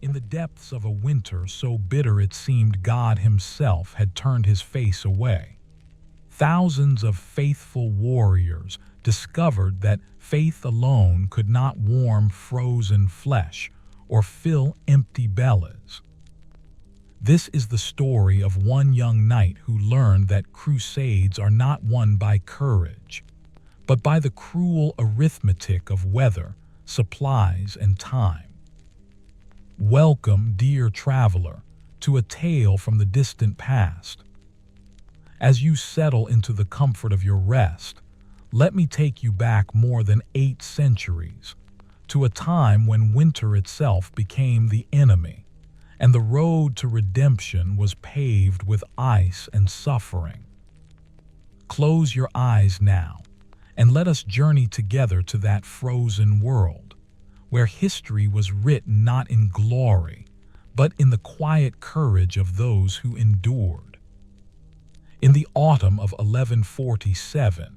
In the depths of a winter so bitter it seemed God himself had turned his face away, thousands of faithful warriors discovered that faith alone could not warm frozen flesh or fill empty bellies. This is the story of one young knight who learned that crusades are not won by courage, but by the cruel arithmetic of weather, supplies, and time. Welcome, dear traveler, to a tale from the distant past. As you settle into the comfort of your rest, let me take you back more than 8 centuries, to a time when winter itself became the enemy, and the road to redemption was paved with ice and suffering. Close your eyes now, and let us journey together to that frozen world, where history was written not in glory, but in the quiet courage of those who endured. In the autumn of 1147,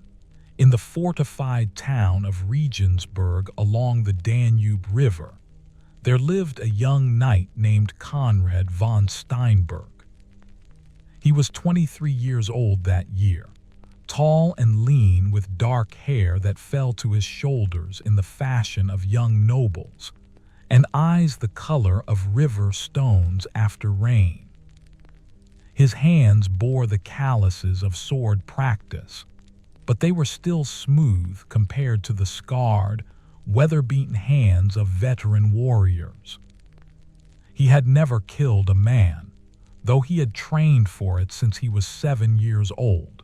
in the fortified town of Regensburg along the Danube River, there lived a young knight named Conrad von Steinberg. He was 23 years old that year, tall and lean with dark hair that fell to his shoulders in the fashion of young nobles, and eyes the color of river stones after rain. His hands bore the calluses of sword practice, but they were still smooth compared to the scarred, weather-beaten hands of veteran warriors. He had never killed a man, though he had trained for it since he was 7 years old.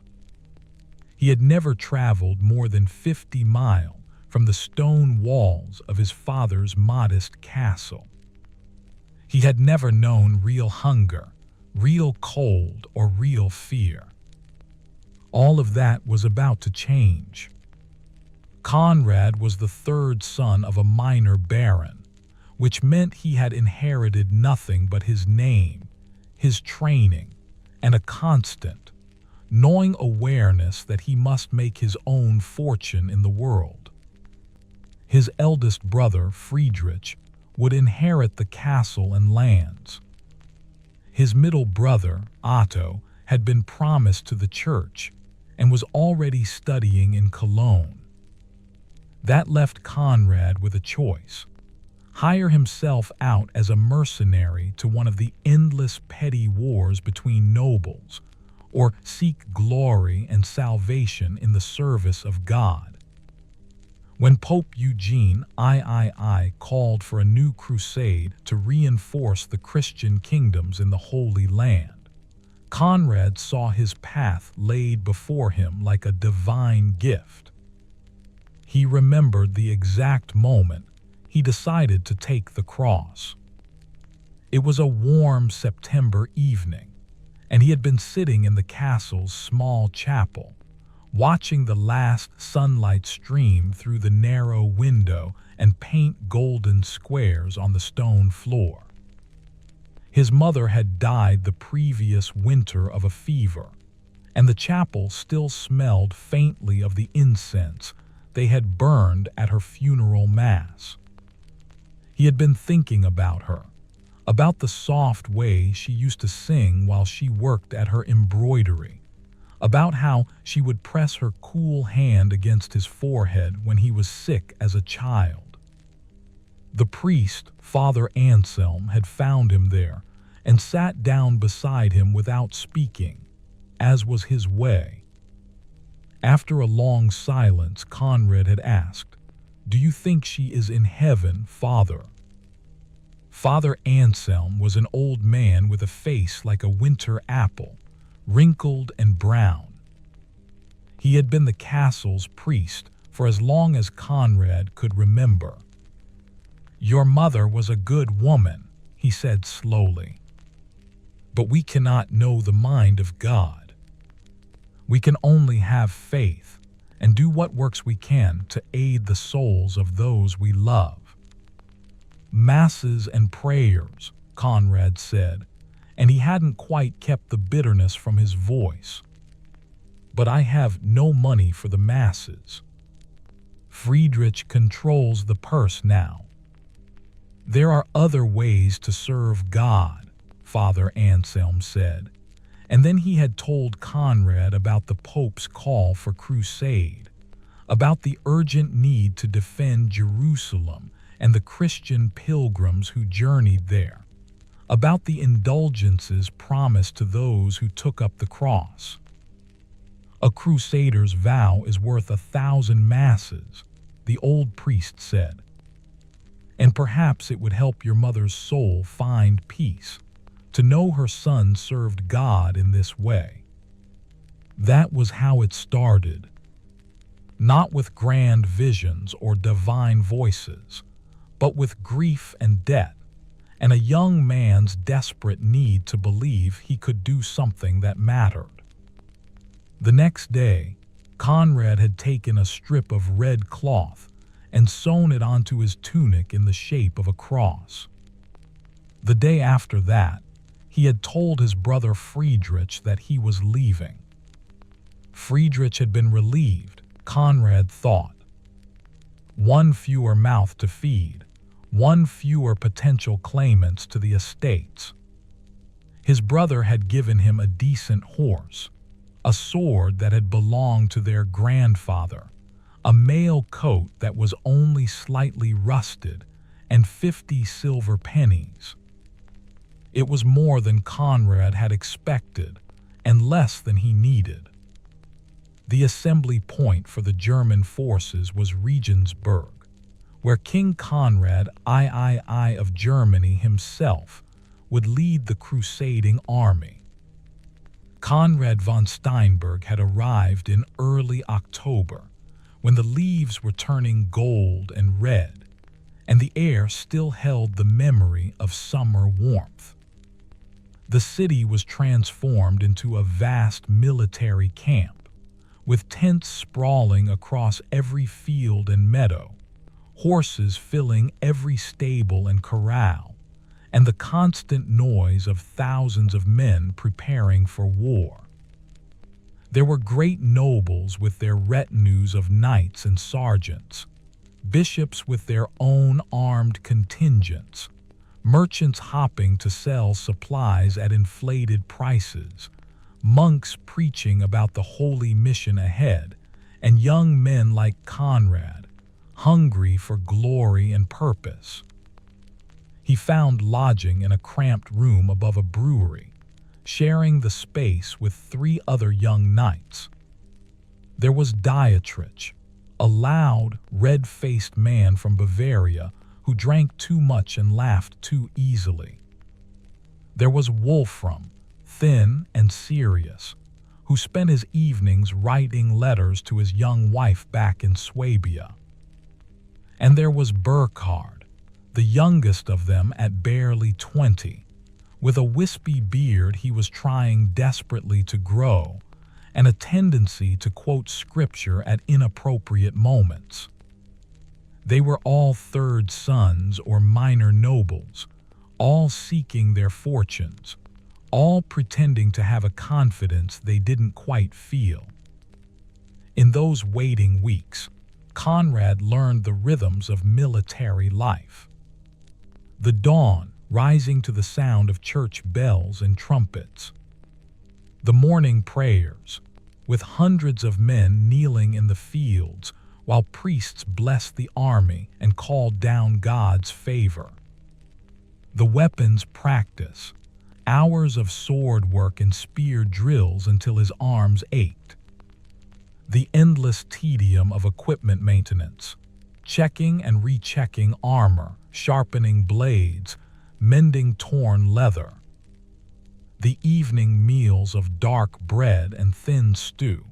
He had never traveled more than 50 miles from the stone walls of his father's modest castle. He had never known real hunger, real cold, or real fear. All of that was about to change. Conrad was the 3rd son of a minor baron, which meant he had inherited nothing but his name, his training, and a constant, gnawing awareness that he must make his own fortune in the world. His eldest brother, Friedrich, would inherit the castle and lands. His middle brother, Otto, had been promised to the church and was already studying in Cologne. That left Conrad with a choice: hire himself out as a mercenary to one of the endless petty wars between nobles, or seek glory and salvation in the service of God. When Pope Eugene III called for a new crusade to reinforce the Christian kingdoms in the Holy Land, Conrad saw his path laid before him like a divine gift. He remembered the exact moment he decided to take the cross. It was a warm September evening, and he had been sitting in the castle's small chapel, watching the last sunlight stream through the narrow window and paint golden squares on the stone floor. His mother had died the previous winter of a fever, and the chapel still smelled faintly of the incense they had burned at her funeral mass. He had been thinking about her, about the soft way she used to sing while she worked at her embroidery, about how she would press her cool hand against his forehead when he was sick as a child. The priest, Father Anselm, had found him there and sat down beside him without speaking, as was his way. After a long silence, Conrad had asked, "Do you think she is in heaven, Father?" Father Anselm was an old man with a face like a winter apple, wrinkled and brown. He had been the castle's priest for as long as Conrad could remember. "Your mother was a good woman," he said slowly. "But we cannot know the mind of God. We can only have faith and do what works we can to aid the souls of those we love." "Masses and prayers," Conrad said, and he hadn't quite kept the bitterness from his voice. "But I have no money for the masses. Friedrich controls the purse now. There are other ways to serve God, Father Anselm said, and then he had told Conrad about the Pope's call for crusade, about the urgent need to defend Jerusalem and the Christian pilgrims who journeyed there, about the indulgences promised to those who took up the cross. A crusader's vow is worth 1,000 masses, the old priest said. And perhaps it would help your mother's soul find peace, to know her son served God in this way. That was how it started. Not with grand visions or divine voices, but with grief and debt, and a young man's desperate need to believe he could do something that mattered. The next day, Conrad had taken a strip of red cloth and sewn it onto his tunic in the shape of a cross. The day after that, he had told his brother Friedrich that he was leaving. Friedrich had been relieved, Conrad thought. One fewer mouth to feed, one fewer potential claimants to the estates. His brother had given him a decent horse, a sword that had belonged to their grandfather, a mail coat that was only slightly rusted, and 50 silver pennies. It was more than Conrad had expected, and less than he needed. The assembly point for the German forces was Regensburg, where King Conrad III of Germany himself would lead the crusading army. Conrad von Steinberg had arrived in early October, when the leaves were turning gold and red, and the air still held the memory of summer warmth. The city was transformed into a vast military camp, with tents sprawling across every field and meadow, horses filling every stable and corral, and the constant noise of thousands of men preparing for war. There were great nobles with their retinues of knights and sergeants, bishops with their own armed contingents, merchants hopping to sell supplies at inflated prices, monks preaching about the holy mission ahead, and young men like Conrad, hungry for glory and purpose. He found lodging in a cramped room above a brewery, sharing the space with 3 other young knights. There was Dietrich, a loud, red-faced man from Bavaria who drank too much and laughed too easily. There was Wolfram, thin and serious, who spent his evenings writing letters to his young wife back in Swabia. And there was Burkhard, the youngest of them at barely 20, with a wispy beard he was trying desperately to grow, and a tendency to quote scripture at inappropriate moments. They were all third sons or minor nobles, all seeking their fortunes, all pretending to have a confidence they didn't quite feel. In those waiting weeks, Conrad learned the rhythms of military life. The dawn rising to the sound of church bells and trumpets. The morning prayers, with hundreds of men kneeling in the fields while priests blessed the army and called down God's favor. The weapons practice, hours of sword work and spear drills until his arms ached. The endless tedium of equipment maintenance, checking and rechecking armor, sharpening blades, mending torn leather. The evening meals of dark bread and thin stew,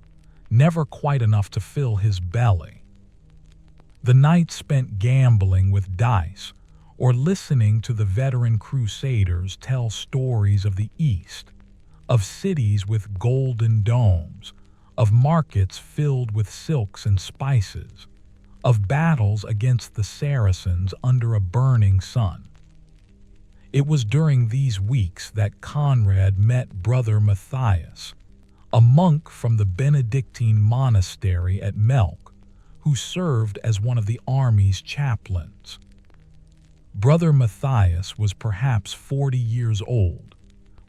never quite enough to fill his belly. The nights spent gambling with dice or listening to the veteran crusaders tell stories of the East, of cities with golden domes, of markets filled with silks and spices, of battles against the Saracens under a burning sun. It was during these weeks that Conrad met Brother Matthias, a monk from the Benedictine monastery at Melk, who served as one of the army's chaplains. Brother Matthias was perhaps 40 years old,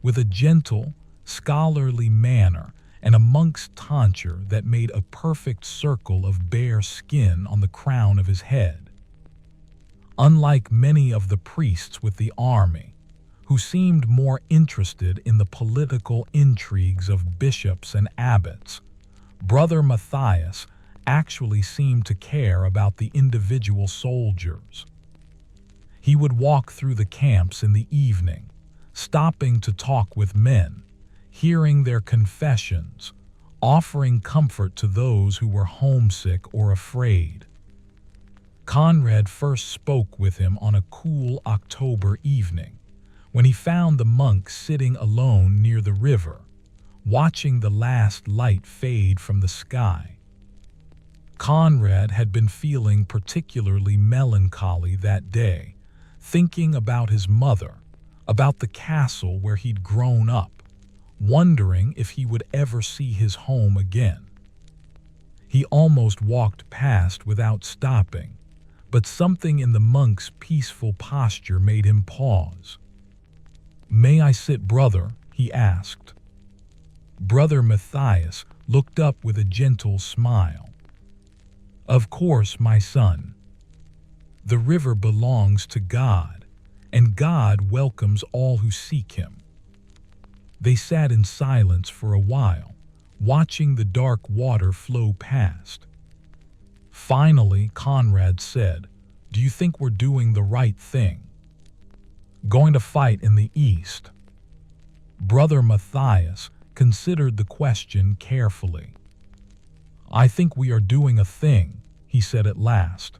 with a gentle, scholarly manner and a monk's tonsure that made a perfect circle of bare skin on the crown of his head. Unlike many of the priests with the army, who seemed more interested in the political intrigues of bishops and abbots, Brother Matthias actually seemed to care about the individual soldiers. He would walk through the camps in the evening, stopping to talk with men, hearing their confessions, offering comfort to those who were homesick or afraid. Conrad first spoke with him on a cool October evening, when he found the monk sitting alone near the river, watching the last light fade from the sky. Conrad had been feeling particularly melancholy that day, thinking about his mother, about the castle where he'd grown up, wondering if he would ever see his home again. He almost walked past without stopping, but something in the monk's peaceful posture made him pause. "May I sit, brother?" he asked. Brother Matthias looked up with a gentle smile. "Of course, my son. The river belongs to God, and God welcomes all who seek him." They sat in silence for a while, watching the dark water flow past. Finally, Conrad said, "Do you think we're doing the right thing? Going to fight in the East?" Brother Matthias considered the question carefully. "I think we are doing a thing," he said at last.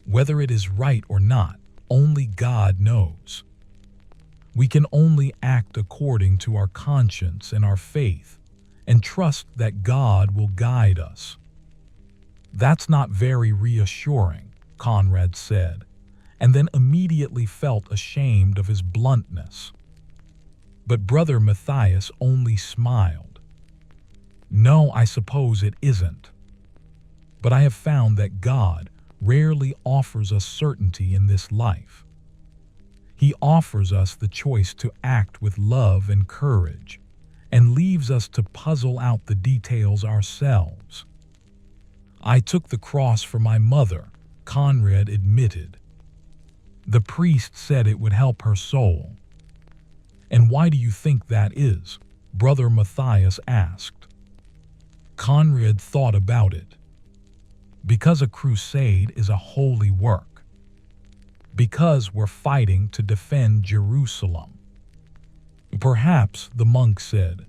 "Whether it is right or not, only God knows. We can only act according to our conscience and our faith, and trust that God will guide us." "That's not very reassuring," Conrad said, and then immediately felt ashamed of his bluntness. But Brother Matthias only smiled. "No, I suppose it isn't. But I have found that God rarely offers us certainty in this life. He offers us the choice to act with love and courage, and leaves us to puzzle out the details ourselves." "I took the cross for my mother," Conrad admitted. "The priest said it would help her soul." "And why do you think that is?" Brother Matthias asked. Conrad thought about it. "Because a crusade is a holy work. Because we're fighting to defend Jerusalem." "Perhaps," the monk said.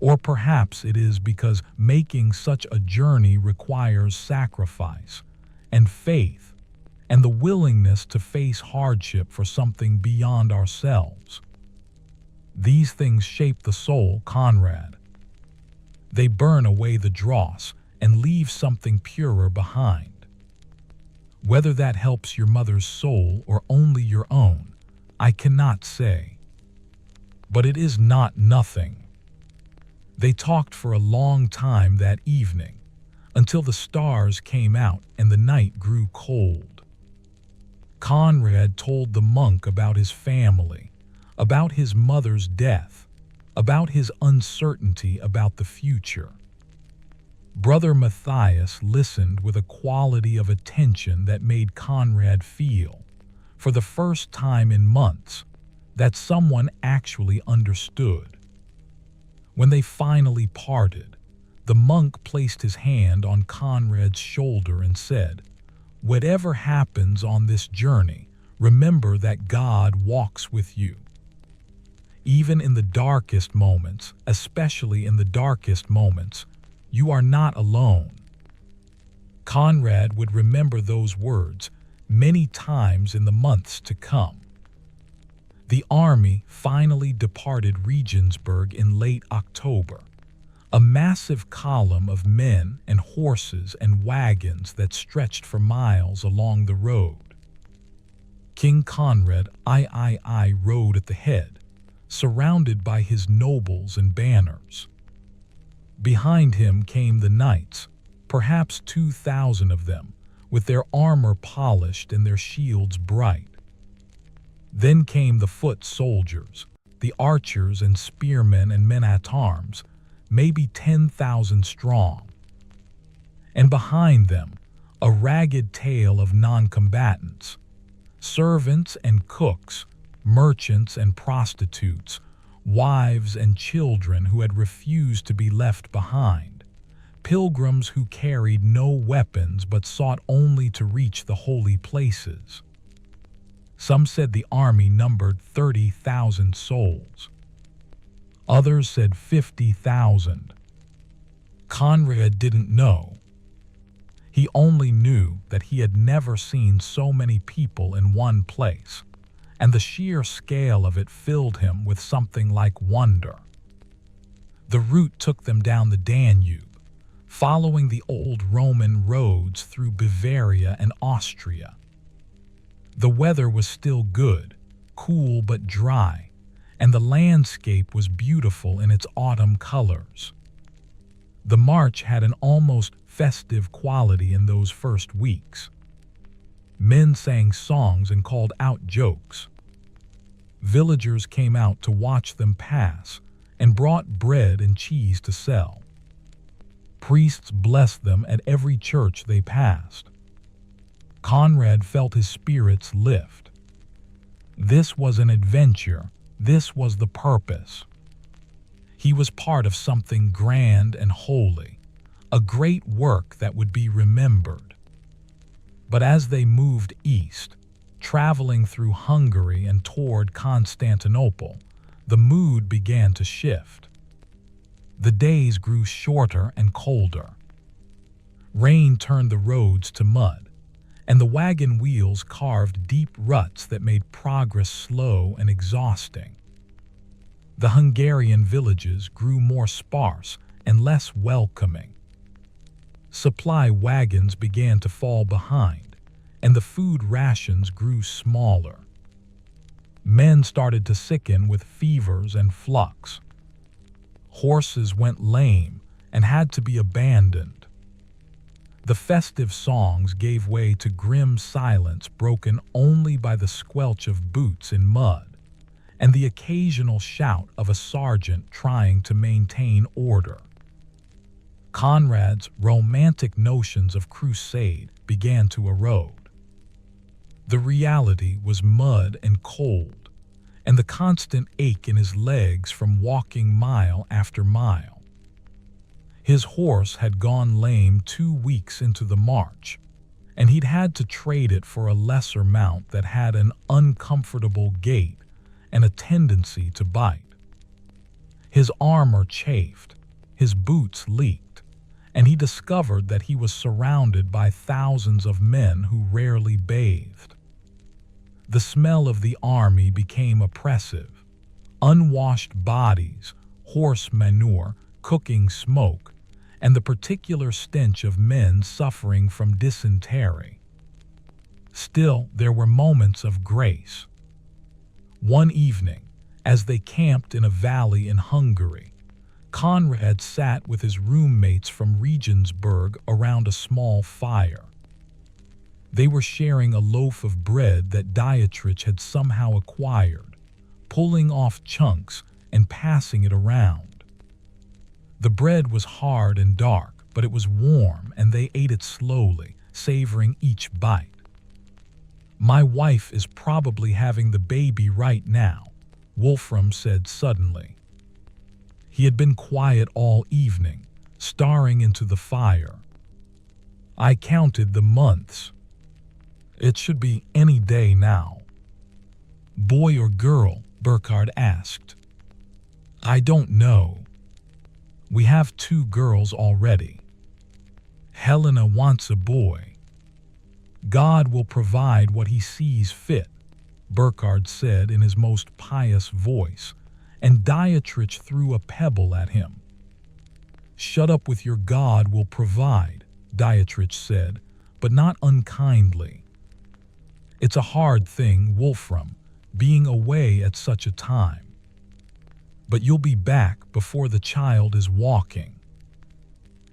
"Or perhaps it is because making such a journey requires sacrifice and faith and the willingness to face hardship for something beyond ourselves. These things shape the soul, Conrad. They burn away the dross and leave something purer behind. Whether that helps your mother's soul or only your own, I cannot say. But it is not nothing." They talked for a long time that evening, until the stars came out and the night grew cold. Conrad told the monk about his family, about his mother's death, about his uncertainty about the future. Brother Matthias listened with a quality of attention that made Conrad feel, for the first time in months, that someone actually understood. When they finally parted, the monk placed his hand on Conrad's shoulder and said, "Whatever happens on this journey, remember that God walks with you. Even in the darkest moments, especially in the darkest moments, you are not alone." Conrad would remember those words many times in the months to come. The army finally departed Regensburg in late October, a massive column of men and horses and wagons that stretched for miles along the road. King Conrad III rode at the head, surrounded by his nobles and banners. Behind him came the knights, perhaps 2,000 of them, with their armor polished and their shields bright. Then came the foot soldiers, the archers and spearmen and men at arms, maybe 10,000 strong. And behind them, a ragged tail of non-combatants, servants and cooks, merchants and prostitutes, wives and children who had refused to be left behind, pilgrims who carried no weapons but sought only to reach the holy places. Some said the army numbered 30,000 souls. Others said 50,000. Conrad didn't know. He only knew that he had never seen so many people in one place, and the sheer scale of it filled him with something like wonder. The route took them down the Danube, following the old Roman roads through Bavaria and Austria. The weather was still good, cool but dry, and the landscape was beautiful in its autumn colors. The march had an almost festive quality in those first weeks. Men sang songs and called out jokes. Villagers came out to watch them pass and brought bread and cheese to sell. Priests blessed them at every church they passed. Conrad felt his spirits lift. This was an adventure. This was the purpose. He was part of something grand and holy, a great work that would be remembered. But as they moved east, traveling through Hungary and toward Constantinople, the mood began to shift. The days grew shorter and colder. Rain turned the roads to mud, and the wagon wheels carved deep ruts that made progress slow and exhausting. The Hungarian villages grew more sparse and less welcoming. Supply wagons began to fall behind, and the food rations grew smaller. Men started to sicken with fevers and flux. Horses went lame and had to be abandoned. The festive songs gave way to grim silence broken only by the squelch of boots in mud and the occasional shout of a sergeant trying to maintain order. Conrad's romantic notions of crusade began to erode. The reality was mud and cold, and the constant ache in his legs from walking mile after mile. His horse had gone lame 2 weeks into the march, and he'd had to trade it for a lesser mount that had an uncomfortable gait and a tendency to bite. His armor chafed, his boots leaked, and he discovered that he was surrounded by thousands of men who rarely bathed. The smell of the army became oppressive. Unwashed bodies, horse manure, cooking smoke, and the particular stench of men suffering from dysentery. Still, there were moments of grace. One evening, as they camped in a valley in Hungary, Conrad sat with his roommates from Regensburg around a small fire. They were sharing a loaf of bread that Dietrich had somehow acquired, pulling off chunks and passing it around. The bread was hard and dark, but it was warm, and they ate it slowly, savoring each bite. "My wife is probably having the baby right now," Wolfram said suddenly. He had been quiet all evening, staring into the fire. "I counted the months. It should be any day now." "Boy or girl?" Burkhard asked. "I don't know. We have 2 girls already. Helena wants a boy." "God will provide what he sees fit," Burkhard said in his most pious voice, and Dietrich threw a pebble at him. "Shut up with your God will provide," Dietrich said, but not unkindly. "It's a hard thing, Wolfram, being away at such a time. But you'll be back before the child is walking.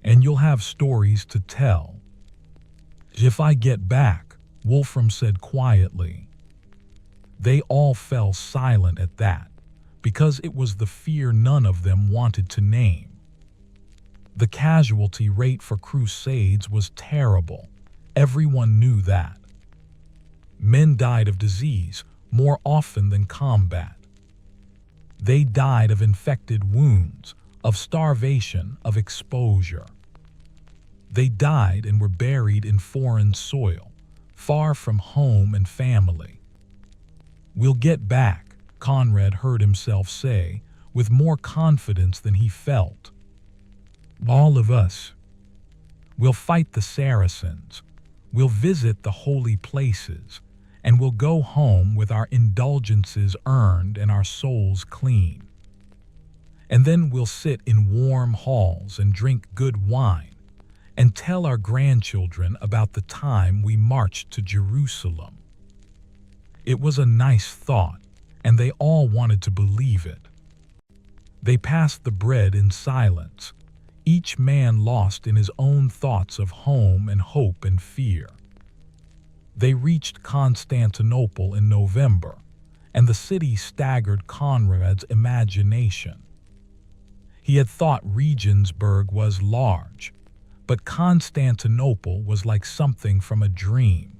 And you'll have stories to tell. "If I get back," Wolfram said quietly. They all fell silent at that, because it was the fear none of them wanted to name. The casualty rate for crusades was terrible. Everyone knew that. Men died of disease more often than combat. They died of infected wounds, of starvation, of exposure. They died and were buried in foreign soil, far from home and family. "We'll get back," Conrad heard himself say, with more confidence than he felt. "All of us. We'll fight the Saracens. We'll visit the holy places, and we'll go home with our indulgences earned and our souls clean. And then we'll sit in warm halls and drink good wine, and tell our grandchildren about the time we marched to Jerusalem." It was a nice thought, and they all wanted to believe it. They passed the bread in silence, each man lost in his own thoughts of home and hope and fear. They reached Constantinople in November, and the city staggered Conrad's imagination. He had thought Regensburg was large, but Constantinople was like something from a dream.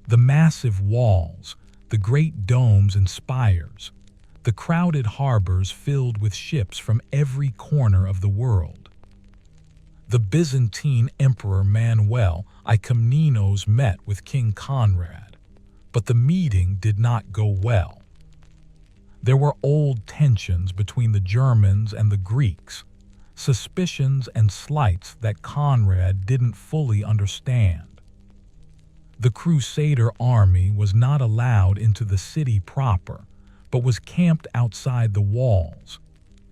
The massive walls, the great domes and spires, the crowded harbors filled with ships from every corner of the world. The Byzantine Emperor Manuel I Komnenos met with King Conrad, but the meeting did not go well. There were old tensions between the Germans and the Greeks, suspicions and slights that Conrad didn't fully understand. The Crusader army was not allowed into the city proper, but was camped outside the walls,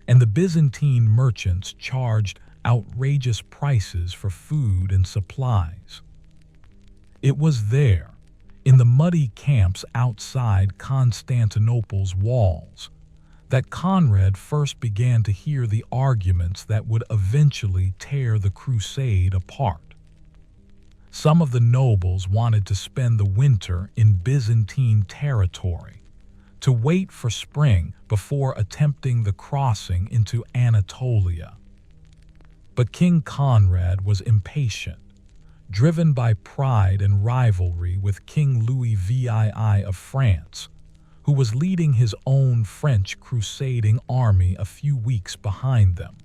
and the Byzantine merchants charged outrageous prices for food and supplies. It was there, in the muddy camps outside Constantinople's walls, that Conrad first began to hear the arguments that would eventually tear the crusade apart. Some of the nobles wanted to spend the winter in Byzantine territory, to wait for spring before attempting the crossing into Anatolia. But King Conrad was impatient, driven by pride and rivalry with King Louis VII of France, who was leading his own French crusading army a few weeks behind them.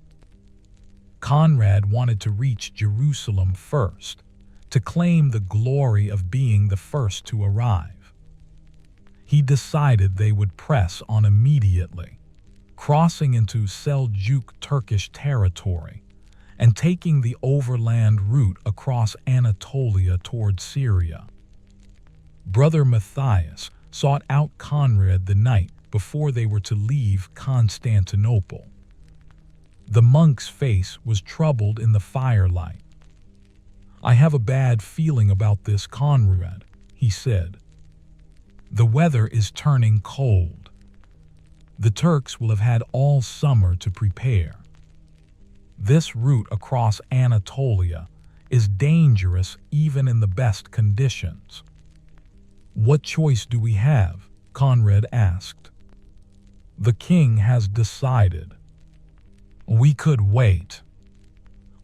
Conrad wanted to reach Jerusalem first, to claim the glory of being the first to arrive. He decided they would press on immediately, crossing into Seljuk Turkish territory and taking the overland route across Anatolia toward Syria. Brother Matthias sought out Conrad the night before they were to leave Constantinople. The monk's face was troubled in the firelight. "I have a bad feeling about this, Conrad," he said. "The weather is turning cold. The Turks will have had all summer to prepare. This route across Anatolia is dangerous even in the best conditions." "What choice do we have?" Conrad asked. "The king has decided. We could wait.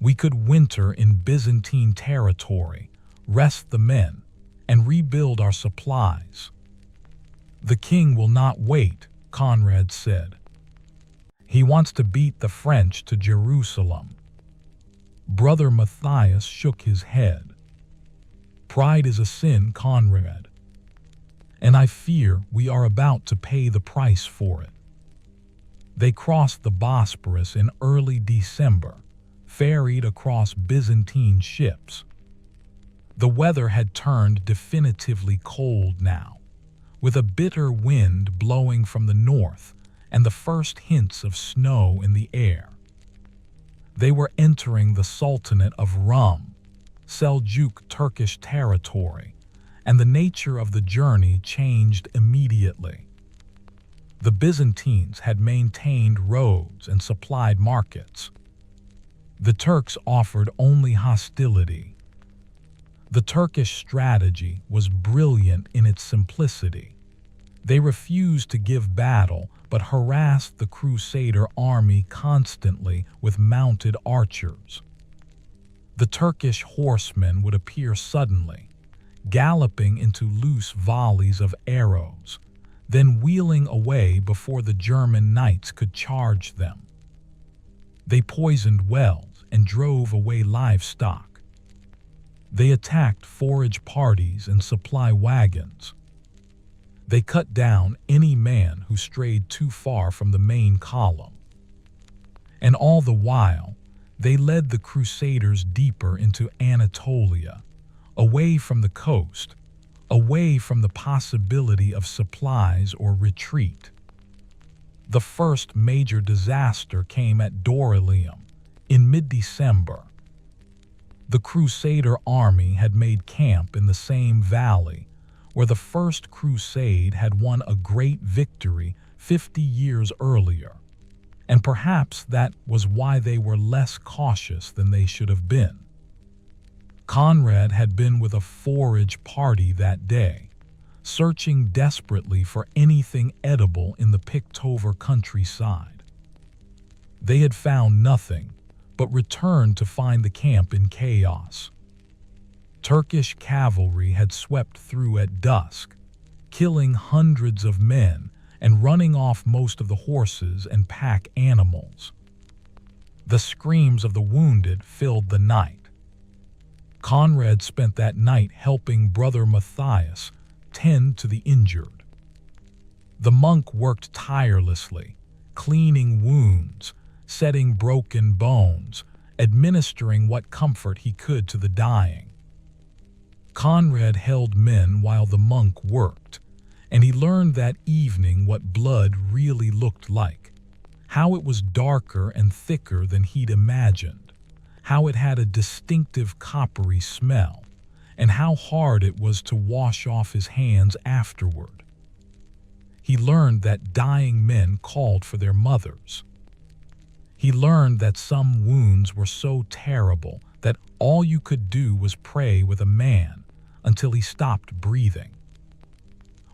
We could winter in Byzantine territory, rest the men, and rebuild our supplies." "The king will not wait," Conrad said. "He wants to beat the French to Jerusalem." Brother Matthias shook his head. "Pride is a sin, Conrad, and I fear we are about to pay the price for it." They crossed the Bosporus in early December, ferried across Byzantine ships. The weather had turned definitively cold now, with a bitter wind blowing from the north and the first hints of snow in the air. They were entering the Sultanate of Rum, Seljuk Turkish territory, and the nature of the journey changed immediately. The Byzantines had maintained roads and supplied markets. The Turks offered only hostility. The Turkish strategy was brilliant in its simplicity. They refused to give battle, but harassed the Crusader army constantly with mounted archers. The Turkish horsemen would appear suddenly, galloping into loose volleys of arrows, then wheeling away before the German knights could charge them. They poisoned wells and drove away livestock. They attacked forage parties and supply wagons. They cut down any man who strayed too far from the main column. And all the while, they led the Crusaders deeper into Anatolia, away from the coast, away from the possibility of supplies or retreat. The first major disaster came at Dorylaeum in mid-December. The Crusader army had made camp in the same valley where the First Crusade had won a great victory 50 years earlier, and perhaps that was why they were less cautious than they should have been. Conrad had been with a forage party that day, searching desperately for anything edible in the Pictover countryside. They had found nothing, but returned to find the camp in chaos. Turkish cavalry had swept through at dusk, killing hundreds of men and running off most of the horses and pack animals. The screams of the wounded filled the night. Conrad spent that night helping Brother Matthias tend to the injured. The monk worked tirelessly, cleaning wounds, setting broken bones, administering what comfort he could to the dying. Conrad held men while the monk worked, and he learned that evening what blood really looked like, how it was darker and thicker than he'd imagined, how it had a distinctive coppery smell, and how hard it was to wash off his hands afterward. He learned that dying men called for their mothers. He learned that some wounds were so terrible that all you could do was pray with a man until he stopped breathing.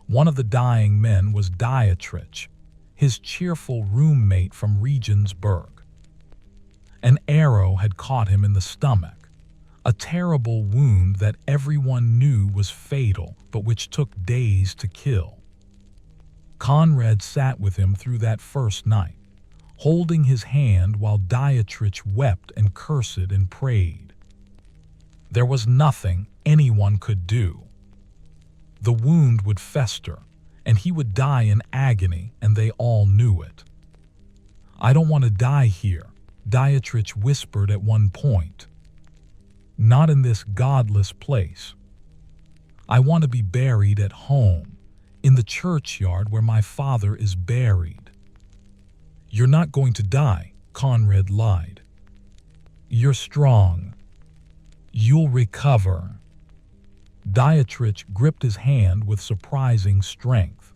One of the dying men was Dietrich, his cheerful roommate from Regensburg. An arrow had caught him in the stomach, a terrible wound that everyone knew was fatal but which took days to kill. Conrad sat with him through that first night, holding his hand while Dietrich wept and cursed and prayed. There was nothing anyone could do. The wound would fester, and he would die in agony, and they all knew it. "I don't want to die here," Dietrich whispered at one point. "Not in this godless place. I want to be buried at home, in the churchyard where my father is buried." "You're not going to die," Conrad lied. "You're strong. You'll recover." Dietrich gripped his hand with surprising strength.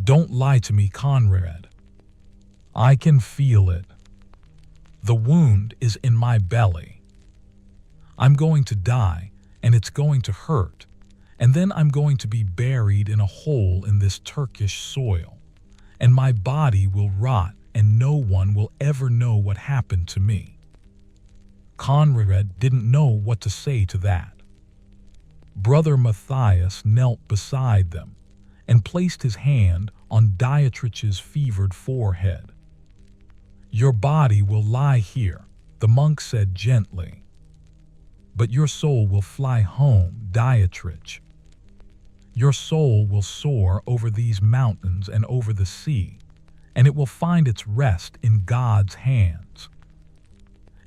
"Don't lie to me, Conrad. I can feel it. The wound is in my belly. I'm going to die, and it's going to hurt, and then I'm going to be buried in a hole in this Turkish soil, and my body will rot, and no one will ever know what happened to me." Conrad didn't know what to say to that. Brother Matthias knelt beside them and placed his hand on Dietrich's fevered forehead. "Your body will lie here," the monk said gently. "But your soul will fly home, Dietrich. Your soul will soar over these mountains and over the sea, and it will find its rest in God's hands.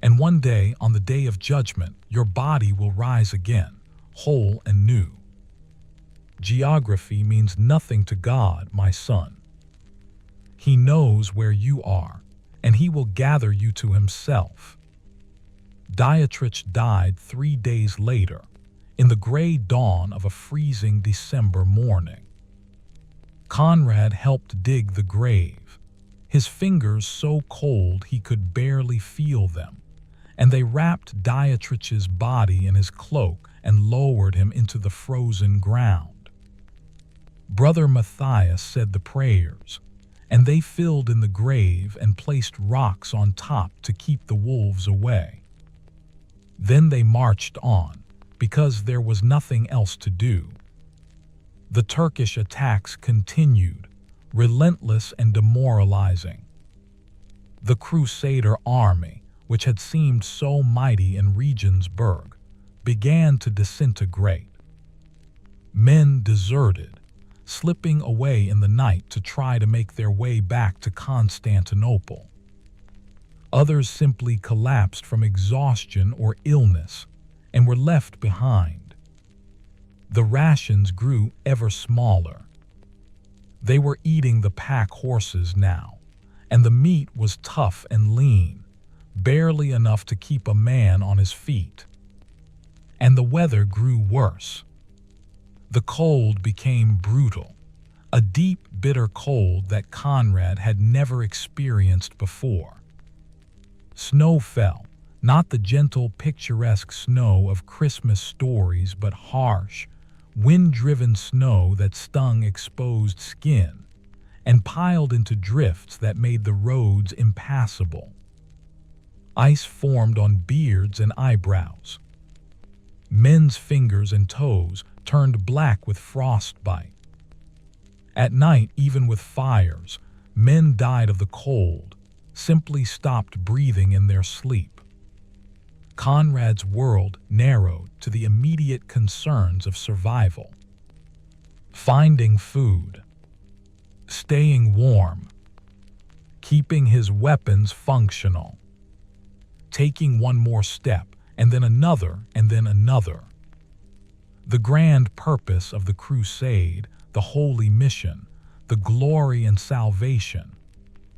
And one day, on the day of judgment, your body will rise again, whole and new. Geography means nothing to God, my son. He knows where you are, and he will gather you to himself." Dietrich died 3 days later, in the gray dawn of a freezing December morning. Conrad helped dig the grave, his fingers so cold he could barely feel them, and they wrapped Dietrich's body in his cloak and lowered him into the frozen ground. Brother Matthias said the prayers, and they filled in the grave and placed rocks on top to keep the wolves away. Then they marched on, because there was nothing else to do. The Turkish attacks continued, relentless and demoralizing. The Crusader army, which had seemed so mighty in Regensburg, began to disintegrate. Men deserted, slipping away in the night to try to make their way back to Constantinople. Others simply collapsed from exhaustion or illness and were left behind. The rations grew ever smaller. They were eating the pack horses now, and the meat was tough and lean, barely enough to keep a man on his feet. And the weather grew worse. The cold became brutal, a deep, bitter cold that Conrad had never experienced before. Snow fell, not the gentle, picturesque snow of Christmas stories, but harsh, wind-driven snow that stung exposed skin and piled into drifts that made the roads impassable. Ice formed on beards and eyebrows. Men's fingers and toes turned black with frostbite. At night, even with fires, men died of the cold, simply stopped breathing in their sleep. Conrad's world narrowed to the immediate concerns of survival. Finding food, staying warm, keeping his weapons functional, taking one more step, and then another, and then another. The grand purpose of the crusade, the holy mission, the glory and salvation,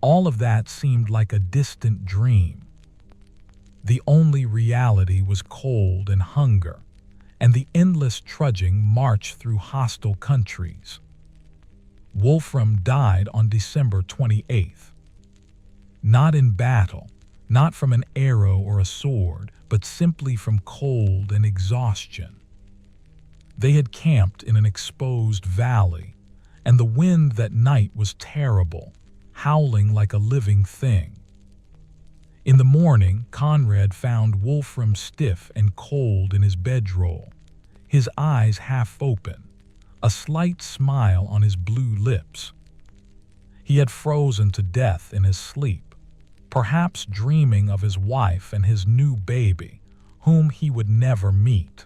all of that seemed like a distant dream. The only reality was cold and hunger, and the endless trudging march through hostile countries. Wolfram died on December 28th. Not in battle, not from an arrow or a sword, but simply from cold and exhaustion. They had camped in an exposed valley, and the wind that night was terrible, howling like a living thing. In the morning, Conrad found Wolfram stiff and cold in his bedroll, his eyes half open, a slight smile on his blue lips. He had frozen to death in his sleep, perhaps dreaming of his wife and his new baby, whom he would never meet.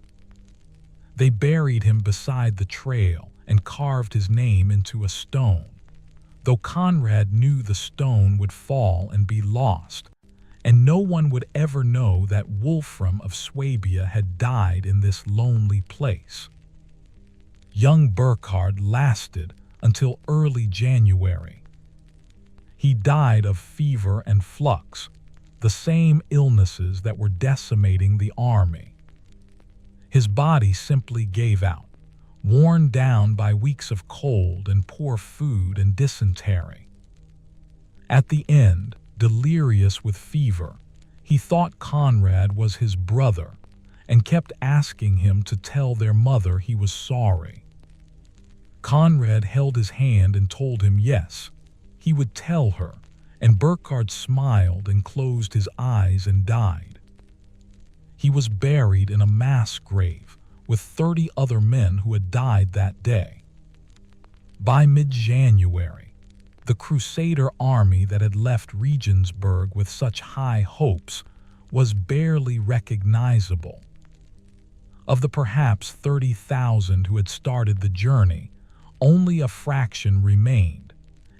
They buried him beside the trail and carved his name into a stone, though Conrad knew the stone would fall and be lost, and no one would ever know that Wolfram of Swabia had died in this lonely place. Young Burkhard lasted until early January. He died of fever and flux, the same illnesses that were decimating the army. His body simply gave out, worn down by weeks of cold and poor food and dysentery. At the end, delirious with fever, he thought Conrad was his brother and kept asking him to tell their mother he was sorry. Conrad held his hand and told him yes, he would tell her, and Burkhard smiled and closed his eyes and died. He was buried in a mass grave with 30 other men who had died that day. By mid-January, the Crusader army that had left Regensburg with such high hopes was barely recognizable. Of the perhaps 30,000 who had started the journey, only a fraction remained,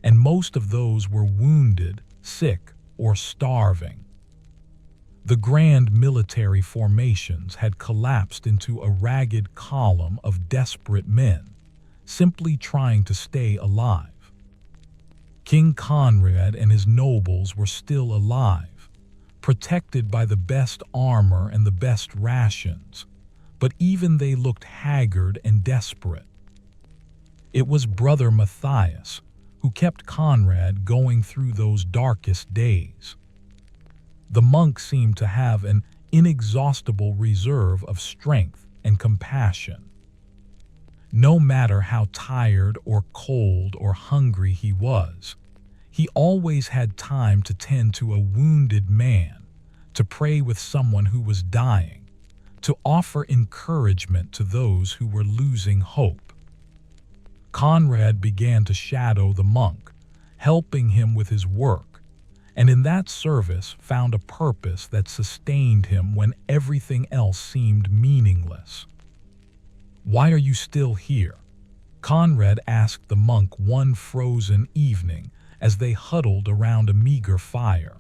and most of those were wounded, sick, or starving. The grand military formations had collapsed into a ragged column of desperate men, simply trying to stay alive. King Conrad and his nobles were still alive, protected by the best armor and the best rations, but even they looked haggard and desperate. It was Brother Matthias who kept Conrad going through those darkest days. The monk seemed to have an inexhaustible reserve of strength and compassion. No matter how tired or cold or hungry he was, he always had time to tend to a wounded man, to pray with someone who was dying, to offer encouragement to those who were losing hope. Conrad began to shadow the monk, helping him with his work, and in that service found a purpose that sustained him when everything else seemed meaningless. "Why are you still here?" Conrad asked the monk one frozen evening as they huddled around a meager fire.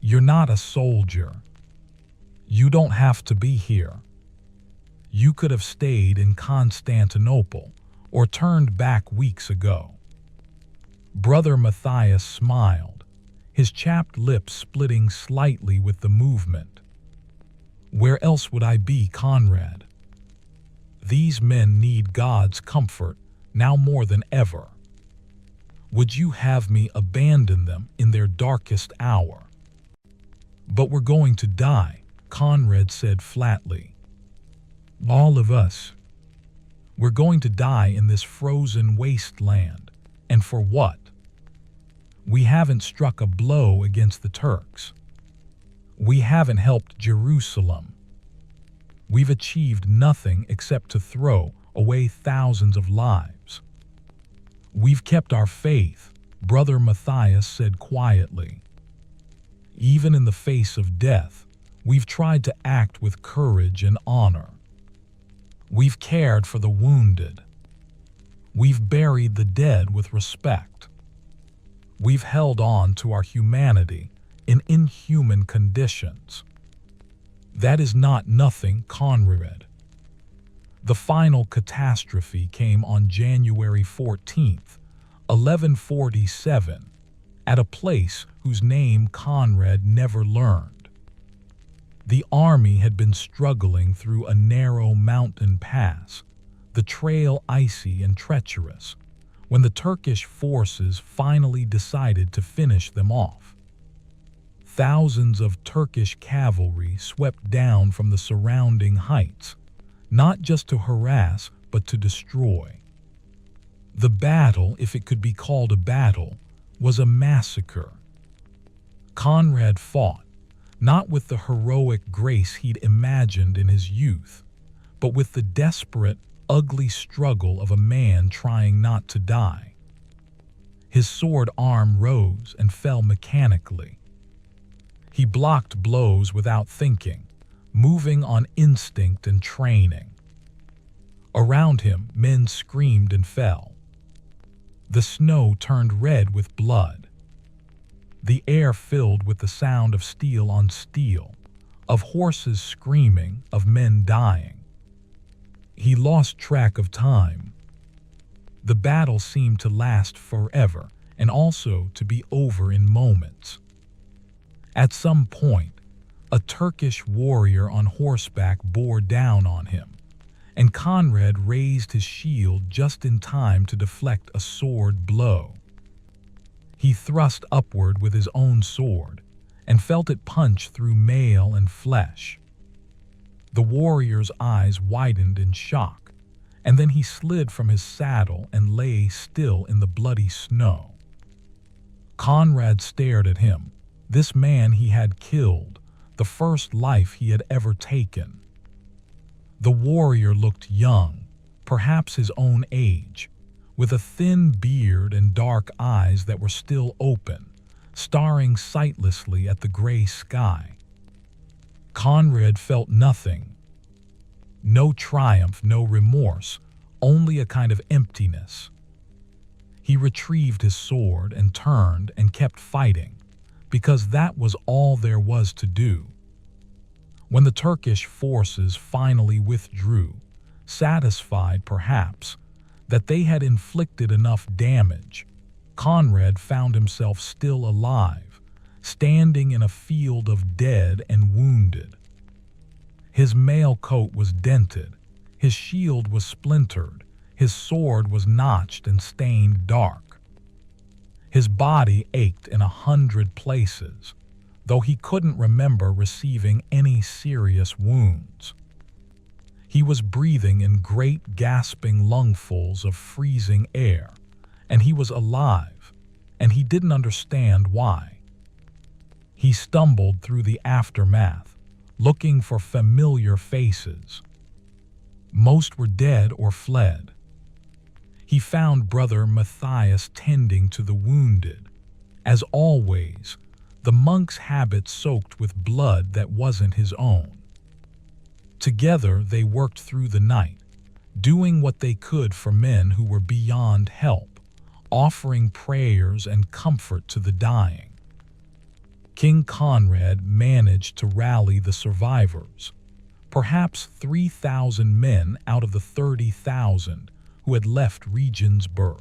"You're not a soldier. You don't have to be here. You could have stayed in Constantinople or turned back weeks ago." Brother Matthias smiled, his chapped lips splitting slightly with the movement. "Where else would I be, Conrad? These men need God's comfort now more than ever. Would you have me abandon them in their darkest hour?" "But we're going to die," Conrad said flatly. "All of us. We're going to die in this frozen wasteland. And for what? We haven't struck a blow against the Turks. We haven't helped Jerusalem. We've achieved nothing except to throw away thousands of lives. We've kept our faith," Brother Matthias said quietly. "Even in the face of death, we've tried to act with courage and honor. We've cared for the wounded. We've buried the dead with respect. We've held on to our humanity in inhuman conditions. That is not nothing, Conrad." The final catastrophe came on January 14th, 1147, at a place whose name Conrad never learned. The army had been struggling through a narrow mountain pass, the trail icy and treacherous, when the Turkish forces finally decided to finish them off. Thousands of Turkish cavalry swept down from the surrounding heights, not just to harass but to destroy. The battle, if it could be called a battle, was a massacre. Conrad fought, not with the heroic grace he'd imagined in his youth, but with the desperate, ugly struggle of a man trying not to die. His sword arm rose and fell mechanically. He blocked blows without thinking, moving on instinct and training. Around him, men screamed and fell. The snow turned red with blood. The air filled with the sound of steel on steel, of horses screaming, of men dying. He lost track of time. The battle seemed to last forever and also to be over in moments. At some point, a Turkish warrior on horseback bore down on him, and Conrad raised his shield just in time to deflect a sword blow. He thrust upward with his own sword and felt it punch through mail and flesh. The warrior's eyes widened in shock, and then he slid from his saddle and lay still in the bloody snow. Conrad stared at him, this man he had killed, the first life he had ever taken. The warrior looked young, perhaps his own age, with a thin beard and dark eyes that were still open, staring sightlessly at the gray sky. Conrad felt nothing. No triumph, no remorse, only a kind of emptiness. He retrieved his sword and turned and kept fighting, because that was all there was to do. When the Turkish forces finally withdrew, satisfied perhaps that they had inflicted enough damage, Conrad found himself still alive, standing in a field of dead and wounded. His mail coat was dented, his shield was splintered, his sword was notched and stained dark. His body ached in 100 places, though he couldn't remember receiving any serious wounds. He was breathing in great gasping lungfuls of freezing air, and he was alive, and he didn't understand why. He stumbled through the aftermath, looking for familiar faces. Most were dead or fled. He found Brother Matthias tending to the wounded. As always, the monk's habit soaked with blood that wasn't his own. Together they worked through the night, doing what they could for men who were beyond help, offering prayers and comfort to the dying. King Conrad managed to rally the survivors, perhaps 3,000 men out of the 30,000 who had left Regensburg.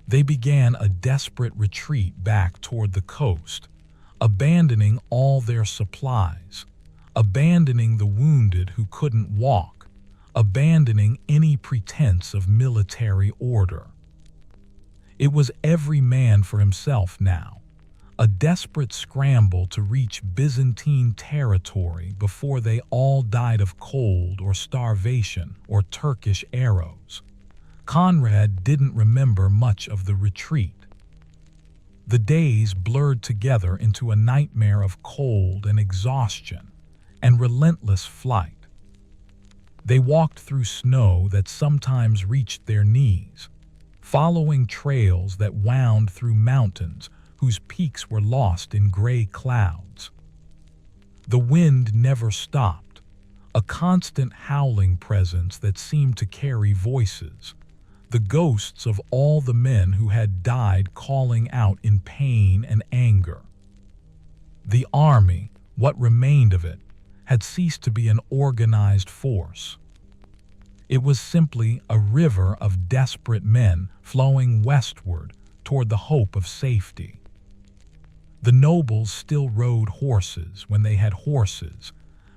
They began a desperate retreat back toward the coast, abandoning all their supplies, abandoning the wounded who couldn't walk, abandoning any pretense of military order. It was every man for himself now, a desperate scramble to reach Byzantine territory before they all died of cold or starvation or Turkish arrows. Conrad didn't remember much of the retreat. The days blurred together into a nightmare of cold and exhaustion and relentless flight. They walked through snow that sometimes reached their knees, following trails that wound through mountains whose peaks were lost in gray clouds. The wind never stopped, a constant howling presence that seemed to carry voices, the ghosts of all the men who had died calling out in pain and anger. The army, what remained of it, had ceased to be an organized force. It was simply a river of desperate men flowing westward toward the hope of safety. The nobles still rode horses when they had horses,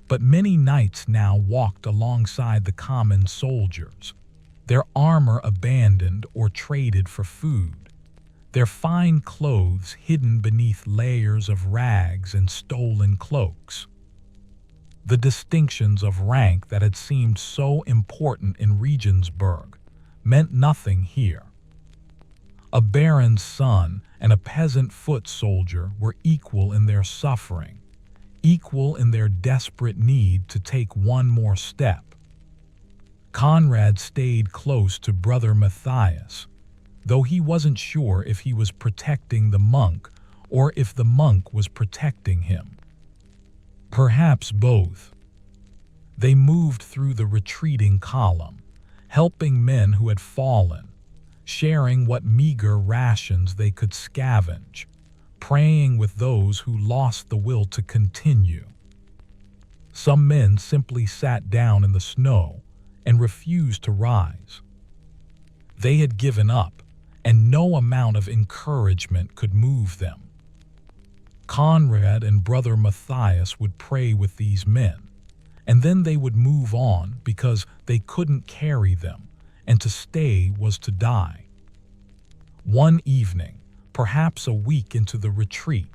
but many knights now walked alongside the common soldiers, their armor abandoned or traded for food, their fine clothes hidden beneath layers of rags and stolen cloaks. The distinctions of rank that had seemed so important in Regensburg meant nothing here. A baron's son and a peasant foot soldier were equal in their suffering, equal in their desperate need to take one more step. Conrad stayed close to Brother Matthias, though he wasn't sure if he was protecting the monk or if the monk was protecting him. Perhaps both. They moved through the retreating column, helping men who had fallen, sharing what meager rations they could scavenge, praying with those who lost the will to continue. Some men simply sat down in the snow and refused to rise. They had given up, and no amount of encouragement could move them. Conrad and Brother Matthias would pray with these men, and then they would move on because they couldn't carry them, and to stay was to die. One evening, perhaps a week into the retreat,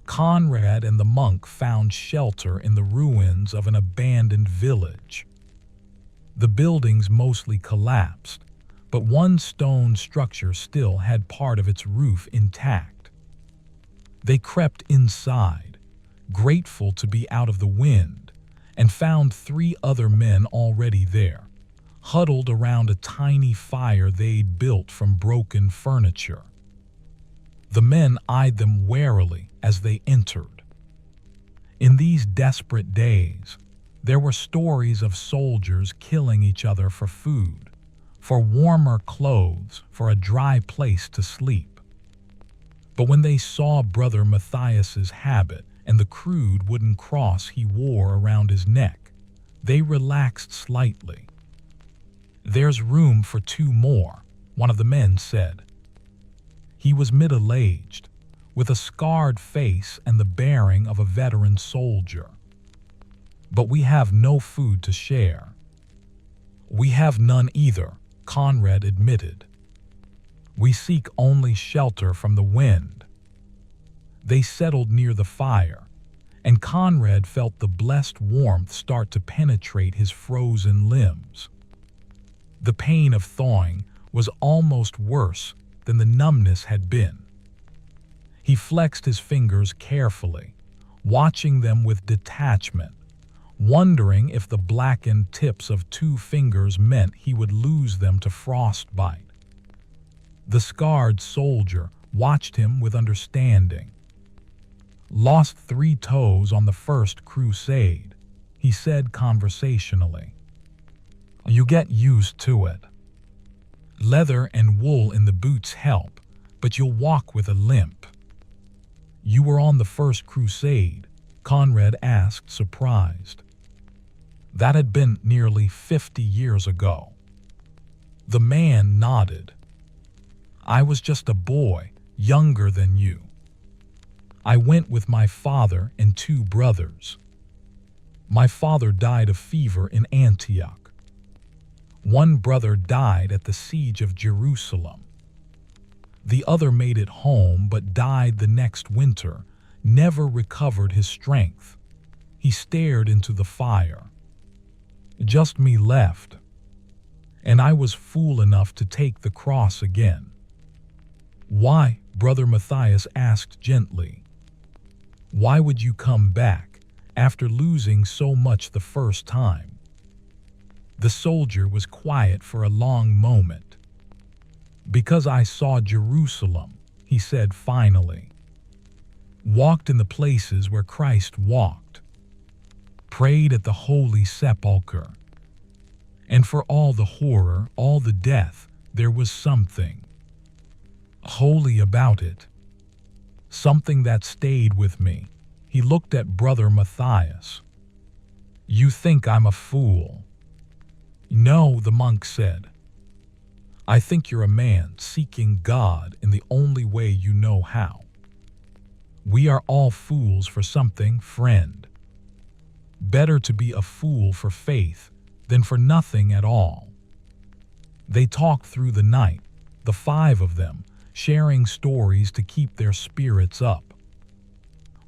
Conrad and the monk found shelter in the ruins of an abandoned village. The buildings mostly collapsed, but one stone structure still had part of its roof intact. They crept inside, grateful to be out of the wind, and found 3 other men already there, huddled around a tiny fire they'd built from broken furniture. The men eyed them warily as they entered. In these desperate days, there were stories of soldiers killing each other for food, for warmer clothes, for a dry place to sleep. But when they saw Brother Matthias's habit and the crude wooden cross he wore around his neck, they relaxed slightly. "There's room for 2 more," one of the men said. He was middle-aged, with a scarred face and the bearing of a veteran soldier. "But we have no food to share." "We have none either," Conrad admitted. "We seek only shelter from the wind." They settled near the fire, and Conrad felt the blessed warmth start to penetrate his frozen limbs. The pain of thawing was almost worse than the numbness had been. He flexed his fingers carefully, watching them with detachment, wondering if the blackened tips of 2 fingers meant he would lose them to frostbite. The scarred soldier watched him with understanding. "Lost 3 toes on the First Crusade," he said conversationally. "You get used to it. Leather and wool in the boots help, but you'll walk with a limp." "You were on the First Crusade?" Conrad asked, surprised. "That had been nearly 50 years ago." The man nodded. "I was just a boy, younger than you. I went with my father and 2 brothers. My father died of fever in Antioch. One brother died at the siege of Jerusalem. The other made it home but died the next winter, never recovered his strength." He stared into the fire. "Just me left. And I was fool enough to take the cross again." "Why?" Brother Matthias asked gently. "Why would you come back after losing so much the first time?" The soldier was quiet for a long moment. "Because I saw Jerusalem," he said finally. "Walked in the places where Christ walked. Prayed at the Holy Sepulchre. And for all the horror, all the death, there was something holy about it. Something that stayed with me." He looked at Brother Matthias. "You think I'm a fool?" "No," the monk said. "I think you're a man seeking God in the only way you know how. We are all fools for something, friend. Better to be a fool for faith than for nothing at all." They talked through the night, the 5 of them, sharing stories to keep their spirits up.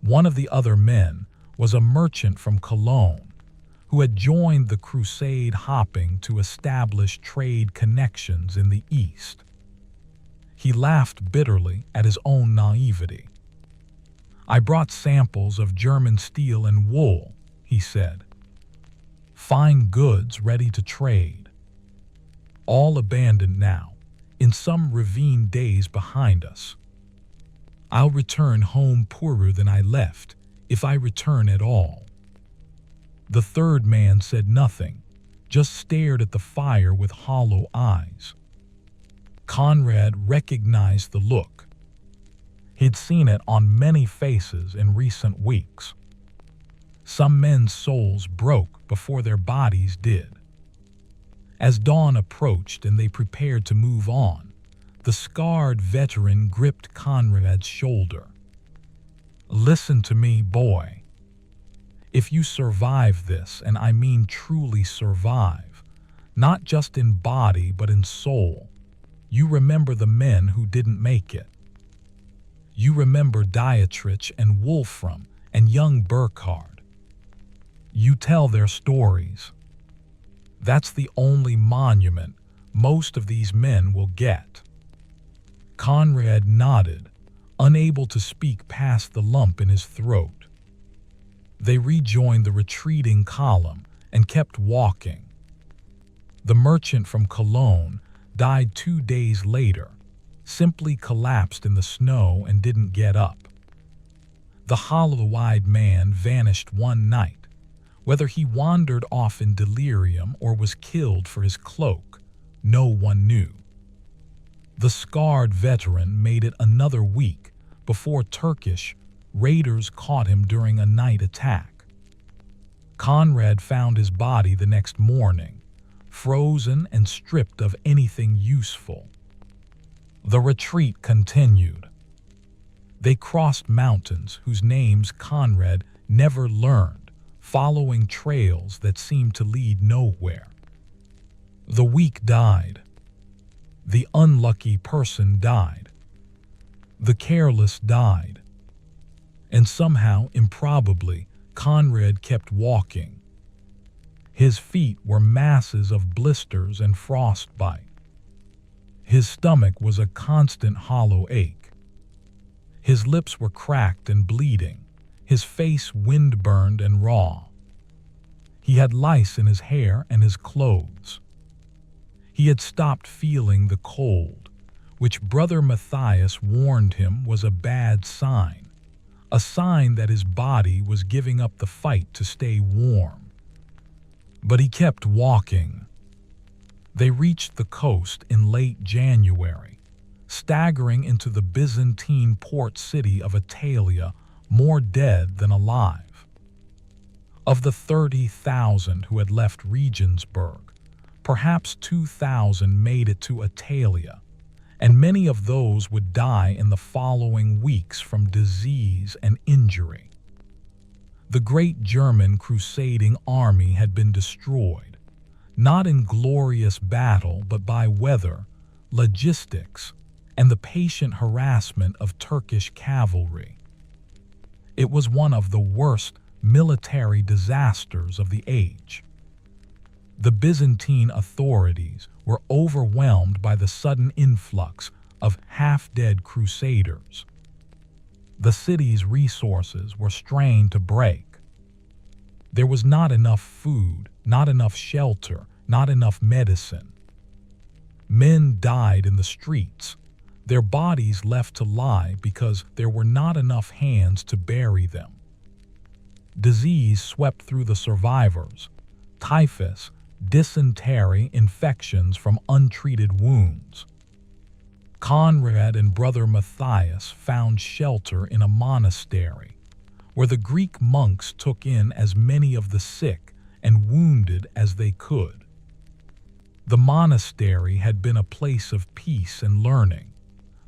One of the other men was a merchant from Cologne who had joined the crusade hopping to establish trade connections in the East. He laughed bitterly at his own naivety. "I brought samples of German steel and wool," he said. "Fine goods ready to trade. All abandoned now, in some ravine days behind us. I'll return home poorer than I left, if I return at all." The third man said nothing, just stared at the fire with hollow eyes. Conrad recognized the look. He'd seen it on many faces in recent weeks. Some men's souls broke before their bodies did. As dawn approached and they prepared to move on, the scarred veteran gripped Conrad's shoulder. "Listen to me, boy. If you survive this, and I mean truly survive, not just in body but in soul, you remember the men who didn't make it. You remember Dietrich and Wolfram and young Burkhard. You tell their stories. That's the only monument most of these men will get." Conrad nodded, unable to speak past the lump in his throat. They rejoined the retreating column and kept walking. The merchant from Cologne died 2 days later, simply collapsed in the snow and didn't get up. The hollow-eyed man vanished one night. Whether he wandered off in delirium or was killed for his cloak, no one knew. The scarred veteran made it another week before Turkish raiders caught him during a night attack. Conrad found his body the next morning, frozen and stripped of anything useful. The retreat continued. They crossed mountains whose names Conrad never learned, following trails that seemed to lead nowhere. The weak died. The unlucky person died. The careless died. And somehow, improbably, Conrad kept walking. His feet were masses of blisters and frostbite. His stomach was a constant hollow ache. His lips were cracked and bleeding, his face wind-burned and raw. He had lice in his hair and his clothes. He had stopped feeling the cold, which Brother Matthias warned him was a bad sign, a sign that his body was giving up the fight to stay warm. But he kept walking. They reached the coast in late January, staggering into the Byzantine port city of Anatolia, more dead than alive. Of the 30,000 who had left Regensburg, perhaps 2,000 made it to Anatolia, and many of those would die in the following weeks from disease and injury. The great German crusading army had been destroyed, not in glorious battle but by weather, logistics, and the patient harassment of Turkish cavalry. It was one of the worst military disasters of the age. The Byzantine authorities were overwhelmed by the sudden influx of half-dead crusaders. The city's resources were strained to break. There was not enough food, not enough shelter, not enough medicine. Men died in the streets, their bodies left to lie because there were not enough hands to bury them. Disease swept through the survivors: typhus, dysentery, infections from untreated wounds. Conrad and Brother Matthias found shelter in a monastery, where the Greek monks took in as many of the sick and wounded as they could. The monastery had been a place of peace and learning,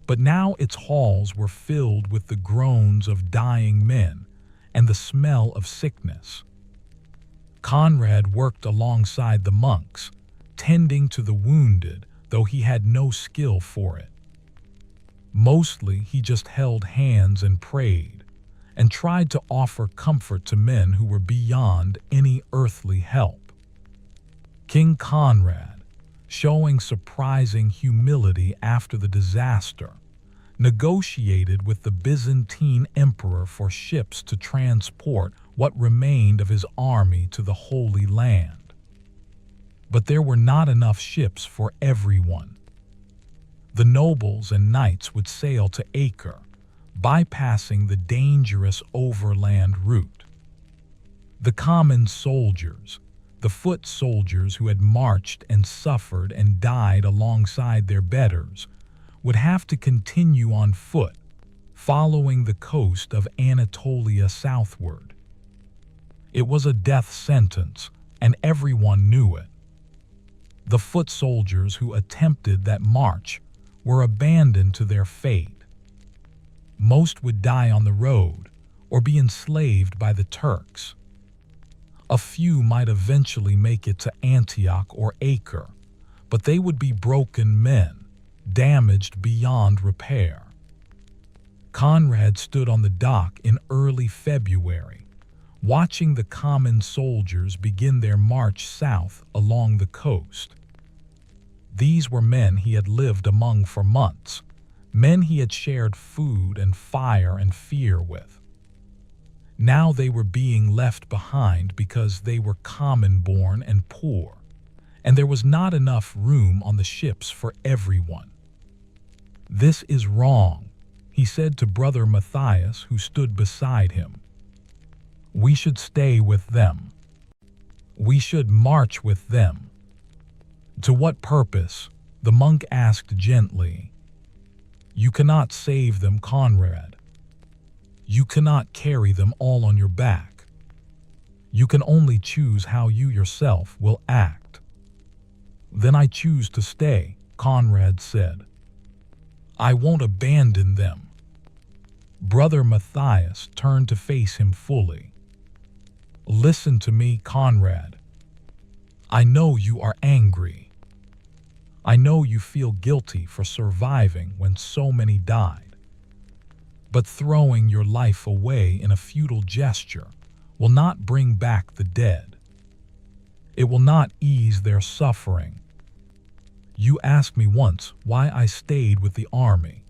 but now its halls were filled with the groans of dying men and the smell of sickness. Conrad worked alongside the monks, tending to the wounded, though he had no skill for it. Mostly he just held hands and prayed, and tried to offer comfort to men who were beyond any earthly help. King Conrad, showing surprising humility after the disaster, negotiated with the Byzantine emperor for ships to transport what remained of his army to the Holy Land. But there were not enough ships for everyone. The nobles and knights would sail to Acre, bypassing the dangerous overland route. The common soldiers, the foot soldiers who had marched and suffered and died alongside their betters, would have to continue on foot, following the coast of Anatolia southward. It was a death sentence, and everyone knew it. The foot soldiers who attempted that march were abandoned to their fate. Most would die on the road or be enslaved by the Turks. A few might eventually make it to Antioch or Acre, but they would be broken men, damaged beyond repair. Conrad stood on the dock in early February, watching the common soldiers begin their march south along the coast. These were men he had lived among for months, men he had shared food and fire and fear with. Now they were being left behind because they were common-born and poor, and there was not enough room on the ships for everyone. "This is wrong," he said to Brother Matthias, who stood beside him. "We should stay with them. We should march with them." "To what purpose?" the monk asked gently. "You cannot save them, Conrad. You cannot carry them all on your back. You can only choose how you yourself will act." "Then I choose to stay," Conrad said. "I won't abandon them." Brother Matthias turned to face him fully. "Listen to me, Conrad. I know you are angry. I know you feel guilty for surviving when so many died. But throwing your life away in a futile gesture will not bring back the dead. It will not ease their suffering. You asked me once why I stayed with the army.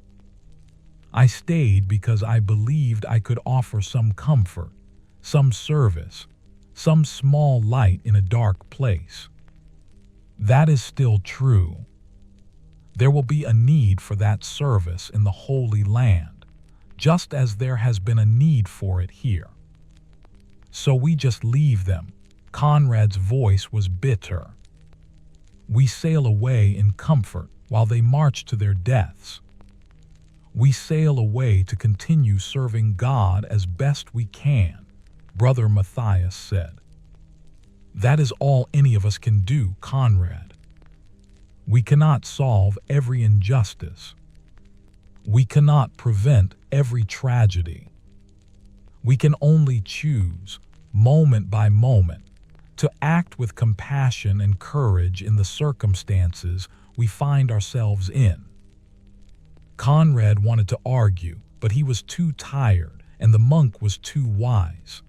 I stayed because I believed I could offer some comfort, some service, some small light in a dark place. That is still true. There will be a need for that service in the Holy Land, just as there has been a need for it here. So we just leave them. Conrad's voice was bitter. We sail away in comfort while they march to their deaths. We sail away to continue serving God as best we can, Brother Matthias said. That is all any of us can do, Conrad. We cannot solve every injustice. We cannot prevent every tragedy. We can only choose, moment by moment, to act with compassion and courage in the circumstances we find ourselves in. Conrad wanted to argue, but he was too tired and the monk was too wise.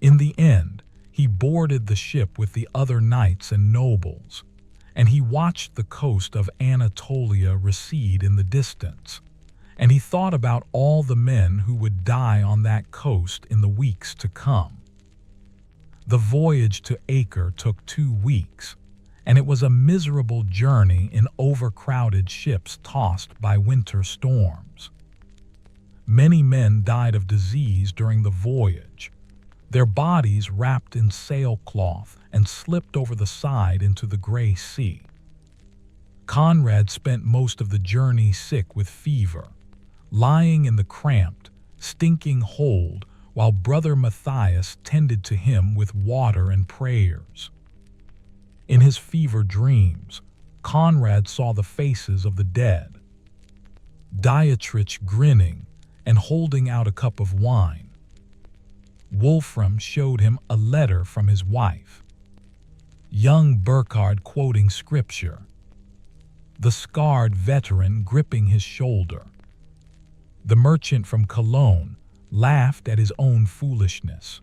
In the end, he boarded the ship with the other knights and nobles, and he watched the coast of Anatolia recede in the distance, and he thought about all the men who would die on that coast in the weeks to come. The voyage to Acre took 2 weeks, and it was a miserable journey in overcrowded ships tossed by winter storms. Many men died of disease during the voyage, their bodies wrapped in sailcloth and slipped over the side into the gray sea. Conrad spent most of the journey sick with fever, lying in the cramped, stinking hold while Brother Matthias tended to him with water and prayers. In his fever dreams, Conrad saw the faces of the dead. Dietrich grinning and holding out a cup of wine. Wolfram showed him a letter from his wife. Young Burkhard quoting scripture. The scarred veteran gripping his shoulder. The merchant from Cologne laughed at his own foolishness.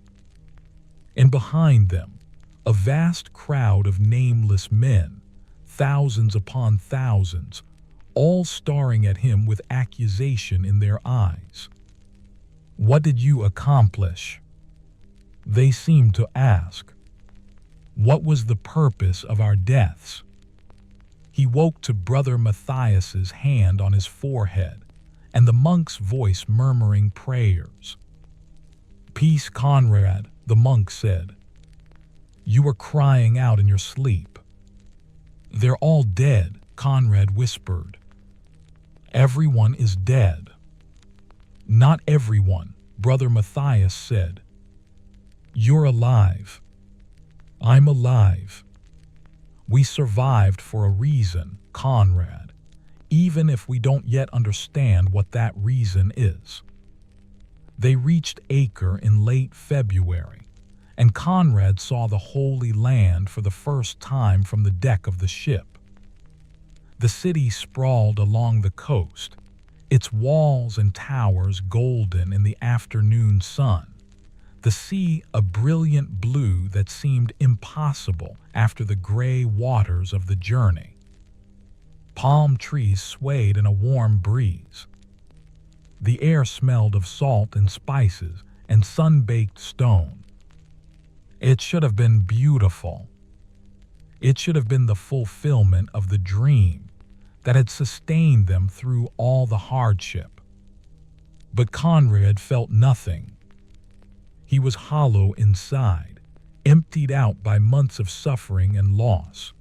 And behind them, a vast crowd of nameless men, thousands upon thousands, all staring at him with accusation in their eyes. What did you accomplish? They seemed to ask. What was the purpose of our deaths? He woke to Brother Matthias's hand on his forehead, and the monk's voice murmuring prayers. Peace, Conrad, the monk said. You were crying out in your sleep. They're all dead, Conrad whispered. Everyone is dead. Not everyone, Brother Matthias said. You're alive. I'm alive. We survived for a reason, Conrad, even if we don't yet understand what that reason is. They reached Acre in late February, and Conrad saw the Holy Land for the first time from the deck of the ship. The city sprawled along the coast, its walls and towers golden in the afternoon sun, the sea a brilliant blue that seemed impossible after the gray waters of the journey. Palm trees swayed in a warm breeze. The air smelled of salt and spices and sun-baked stone. It should have been beautiful. It should have been the fulfillment of the dream that had sustained them through all the hardship. But Conrad felt nothing. He was hollow inside, emptied out by months of suffering and loss.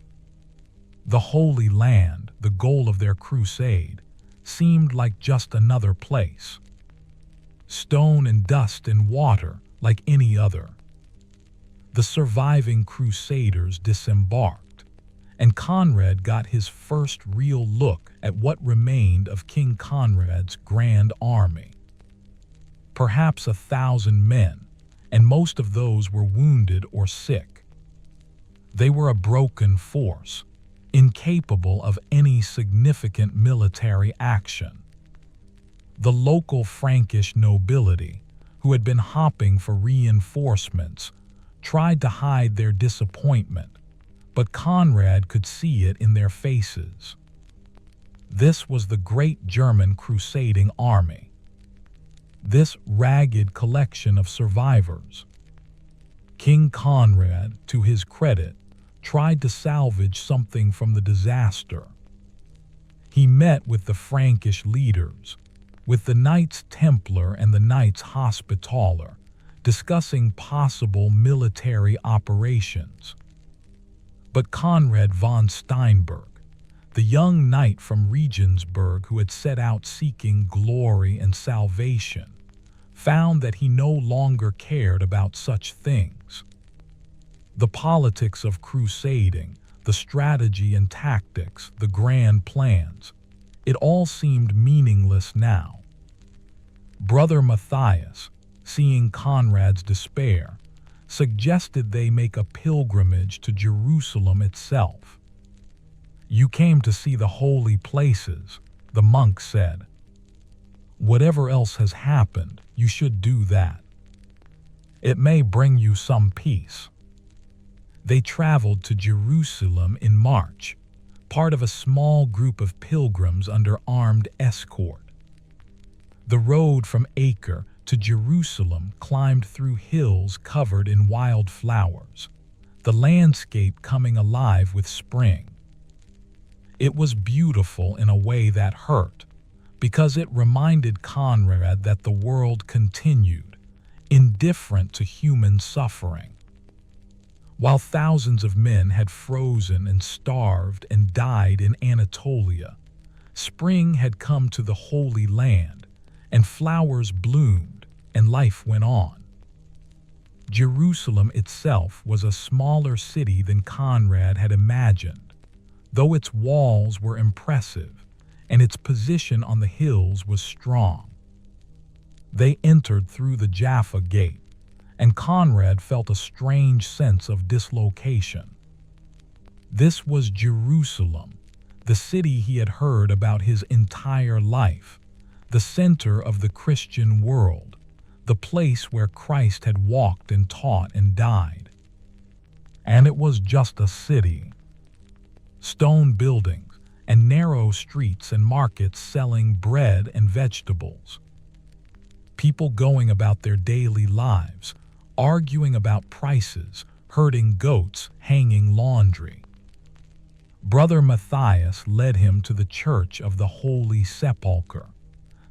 The Holy Land, the goal of their crusade, seemed like just another place. Stone and dust and water like any other. The surviving crusaders disembarked, and Conrad got his first real look at what remained of King Conrad's grand army. Perhaps 1,000 men, and most of those were wounded or sick. They were a broken force, incapable of any significant military action. The local Frankish nobility, who had been hopping for reinforcements, tried to hide their disappointment, but Conrad could see it in their faces. This was the great German crusading army. This ragged collection of survivors. King Conrad, to his credit, tried to salvage something from the disaster. He met with the Frankish leaders, with the Knights Templar and the Knights Hospitaller, discussing possible military operations. But Conrad von Steinberg, the young knight from Regensburg who had set out seeking glory and salvation, found that he no longer cared about such things. The politics of crusading, the strategy and tactics, the grand plans, it all seemed meaningless now. Brother Matthias, seeing Conrad's despair, suggested they make a pilgrimage to Jerusalem itself. "You came to see the holy places," the monk said. "Whatever else has happened, you should do that. It may bring you some peace." They traveled to Jerusalem in March, part of a small group of pilgrims under armed escort. The road from Acre to Jerusalem climbed through hills covered in wild flowers, the landscape coming alive with spring. It was beautiful in a way that hurt, because it reminded Conrad that the world continued, indifferent to human suffering. While thousands of men had frozen and starved and died in Anatolia, spring had come to the Holy Land, and flowers bloomed, and life went on. Jerusalem itself was a smaller city than Conrad had imagined, though its walls were impressive, and its position on the hills was strong. They entered through the Jaffa Gate, and Conrad felt a strange sense of dislocation. This was Jerusalem, the city he had heard about his entire life, the center of the Christian world, the place where Christ had walked and taught and died. And it was just a city. Stone buildings and narrow streets and markets selling bread and vegetables. People going about their daily lives, arguing about prices, herding goats, hanging laundry. Brother Matthias led him to the Church of the Holy Sepulchre,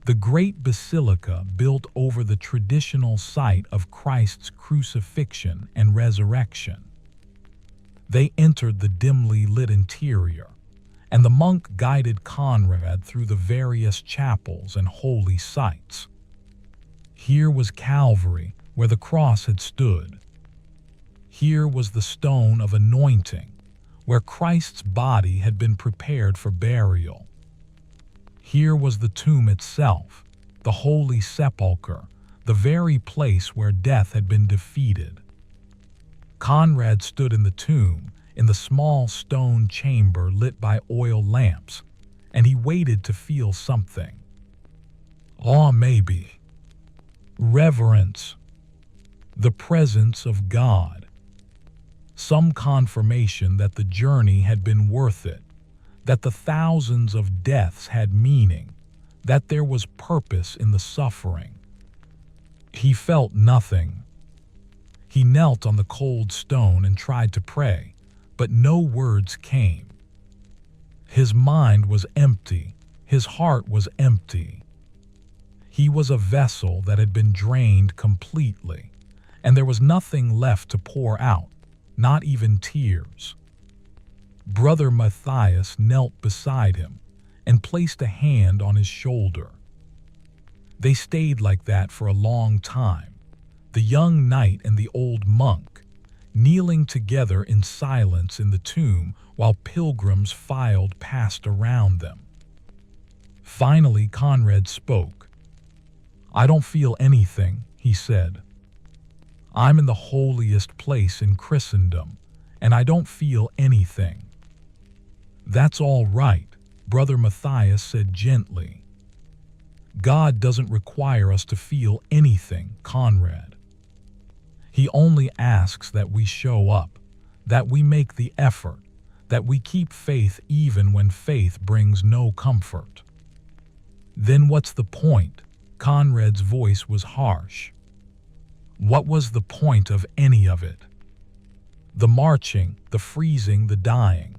the great basilica built over the traditional site of Christ's crucifixion and resurrection. They entered the dimly lit interior, and the monk guided Conrad through the various chapels and holy sites. Here was Calvary, where the cross had stood. Here was the stone of anointing, where Christ's body had been prepared for burial. Here was the tomb itself, the Holy Sepulchre, the very place where death had been defeated. Conrad stood in the tomb, in the small stone chamber lit by oil lamps, and he waited to feel something. Awe, maybe. Reverence. The presence of God. Some confirmation that the journey had been worth it, that the thousands of deaths had meaning, that there was purpose in the suffering. He felt nothing. He knelt on the cold stone and tried to pray, but no words came. His mind was empty. His heart was empty. He was a vessel that had been drained completely, and there was nothing left to pour out, not even tears. Brother Matthias knelt beside him and placed a hand on his shoulder. They stayed like that for a long time, the young knight and the old monk, kneeling together in silence in the tomb while pilgrims filed past around them. Finally, Conrad spoke. "I don't feel anything," he said. "I'm in the holiest place in Christendom, and I don't feel anything." "That's all right," Brother Matthias said gently. God doesn't require us to feel anything, Conrad. He only asks that we show up, that we make the effort, that we keep faith even when faith brings no comfort. Then what's the point? Conrad's voice was harsh. What was the point of any of it? The marching, the freezing, the dying.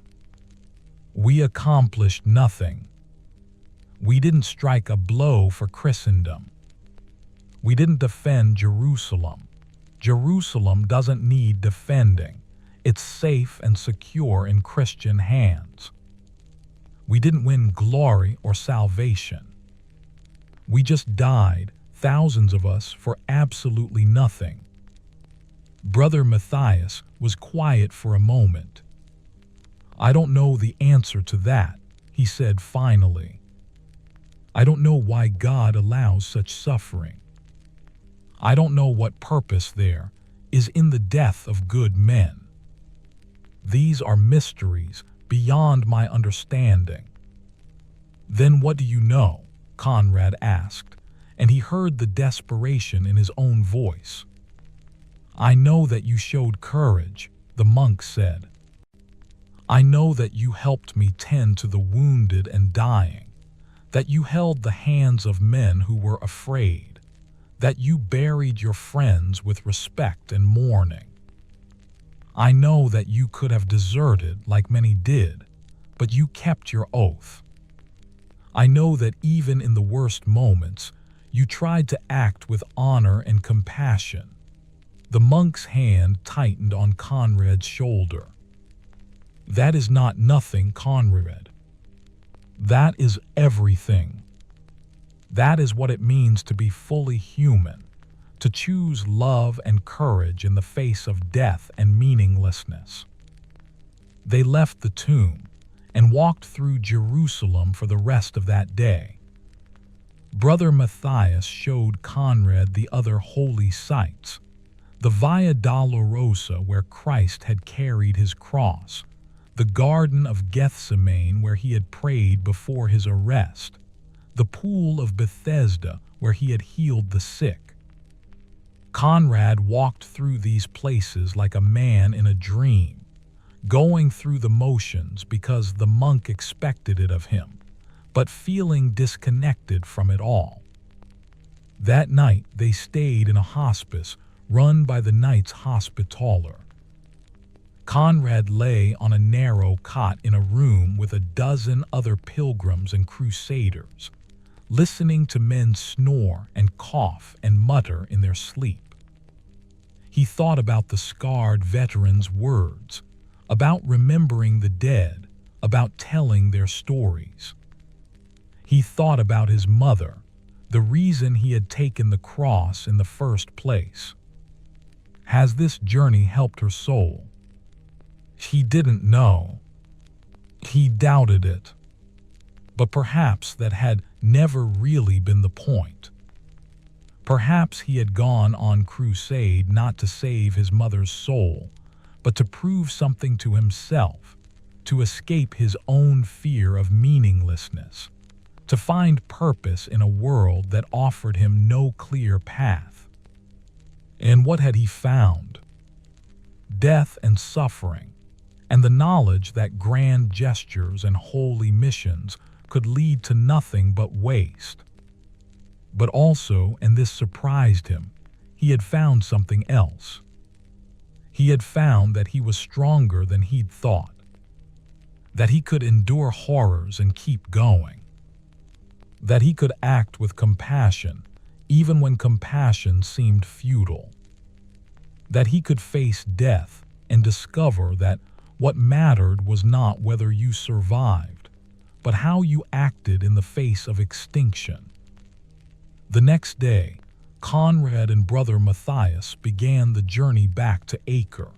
We accomplished nothing. We didn't strike a blow for Christendom. We didn't defend Jerusalem. Jerusalem doesn't need defending. It's safe and secure in Christian hands. We didn't win glory or salvation. We just died, thousands of us, for absolutely nothing. Brother Matthias was quiet for a moment. I don't know the answer to that, he said finally. I don't know why God allows such suffering. I don't know what purpose there is in the death of good men. These are mysteries beyond my understanding. Then what do you know? Conrad asked, and he heard the desperation in his own voice. I know that you showed courage, the monk said. I know that you helped me tend to the wounded and dying, that you held the hands of men who were afraid, that you buried your friends with respect and mourning. I know that you could have deserted like many did, but you kept your oath. I know that even in the worst moments, you tried to act with honor and compassion. The monk's hand tightened on Conrad's shoulder. That is not nothing, Conrad. That is everything. That is what it means to be fully human, to choose love and courage in the face of death and meaninglessness. They left the tomb and walked through Jerusalem for the rest of that day. Brother Matthias showed Conrad the other holy sites, the Via Dolorosa where Christ had carried his cross, the Garden of Gethsemane where he had prayed before his arrest, the Pool of Bethesda where he had healed the sick. Conrad walked through these places like a man in a dream, going through the motions because the monk expected it of him, but feeling disconnected from it all. That night they stayed in a hospice run by the Knights Hospitaller. Conrad lay on a narrow cot in a room with a dozen other pilgrims and crusaders, listening to men snore and cough and mutter in their sleep. He thought about the scarred veterans' words, about remembering the dead, about telling their stories. He thought about his mother, the reason he had taken the cross in the first place. Has this journey helped her soul? He didn't know. He doubted it. But perhaps that had never really been the point. Perhaps he had gone on crusade not to save his mother's soul, but to prove something to himself, to escape his own fear of meaninglessness, to find purpose in a world that offered him no clear path. And what had he found? Death and suffering, and the knowledge that grand gestures and holy missions could lead to nothing but waste. But also, and this surprised him, he had found something else. He had found that he was stronger than he'd thought, that he could endure horrors and keep going, that he could act with compassion even when compassion seemed futile, that he could face death and discover that what mattered was not whether you survived, but how you acted in the face of extinction. The next day, Conrad and Brother Matthias began the journey back to Acre.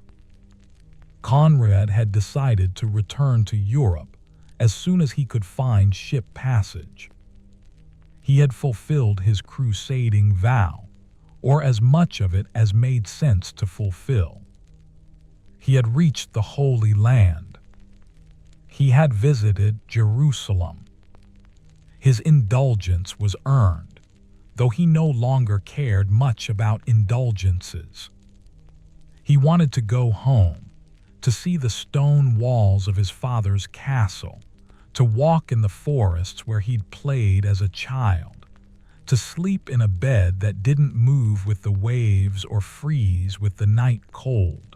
Conrad had decided to return to Europe as soon as he could find ship passage. He had fulfilled his crusading vow, or as much of it as made sense to fulfill. He had reached the Holy Land. He had visited Jerusalem. His indulgence was earned. though he no longer cared much about indulgences. He wanted to go home, to see the stone walls of his father's castle, to walk in the forests where he'd played as a child, to sleep in a bed that didn't move with the waves or freeze with the night cold.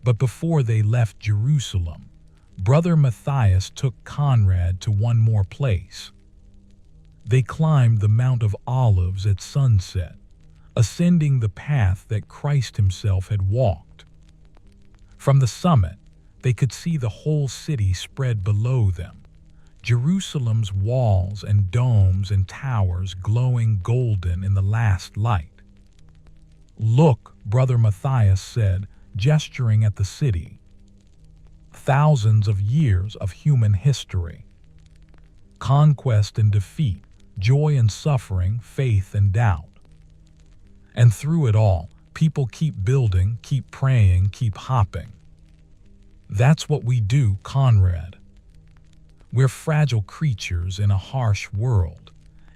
But before they left Jerusalem, Brother Matthias took Conrad to one more place. They climbed the Mount of Olives at sunset, ascending the path that Christ himself had walked. From the summit, they could see the whole city spread below them, Jerusalem's walls and domes and towers glowing golden in the last light. "Look," Brother Matthias said, gesturing at the city. Thousands of years of human history. Conquest and defeat, joy and suffering, faith and doubt. And through it all, people keep building, keep praying, keep hopping. That's what we do, Conrad. We're fragile creatures in a harsh world,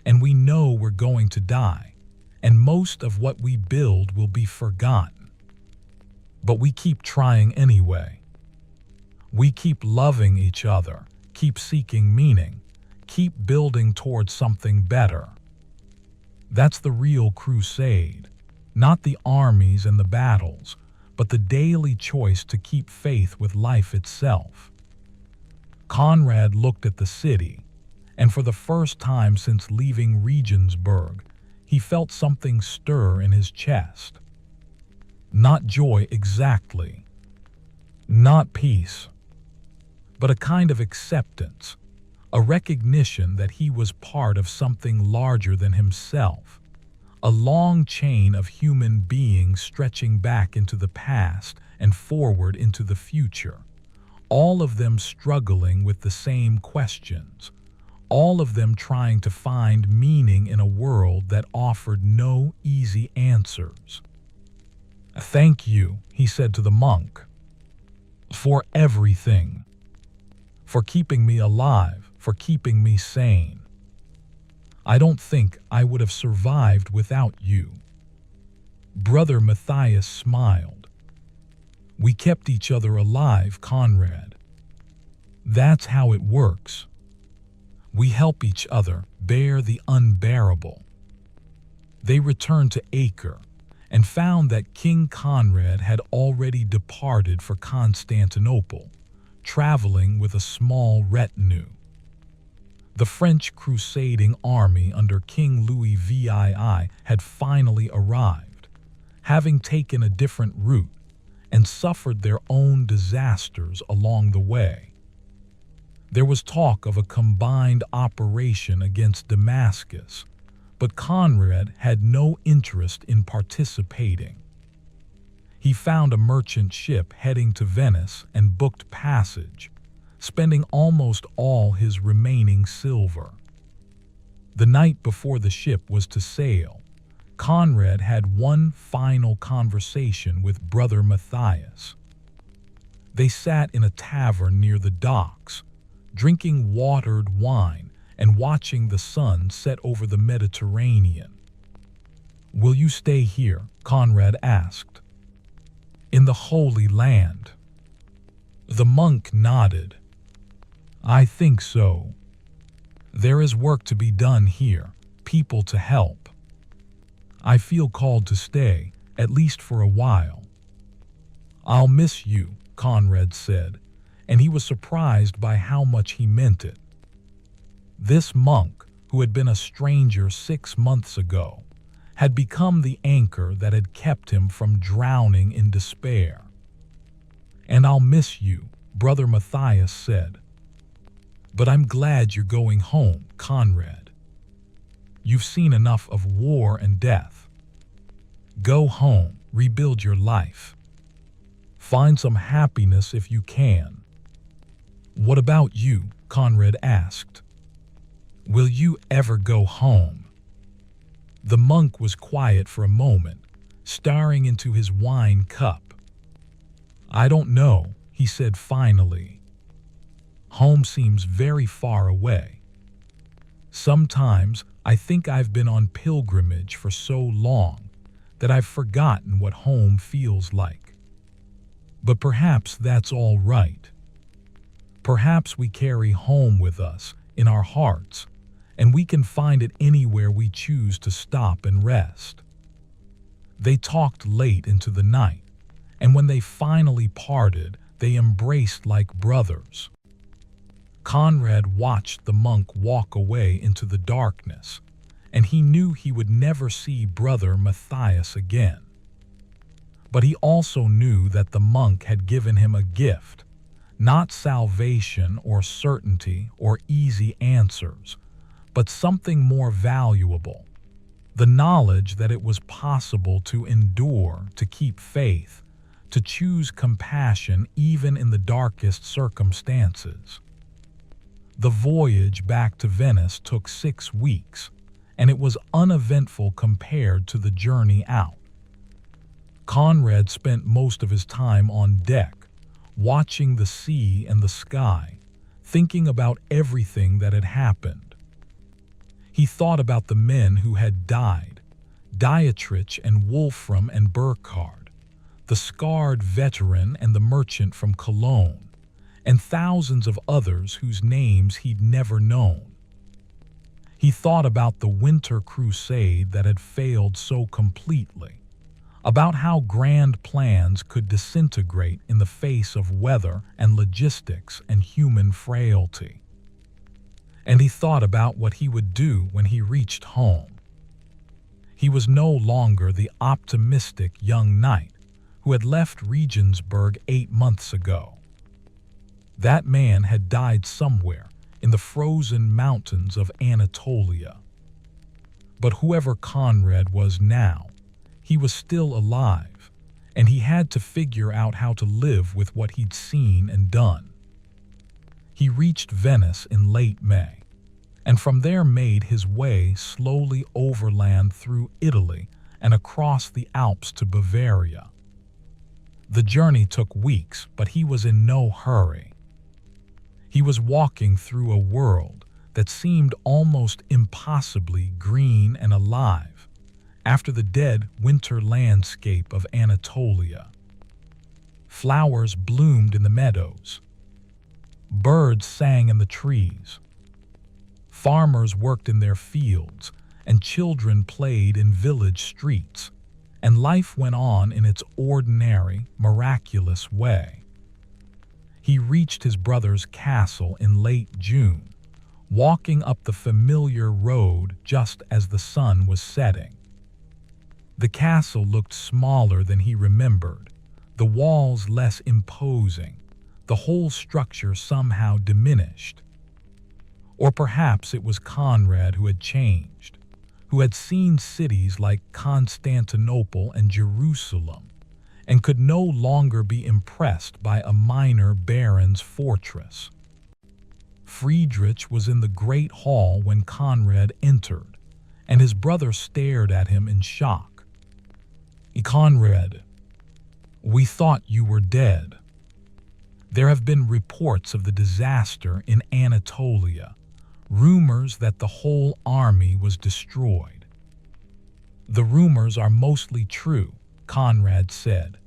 and we know we're going to die, and most of what we build will be forgotten. But we keep trying anyway. We keep loving each other, keep seeking meaning, keep building towards something better. That's the real crusade, not the armies and the battles, but the daily choice to keep faith with life itself. Conrad looked at the city, and for the first time since leaving Regensburg, he felt something stir in his chest. Not joy exactly, not peace, but a kind of acceptance, a recognition that he was part of something larger than himself, a long chain of human beings stretching back into the past and forward into the future, all of them struggling with the same questions, all of them trying to find meaning in a world that offered no easy answers. "Thank you," he said to the monk, "for everything, for keeping me alive, for keeping me sane. I don't think I would have survived without you." Brother Matthias smiled. "We kept each other alive, Conrad. That's how it works. We help each other bear the unbearable." They returned to Acre and found that King Conrad had already departed for Constantinople, traveling with a small retinue. The French crusading army under King Louis VII had finally arrived, having taken a different route and suffered their own disasters along the way. There was talk of a combined operation against Damascus, but Conrad had no interest in participating. He found a merchant ship heading to Venice and booked passage, spending almost all his remaining silver. The night before the ship was to sail, Conrad had one final conversation with Brother Matthias. They sat in a tavern near the docks, drinking watered wine and watching the sun set over the Mediterranean. "Will you stay here?" Conrad asked. "In the Holy Land?" The monk nodded. "I think so. There is work to be done here, people to help. I feel called to stay, at least for a while." "I'll miss you," Conrad said, and he was surprised by how much he meant it. This monk, who had been a stranger 6 months ago, had become the anchor that had kept him from drowning in despair. "And I'll miss you," Brother Matthias said. "But I'm glad you're going home, Conrad. You've seen enough of war and death. Go home, rebuild your life. Find some happiness if you can." "What about you?" Conrad asked. "Will you ever go home?" The monk was quiet for a moment, staring into his wine cup. "I don't know," he said finally. "Home seems very far away." Sometimes I think I've been on pilgrimage for so long that I've forgotten what home feels like. But perhaps that's all right. Perhaps we carry home with us in our hearts, and we can find it anywhere we choose to stop and rest. They talked late into the night, and when they finally parted, they embraced like brothers. Conrad watched the monk walk away into the darkness, and he knew he would never see brother Matthias again. But he also knew that the monk had given him a gift, not salvation or certainty or easy answers, but something more valuable, the knowledge that it was possible to endure, to keep faith, to choose compassion even in the darkest circumstances. The voyage back to Venice took 6 weeks, and it was uneventful compared to the journey out. Conrad spent most of his time on deck, watching the sea and the sky, thinking about everything that had happened. He thought about the men who had died, Dietrich and Wolfram and Burkhard, the scarred veteran and the merchant from Cologne, and thousands of others whose names he'd never known. He thought about the winter crusade that had failed so completely, about how grand plans could disintegrate in the face of weather and logistics and human frailty. And he thought about what he would do when he reached home. He was no longer the optimistic young knight who had left Regensburg 8 months ago. That man had died somewhere in the frozen mountains of Anatolia. But whoever Conrad was now, he was still alive, and he had to figure out how to live with what he'd seen and done. He reached Venice in late May, and from there made his way slowly overland through Italy and across the Alps to Bavaria. The journey took weeks, but he was in no hurry. He was walking through a world that seemed almost impossibly green and alive after the dead winter landscape of Anatolia. Flowers bloomed in the meadows. Birds sang in the trees. Farmers worked in their fields, and children played in village streets, and life went on in its ordinary, miraculous way. He reached his brother's castle in late June, walking up the familiar road just as the sun was setting. The castle looked smaller than he remembered, the walls less imposing, the whole structure somehow diminished. Or perhaps it was Conrad who had changed, who had seen cities like Constantinople and Jerusalem, and could no longer be impressed by a minor baron's fortress. Friedrich was in the great hall when Conrad entered, and his brother stared at him in shock. "Conrad, we thought you were dead. There have been reports of the disaster in Anatolia, rumors that the whole army was destroyed." "The rumors are mostly true," Conrad said.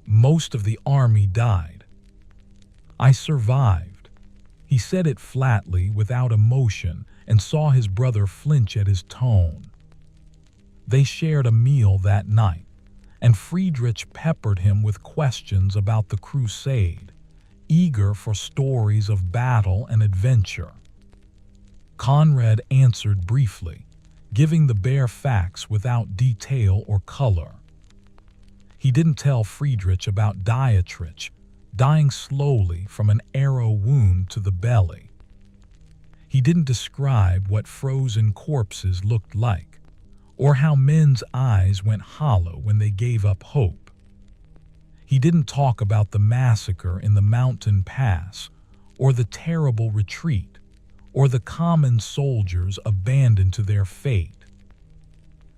"Most of the army died. I survived." He said it flatly, without emotion, and saw his brother flinch at his tone. They shared a meal that night, and Friedrich peppered him with questions about the crusade, eager for stories of battle and adventure. Conrad answered briefly, giving the bare facts without detail or color. He didn't tell Friedrich about Dietrich dying slowly from an arrow wound to the belly. He didn't describe what frozen corpses looked like, or how men's eyes went hollow when they gave up hope. He didn't talk about the massacre in the mountain pass, or the terrible retreat, or the common soldiers abandoned to their fate.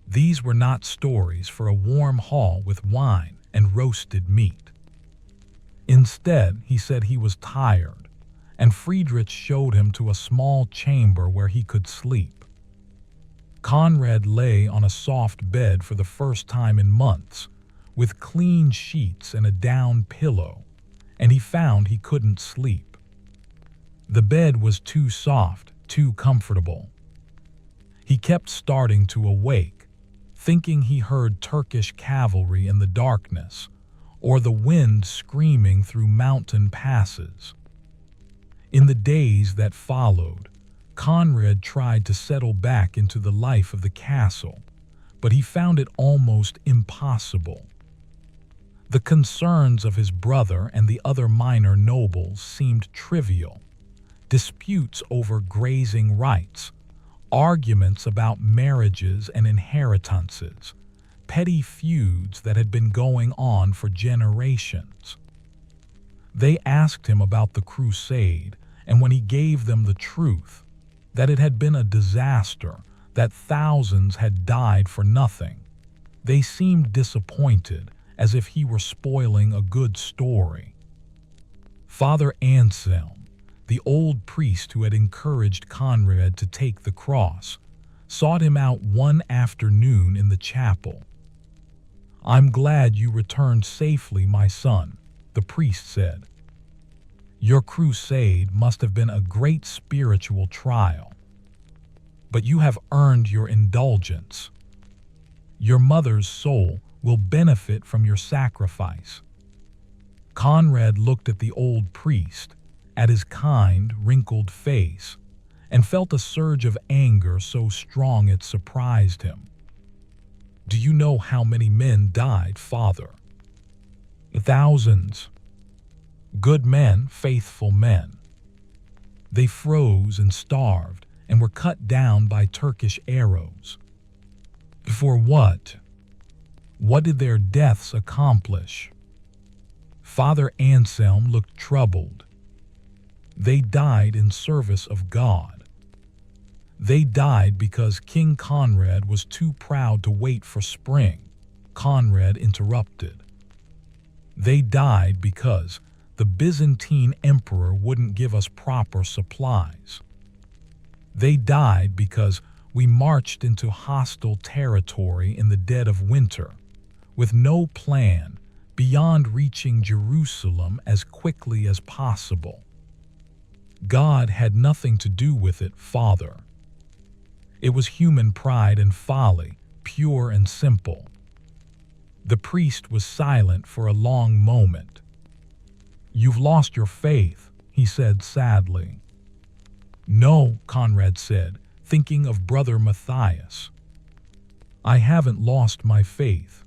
These were not stories for a warm hall with wine and roasted meat. Instead, he said he was tired, and Friedrich showed him to a small chamber where he could sleep. Conrad lay on a soft bed for the first time in months, with clean sheets and a down pillow, and he found he couldn't sleep. The bed was too soft, too comfortable. He kept starting to awake, thinking he heard Turkish cavalry in the darkness, or the wind screaming through mountain passes. In the days that followed, Conrad tried to settle back into the life of the castle, but he found it almost impossible. The concerns of his brother and the other minor nobles seemed trivial. Disputes over grazing rights, arguments about marriages and inheritances, petty feuds that had been going on for generations. They asked him about the Crusade, and when he gave them the truth, that it had been a disaster, that thousands had died for nothing, they seemed disappointed, as if he were spoiling a good story. Father Anselm, the old priest who had encouraged Conrad to take the cross, sought him out one afternoon in the chapel. "I'm glad you returned safely, my son," the priest said. "Your crusade must have been a great spiritual trial. But you have earned your indulgence. Your mother's soul will benefit from your sacrifice." Conrad looked at the old priest, at his kind, wrinkled face, and felt a surge of anger so strong it surprised him. "Do you know how many men died, Father?" "Thousands. Good men, faithful men. They froze and starved and were cut down by Turkish arrows. For what? What did their deaths accomplish?" Father Anselm looked troubled. "They died in service of God. They died because King Conrad was too proud to wait for spring," Conrad interrupted. "They died because the Byzantine emperor wouldn't give us proper supplies. They died because we marched into hostile territory in the dead of winter, with no plan beyond reaching Jerusalem as quickly as possible. God had nothing to do with it, Father. It was human pride and folly, pure and simple." The priest was silent for a long moment. "You've lost your faith," he said sadly. "No," Conrad said, thinking of Brother Matthias. "I haven't lost my faith.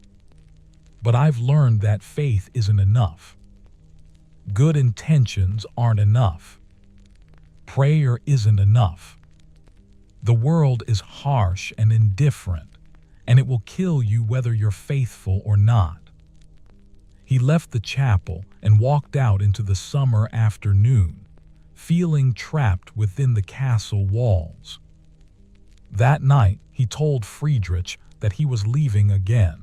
But I've learned that faith isn't enough. Good intentions aren't enough. Prayer isn't enough. The world is harsh and indifferent, and it will kill you whether you're faithful or not." He left the chapel and walked out into the summer afternoon, feeling trapped within the castle walls. That night, he told Friedrich that he was leaving again.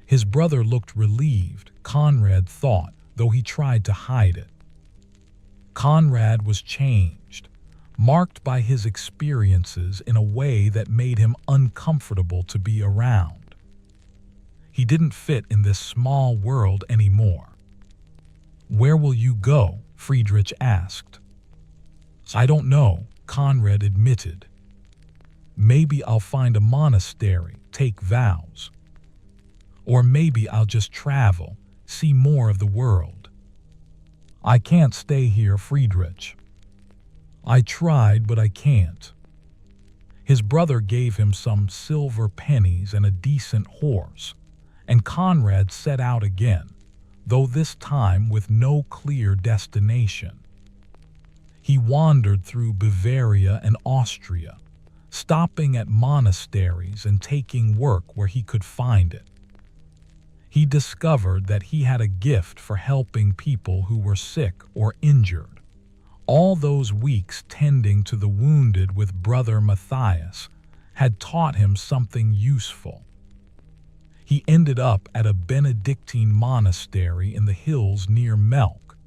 His brother looked relieved, Conrad thought, though he tried to hide it. Conrad was changed, marked by his experiences in a way that made him uncomfortable to be around. He didn't fit in this small world anymore. "Where will you go?" Friedrich asked. "I don't know," Conrad admitted. "Maybe I'll find a monastery, take vows. Or maybe I'll just travel, see more of the world. I can't stay here, Friedrich. I tried, but I can't." His brother gave him some silver pennies and a decent horse, and Conrad set out again, though this time with no clear destination. He wandered through Bavaria and Austria, stopping at monasteries and taking work where he could find it. He discovered that he had a gift for helping people who were sick or injured. All those weeks tending to the wounded with Brother Matthias had taught him something useful. He ended up at a Benedictine monastery in the hills near Melk,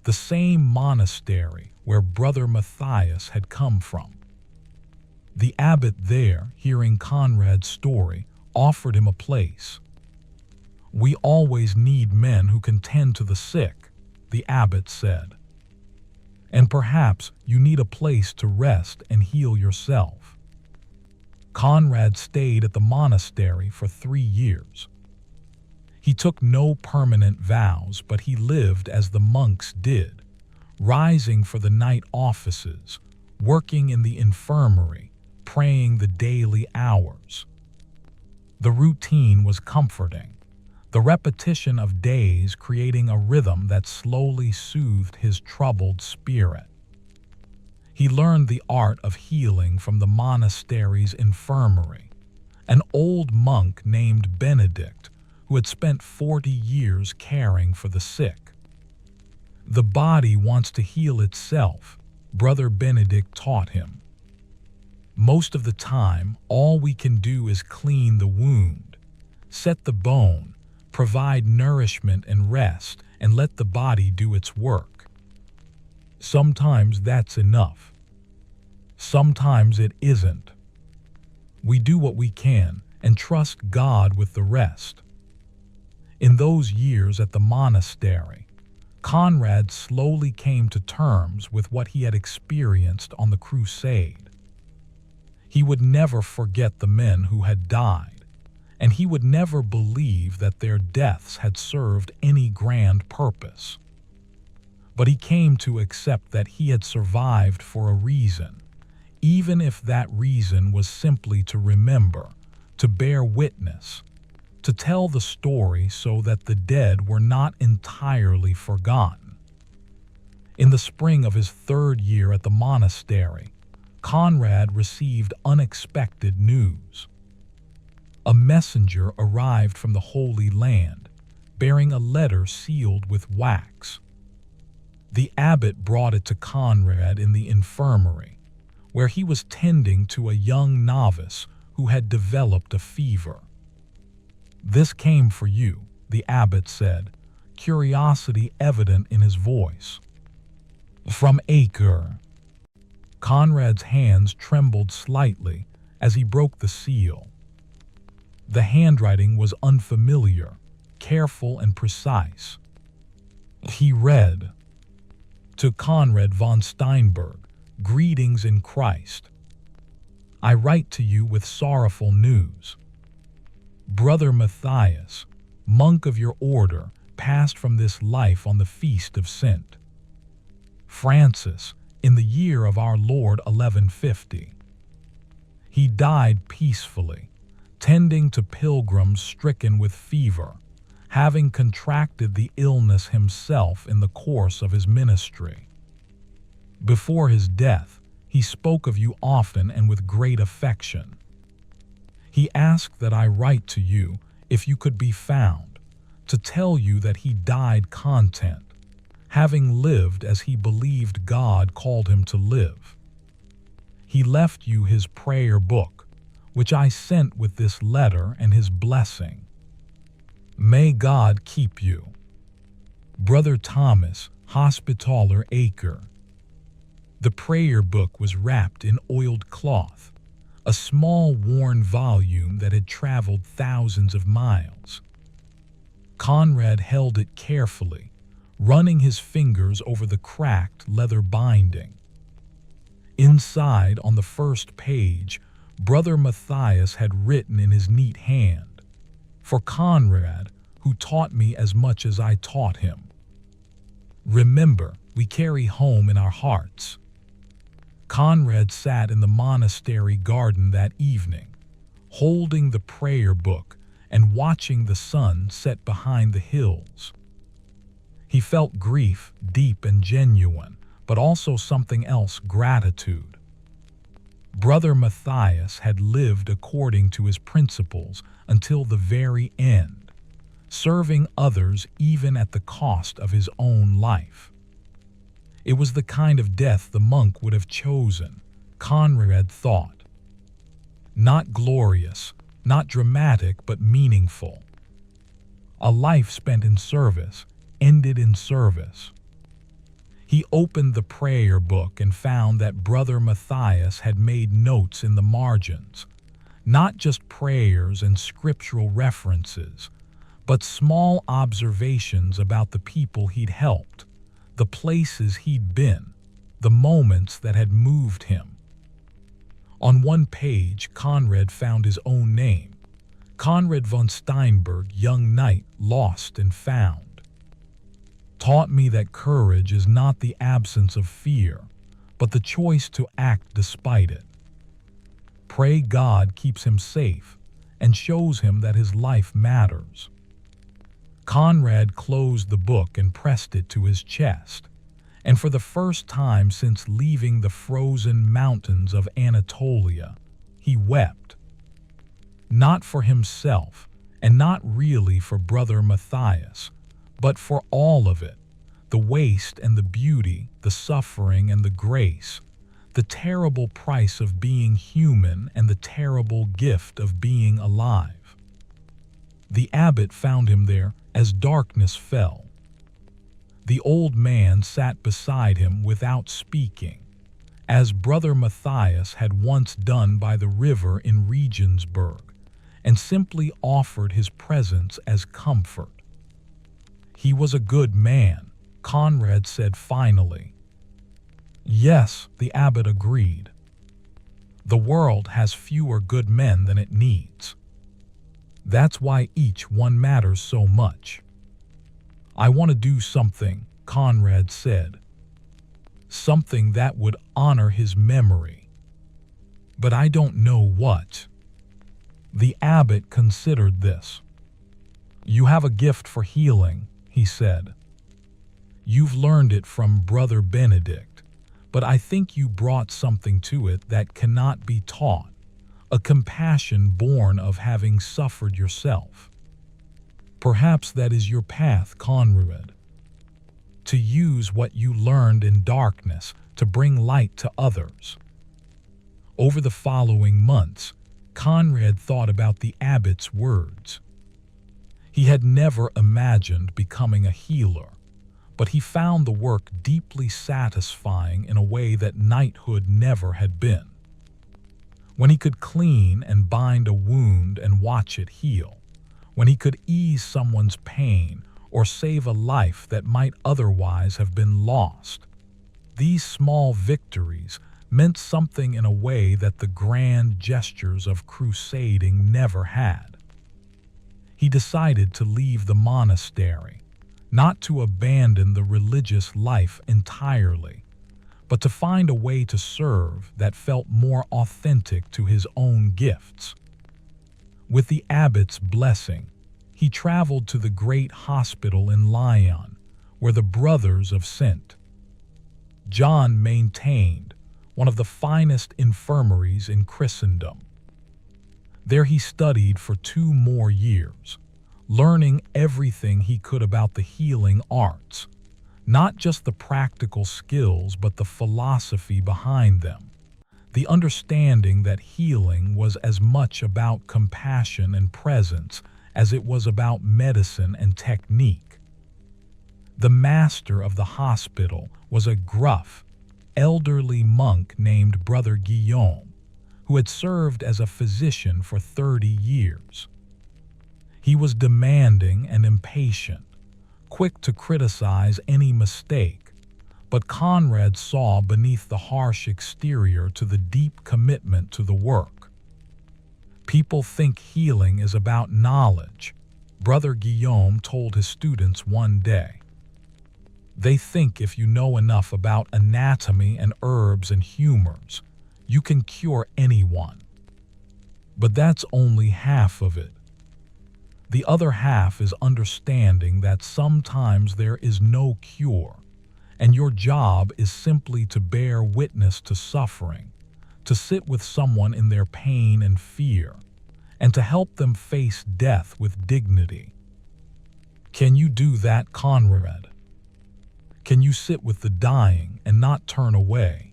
the same monastery where Brother Matthias had come from. The abbot there, hearing Conrad's story, offered him a place. "We always need men who can tend to the sick," the abbot said. "And perhaps you need a place to rest and heal yourself." Conrad stayed at the monastery for 3 years. He took no permanent vows, but he lived as the monks did, rising for the night offices, working in the infirmary, praying the daily hours. The routine was comforting, the repetition of days creating a rhythm that slowly soothed his troubled spirit. He learned the art of healing from the monastery's infirmary, an old monk named Benedict who had spent 40 years caring for the sick. "The body wants to heal itself," Brother Benedict taught him. "Most of the time, all we can do is clean the wound, set the bone, provide nourishment and rest, and let the body do its work. Sometimes that's enough. Sometimes it isn't. We do what we can and trust God with the rest." In those years at the monastery, Conrad slowly came to terms with what he had experienced on the crusade. He would never forget the men who had died, and he would never believe that their deaths had served any grand purpose. But he came to accept that he had survived for a reason, even if that reason was simply to remember, to bear witness, to tell the story so that the dead were not entirely forgotten. In the spring of his 3rd year at the monastery, Conrad received unexpected news. A messenger arrived from the Holy Land, bearing a letter sealed with wax. The abbot brought it to Conrad in the infirmary, where he was tending to a young novice who had developed a fever. "This came for you," the abbot said, curiosity evident in his voice. "From Acre." Conrad's hands trembled slightly as he broke the seal. The handwriting was unfamiliar, careful and precise. He read, "To Conrad von Steinberg, greetings in Christ. I write to you with sorrowful news. Brother Matthias, monk of your order, passed from this life on the feast of St. Francis in the year of our Lord 1150. He died peacefully, tending to pilgrims stricken with fever, having contracted the illness himself in the course of his ministry. Before his death, he spoke of you often and with great affection. He asked that I write to you, if you could be found, to tell you that he died content, having lived as he believed God called him to live. He left you his prayer book, which I sent with this letter and his blessing. May God keep you. Brother Thomas, Hospitaller Acre." The prayer book was wrapped in oiled cloth, a small worn volume that had traveled thousands of miles. Conrad held it carefully, running his fingers over the cracked leather binding. Inside, on the first page, Brother Matthias had written in his neat hand, "For Conrad, who taught me as much as I taught him. Remember, we carry home in our hearts." Conrad sat in the monastery garden that evening, holding the prayer book and watching the sun set behind the hills. He felt grief, deep and genuine, but also something else, gratitude. Brother Matthias had lived according to his principles until the very end, serving others even at the cost of his own life. It was the kind of death the monk would have chosen, Conrad thought. Not glorious, not dramatic, but meaningful. A life spent in service, ended in service. He opened the prayer book and found that Brother Matthias had made notes in the margins, not just prayers and scriptural references, but small observations about the people he'd helped, the places he'd been, the moments that had moved him. On one page, Conrad found his own name, Conrad von Steinberg, young knight, lost and found. Taught me that courage is not the absence of fear, but the choice to act despite it. Pray God keeps him safe and shows him that his life matters. Conrad closed the book and pressed it to his chest, and for the first time since leaving the frozen mountains of Anatolia, he wept. Not for himself, and not really for Brother Matthias, but for all of it, the waste and the beauty, the suffering and the grace, the terrible price of being human and the terrible gift of being alive. The abbot found him there as darkness fell. The old man sat beside him without speaking, as Brother Matthias had once done by the river in Regensburg, and simply offered his presence as comfort. He was a good man, Conrad said finally. Yes, the abbot agreed. The world has fewer good men than it needs. That's why each one matters so much. I want to do something, Conrad said. Something that would honor his memory. But I don't know what. The abbot considered this. You have a gift for healing, he said. You've learned it from Brother Benedict, but I think you brought something to it that cannot be taught, a compassion born of having suffered yourself. Perhaps that is your path, Conrad. To use what you learned in darkness to bring light to others. Over the following months, Conrad thought about the abbot's words. He had never imagined becoming a healer, but he found the work deeply satisfying in a way that knighthood never had been. When he could clean and bind a wound and watch it heal, when he could ease someone's pain or save a life that might otherwise have been lost, these small victories meant something in a way that the grand gestures of crusading never had. He decided to leave the monastery, not to abandon the religious life entirely, but to find a way to serve that felt more authentic to his own gifts. With the abbot's blessing, he traveled to the great hospital in Lyon, where the brothers of St. John maintained one of the finest infirmaries in Christendom. There he studied for 2 more years, learning everything he could about the healing arts, not just the practical skills but the philosophy behind them, the understanding that healing was as much about compassion and presence as it was about medicine and technique. The master of the hospital was a gruff, elderly monk named Brother Guillaume, who had served as a physician for 30 years. He was demanding and impatient, quick to criticize any mistake, but Conrad saw beneath the harsh exterior to the deep commitment to the work. People think healing is about knowledge, Brother Guillaume told his students one day. They think if you know enough about anatomy and herbs and humors, you can cure anyone. But that's only half of it. The other half is understanding that sometimes there is no cure, and your job is simply to bear witness to suffering, to sit with someone in their pain and fear, and to help them face death with dignity. Can you do that, Conrad? Can you sit with the dying and not turn away?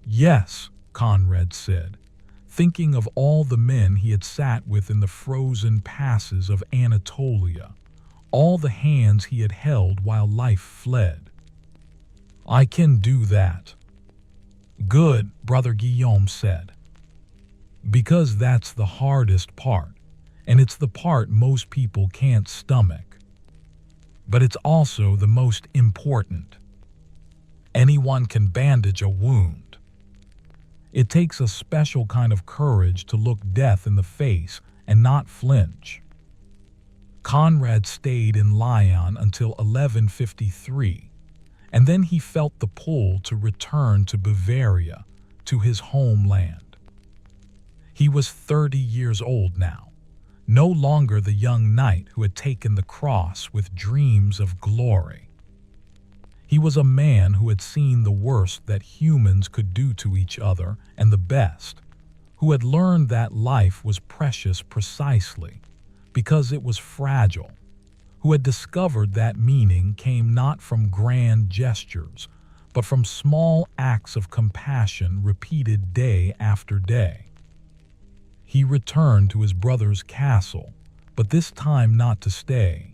Yes, Conrad said, thinking of all the men he had sat with in the frozen passes of Anatolia, all the hands he had held while life fled. I can do that. Good, Brother Guillaume said. Because that's the hardest part, and it's the part most people can't stomach. But it's also the most important. Anyone can bandage a wound. It takes a special kind of courage to look death in the face and not flinch. Conrad stayed in Lyon until 1153, and then he felt the pull to return to Bavaria, to his homeland. He was 30 years old now, no longer the young knight who had taken the cross with dreams of glory. He was a man who had seen the worst that humans could do to each other and the best, who had learned that life was precious precisely because it was fragile, who had discovered that meaning came not from grand gestures, but from small acts of compassion repeated day after day. He returned to his brother's castle, but this time not to stay.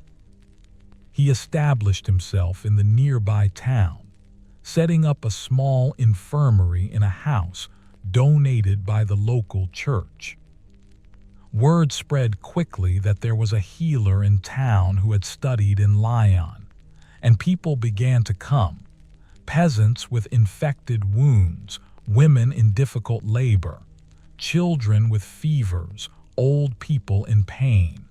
He established himself in the nearby town, setting up a small infirmary in a house donated by the local church. Word spread quickly that there was a healer in town who had studied in Lyon, and people began to come, peasants with infected wounds, women in difficult labor, children with fevers, old people in pain.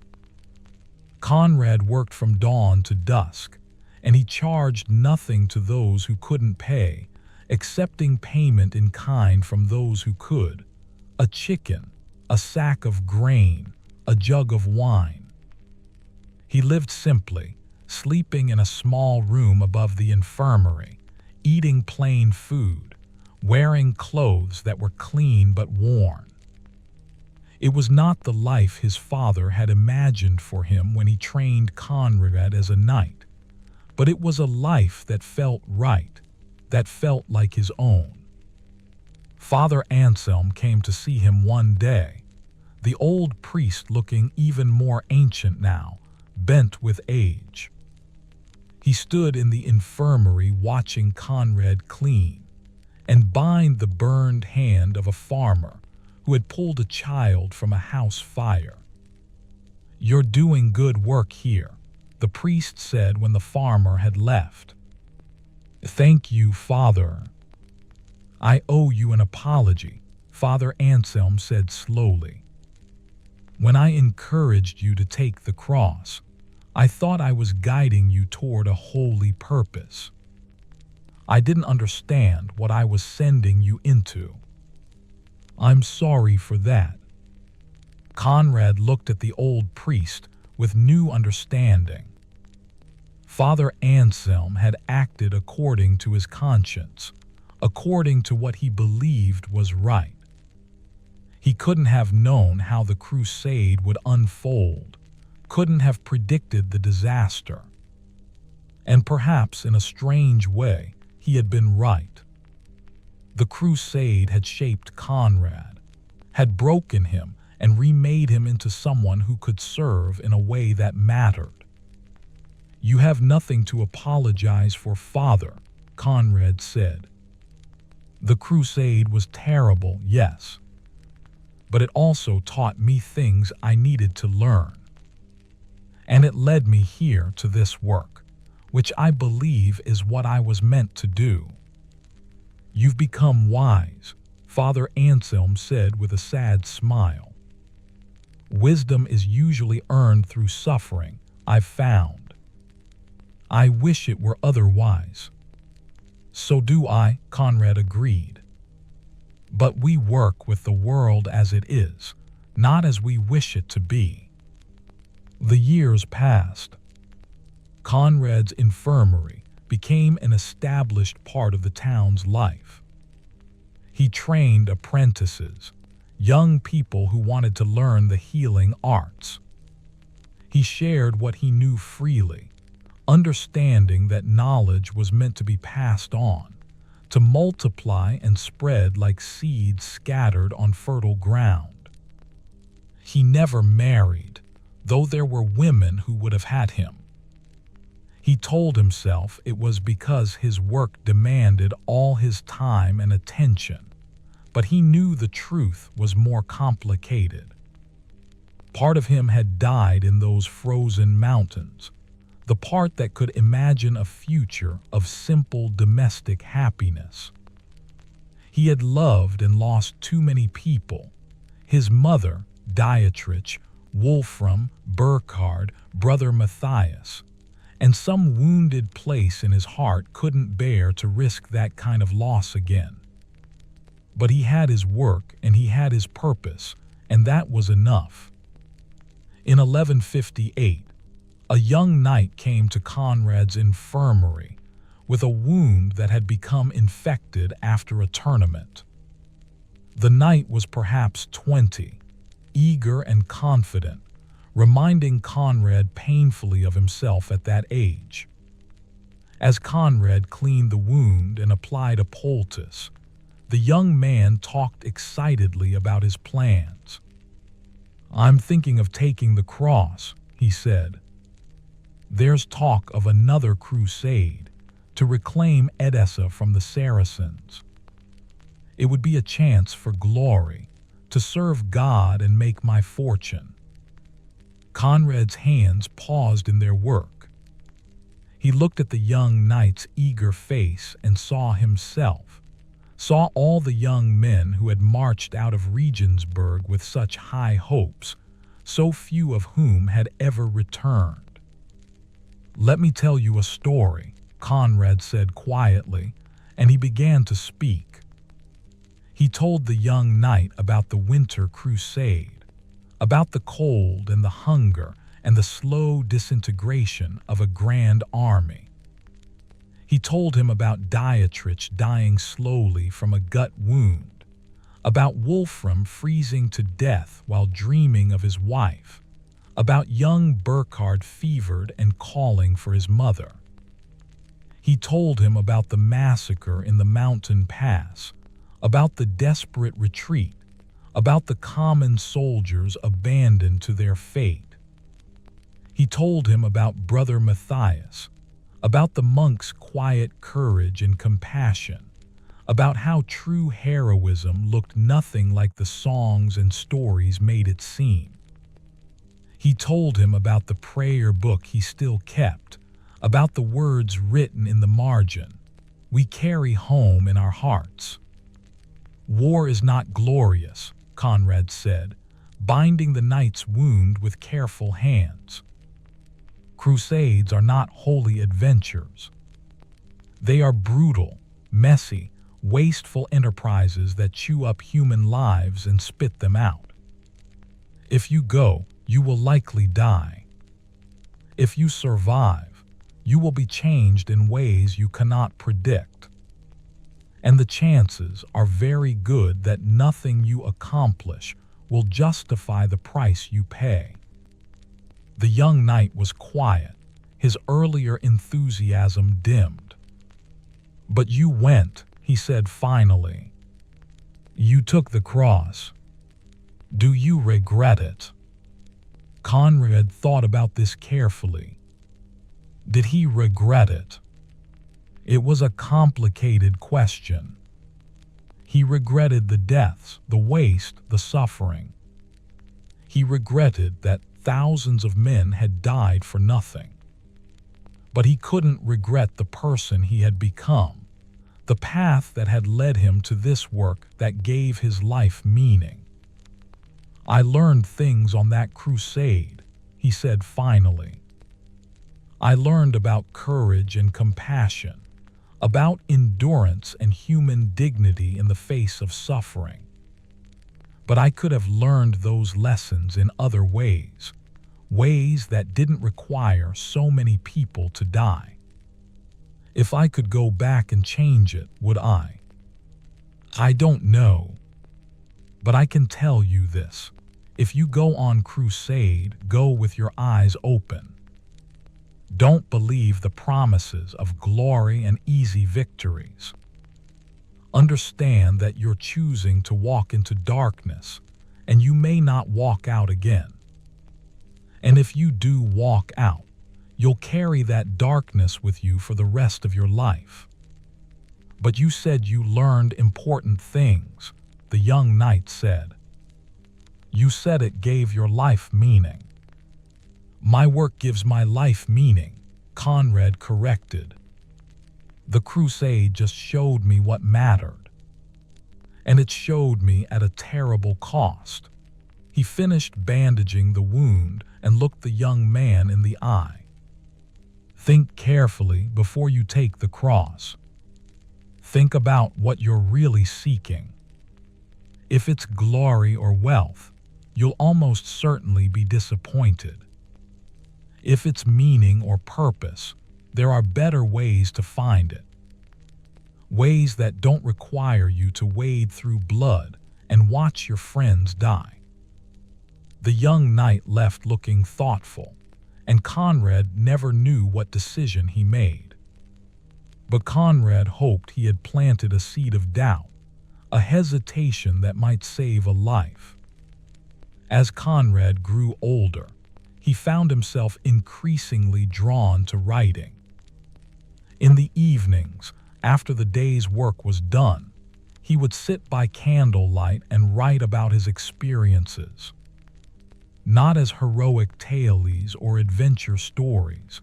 Conrad worked from dawn to dusk, and he charged nothing to those who couldn't pay, accepting payment in kind from those who could: a chicken, a sack of grain, a jug of wine. He lived simply, sleeping in a small room above the infirmary, eating plain food, wearing clothes that were clean but worn. It was not the life his father had imagined for him when he trained Conrad as a knight, but it was a life that felt right, that felt like his own. Father Anselm came to see him one day, the old priest looking even more ancient now, bent with age. He stood in the infirmary watching Conrad clean and bind the burned hand of a farmer who had pulled a child from a house fire. "You're doing good work here," the priest said when the farmer had left. "Thank you, Father." "I owe you an apology," Father Anselm said slowly. "When I encouraged you to take the cross, I thought I was guiding you toward a holy purpose. I didn't understand what I was sending you into. I'm sorry for that." Conrad looked at the old priest with new understanding. Father Anselm had acted according to his conscience, according to what he believed was right. He couldn't have known how the crusade would unfold, couldn't have predicted the disaster. And perhaps in a strange way, he had been right. The crusade had shaped Conrad, had broken him and remade him into someone who could serve in a way that mattered. "You have nothing to apologize for, Father," Conrad said. "The crusade was terrible, yes, but it also taught me things I needed to learn. And it led me here to this work, which I believe is what I was meant to do." "You've become wise," Father Anselm said with a sad smile. "Wisdom is usually earned through suffering, I've found. I wish it were otherwise." "So do I," Conrad agreed. "But we work with the world as it is, not as we wish it to be." The years passed. Conrad's infirmary became an established part of the town's life. He trained apprentices, young people who wanted to learn the healing arts. He shared what he knew freely, understanding that knowledge was meant to be passed on, to multiply and spread like seeds scattered on fertile ground. He never married, though there were women who would have had him. He told himself it was because his work demanded all his time and attention, but he knew the truth was more complicated. Part of him had died in those frozen mountains, the part that could imagine a future of simple domestic happiness. He had loved and lost too many people: his mother, Dietrich, Wolfram, Burkhard, brother Matthias, and some wounded place in his heart couldn't bear to risk that kind of loss again. But he had his work and he had his purpose, and that was enough. In 1158, a young knight came to Conrad's infirmary with a wound that had become infected after a tournament. The knight was perhaps 20, eager and confident, reminding Conrad painfully of himself at that age. As Conrad cleaned the wound and applied a poultice, the young man talked excitedly about his plans. "I'm thinking of taking the cross," he said. "There's talk of another crusade to reclaim Edessa from the Saracens. It would be a chance for glory, to serve God and make my fortune." Conrad's hands paused in their work. He looked at the young knight's eager face and saw himself, saw all the young men who had marched out of Regensburg with such high hopes, so few of whom had ever returned. "Let me tell you a story," Conrad said quietly, and he began to speak. He told the young knight about the winter crusade, about the cold and the hunger and the slow disintegration of a grand army. He told him about Dietrich dying slowly from a gut wound, about Wolfram freezing to death while dreaming of his wife, about young Burkhard fevered and calling for his mother. He told him about the massacre in the mountain pass, about the desperate retreat, about the common soldiers abandoned to their fate. He told him about brother Matthias, about the monk's quiet courage and compassion, about how true heroism looked nothing like the songs and stories made it seem. He told him about the prayer book he still kept, about the words written in the margin, we carry home in our hearts. "War is not glorious," Conrad said, binding the knight's wound with careful hands. "Crusades are not holy adventures. They are brutal, messy, wasteful enterprises that chew up human lives and spit them out. If you go, you will likely die. If you survive, you will be changed in ways you cannot predict. And the chances are very good that nothing you accomplish will justify the price you pay." The young knight was quiet, his earlier enthusiasm dimmed. "But you went," he said finally. "You took the cross. Do you regret it?" Conrad thought about this carefully. Did he regret it? It was a complicated question. He regretted the deaths, the waste, the suffering. He regretted that thousands of men had died for nothing. But he couldn't regret the person he had become, the path that had led him to this work that gave his life meaning. "I learned things on that crusade," he said finally. "I learned about courage and compassion, about endurance and human dignity in the face of suffering. But I could have learned those lessons in other ways, ways that didn't require so many people to die. If I could go back and change it, would I? I don't know. But I can tell you this: if you go on crusade, go with your eyes open. Don't believe the promises of glory and easy victories. Understand that you're choosing to walk into darkness, and you may not walk out again. And if you do walk out, You'll carry that darkness with you for the rest of your life. But you said you learned important things, the young knight said. You said it gave your life meaning. My work gives my life meaning, Conrad corrected. The crusade just showed me what mattered. And it showed me at a terrible cost. He finished bandaging the wound and looked the young man in the eye. Think carefully before you take the cross. Think about what you're really seeking. If it's glory or wealth, you'll almost certainly be disappointed. If it's meaning or purpose, there are better ways to find it. Ways that don't require you to wade through blood and watch your friends die. The young knight left looking thoughtful, and Conrad never knew what decision he made. But Conrad hoped he had planted a seed of doubt, a hesitation that might save a life. As Conrad grew older, he found himself increasingly drawn to writing. In the evenings, after the day's work was done, he would sit by candlelight and write about his experiences. Not as heroic tales or adventure stories,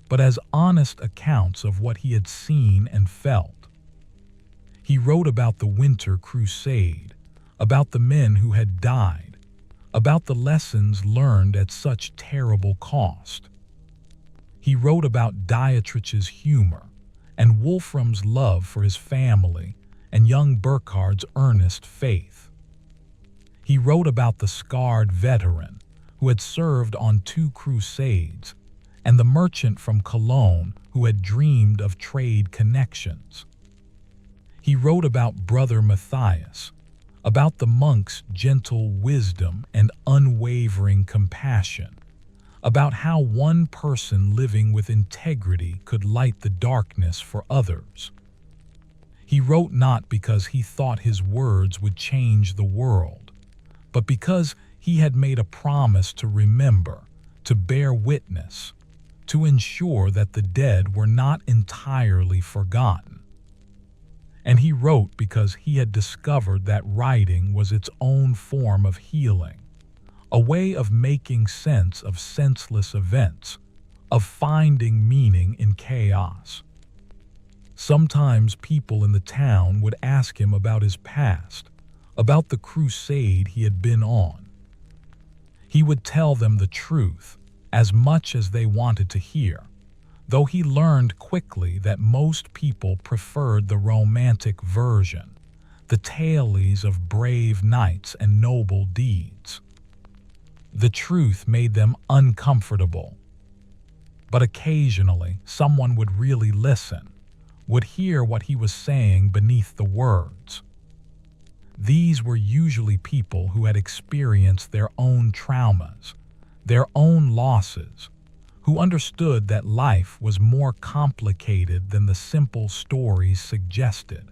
but as honest accounts of what he had seen and felt. He wrote about the Winter Crusade, about the men who had died, about the lessons learned at such terrible cost. He wrote about Dietrich's humor and Wolfram's love for his family and young Burkhard's earnest faith. He wrote about the scarred veteran who had served on 2 crusades, and the merchant from Cologne who had dreamed of trade connections. He wrote about Brother Matthias, about the monk's gentle wisdom and unwavering compassion, about how one person living with integrity could light the darkness for others. He wrote not because he thought his words would change the world, but because he had made a promise to remember, to bear witness, to ensure that the dead were not entirely forgotten. And he wrote because he had discovered that writing was its own form of healing, a way of making sense of senseless events, of finding meaning in chaos. Sometimes people in the town would ask him about his past, about the crusade he had been on. He would tell them the truth, as much as they wanted to hear, though he learned quickly that most people preferred the romantic version, the tales of brave knights and noble deeds. The truth made them uncomfortable. But occasionally, someone would really listen, would hear what he was saying beneath the words. These were usually people who had experienced their own traumas, their own losses, who understood that life was more complicated than the simple stories suggested.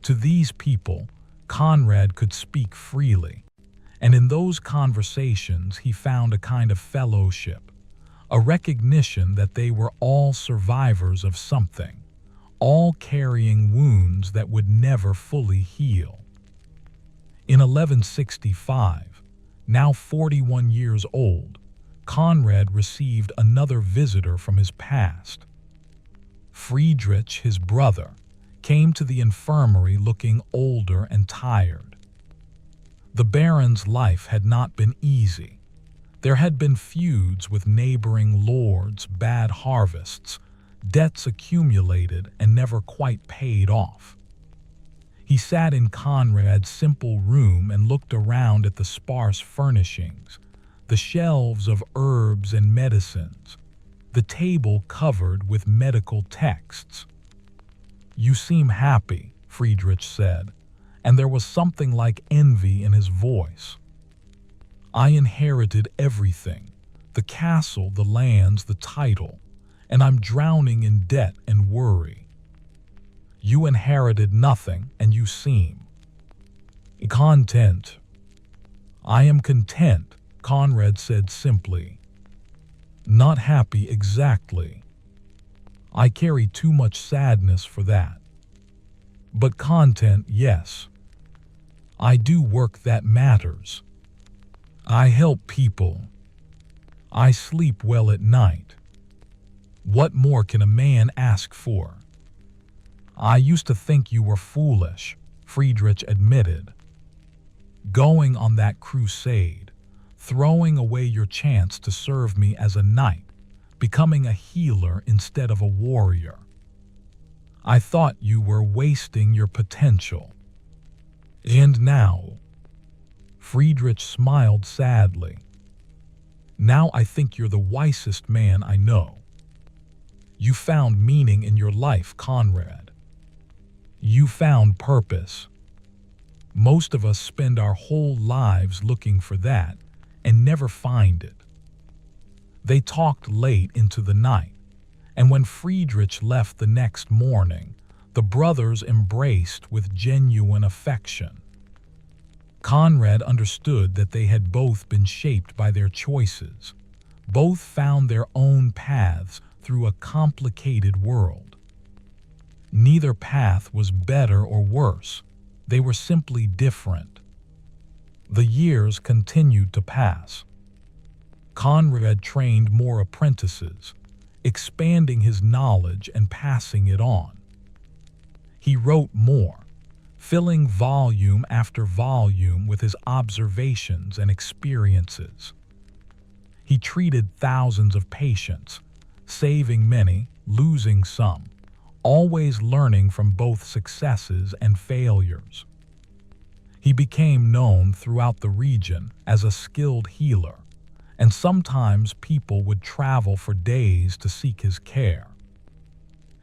To these people, Conrad could speak freely, and in those conversations he found a kind of fellowship, a recognition that they were all survivors of something, all carrying wounds that would never fully heal. In 1165, now 41 years old, Conrad received another visitor from his past. Friedrich, his brother, came to the infirmary looking older and tired. The Baron's life had not been easy. There had been feuds with neighboring lords, bad harvests, debts accumulated and never quite paid off. He sat in Conrad's simple room and looked around at the sparse furnishings, the shelves of herbs and medicines, the table covered with medical texts. "You seem happy," Friedrich said, and there was something like envy in his voice. "I inherited everything, the castle, the lands, the title, and I'm drowning in debt and worry. You inherited nothing, and you seem content." "I am content," Conrad said simply. Not happy exactly. I carry too much sadness for that. But content, yes. I do work that matters. I help people. I sleep well at night. What more can a man ask for? I used to think you were foolish, Friedrich admitted. Going on that crusade, throwing away your chance to serve me as a knight, becoming a healer instead of a warrior. I thought you were wasting your potential. And now, Friedrich smiled sadly. Now I think you're the wisest man I know. You found meaning in your life, Conrad. You found purpose. Most of us spend our whole lives looking for that and never find it. They talked late into the night, and when Friedrich left the next morning, the brothers embraced with genuine affection. Conrad understood that they had both been shaped by their choices. Both found their own paths through a complicated world. Neither path was better or worse. They were simply different. The years continued to pass. Conrad trained more apprentices, expanding his knowledge and passing it on. He wrote more, filling volume after volume with his observations and experiences. He treated thousands of patients, saving many, losing some, always learning from both successes and failures. He became known throughout the region as a skilled healer, and sometimes people would travel for days to seek his care.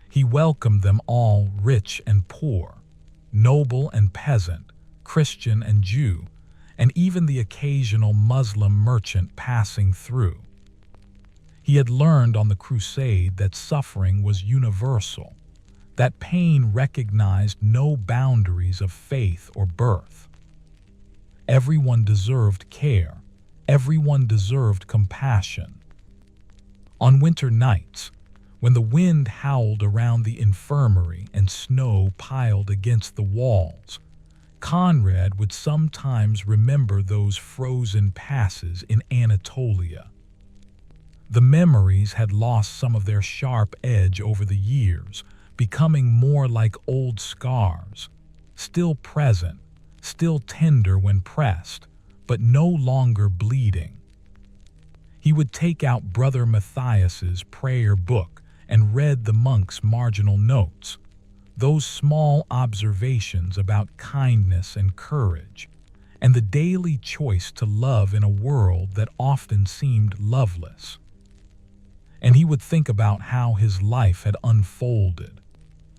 He welcomed them all, rich and poor, noble and peasant, Christian and Jew, and even the occasional Muslim merchant passing through. He had learned on the crusade that suffering was universal, that pain recognized no boundaries of faith or birth. Everyone deserved care. Everyone deserved compassion. On winter nights, when the wind howled around the infirmary and snow piled against the walls, Conrad would sometimes remember those frozen passes in Anatolia. The memories had lost some of their sharp edge over the years, becoming more like old scars, still present, still tender when pressed, but no longer bleeding. He would take out Brother Matthias's prayer book and read the monk's marginal notes, those small observations about kindness and courage, and the daily choice to love in a world that often seemed loveless. And he would think about how his life had unfolded,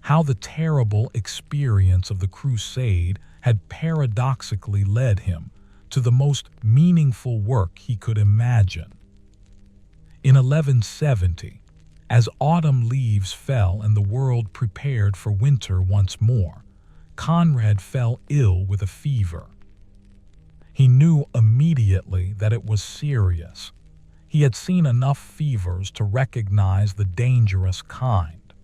how the terrible experience of the crusade had paradoxically led him to the most meaningful work he could imagine. In 1170, as autumn leaves fell and the world prepared for winter once more, Conrad fell ill with a fever. He knew immediately that it was serious. He had seen enough fevers to recognize the dangerous kind.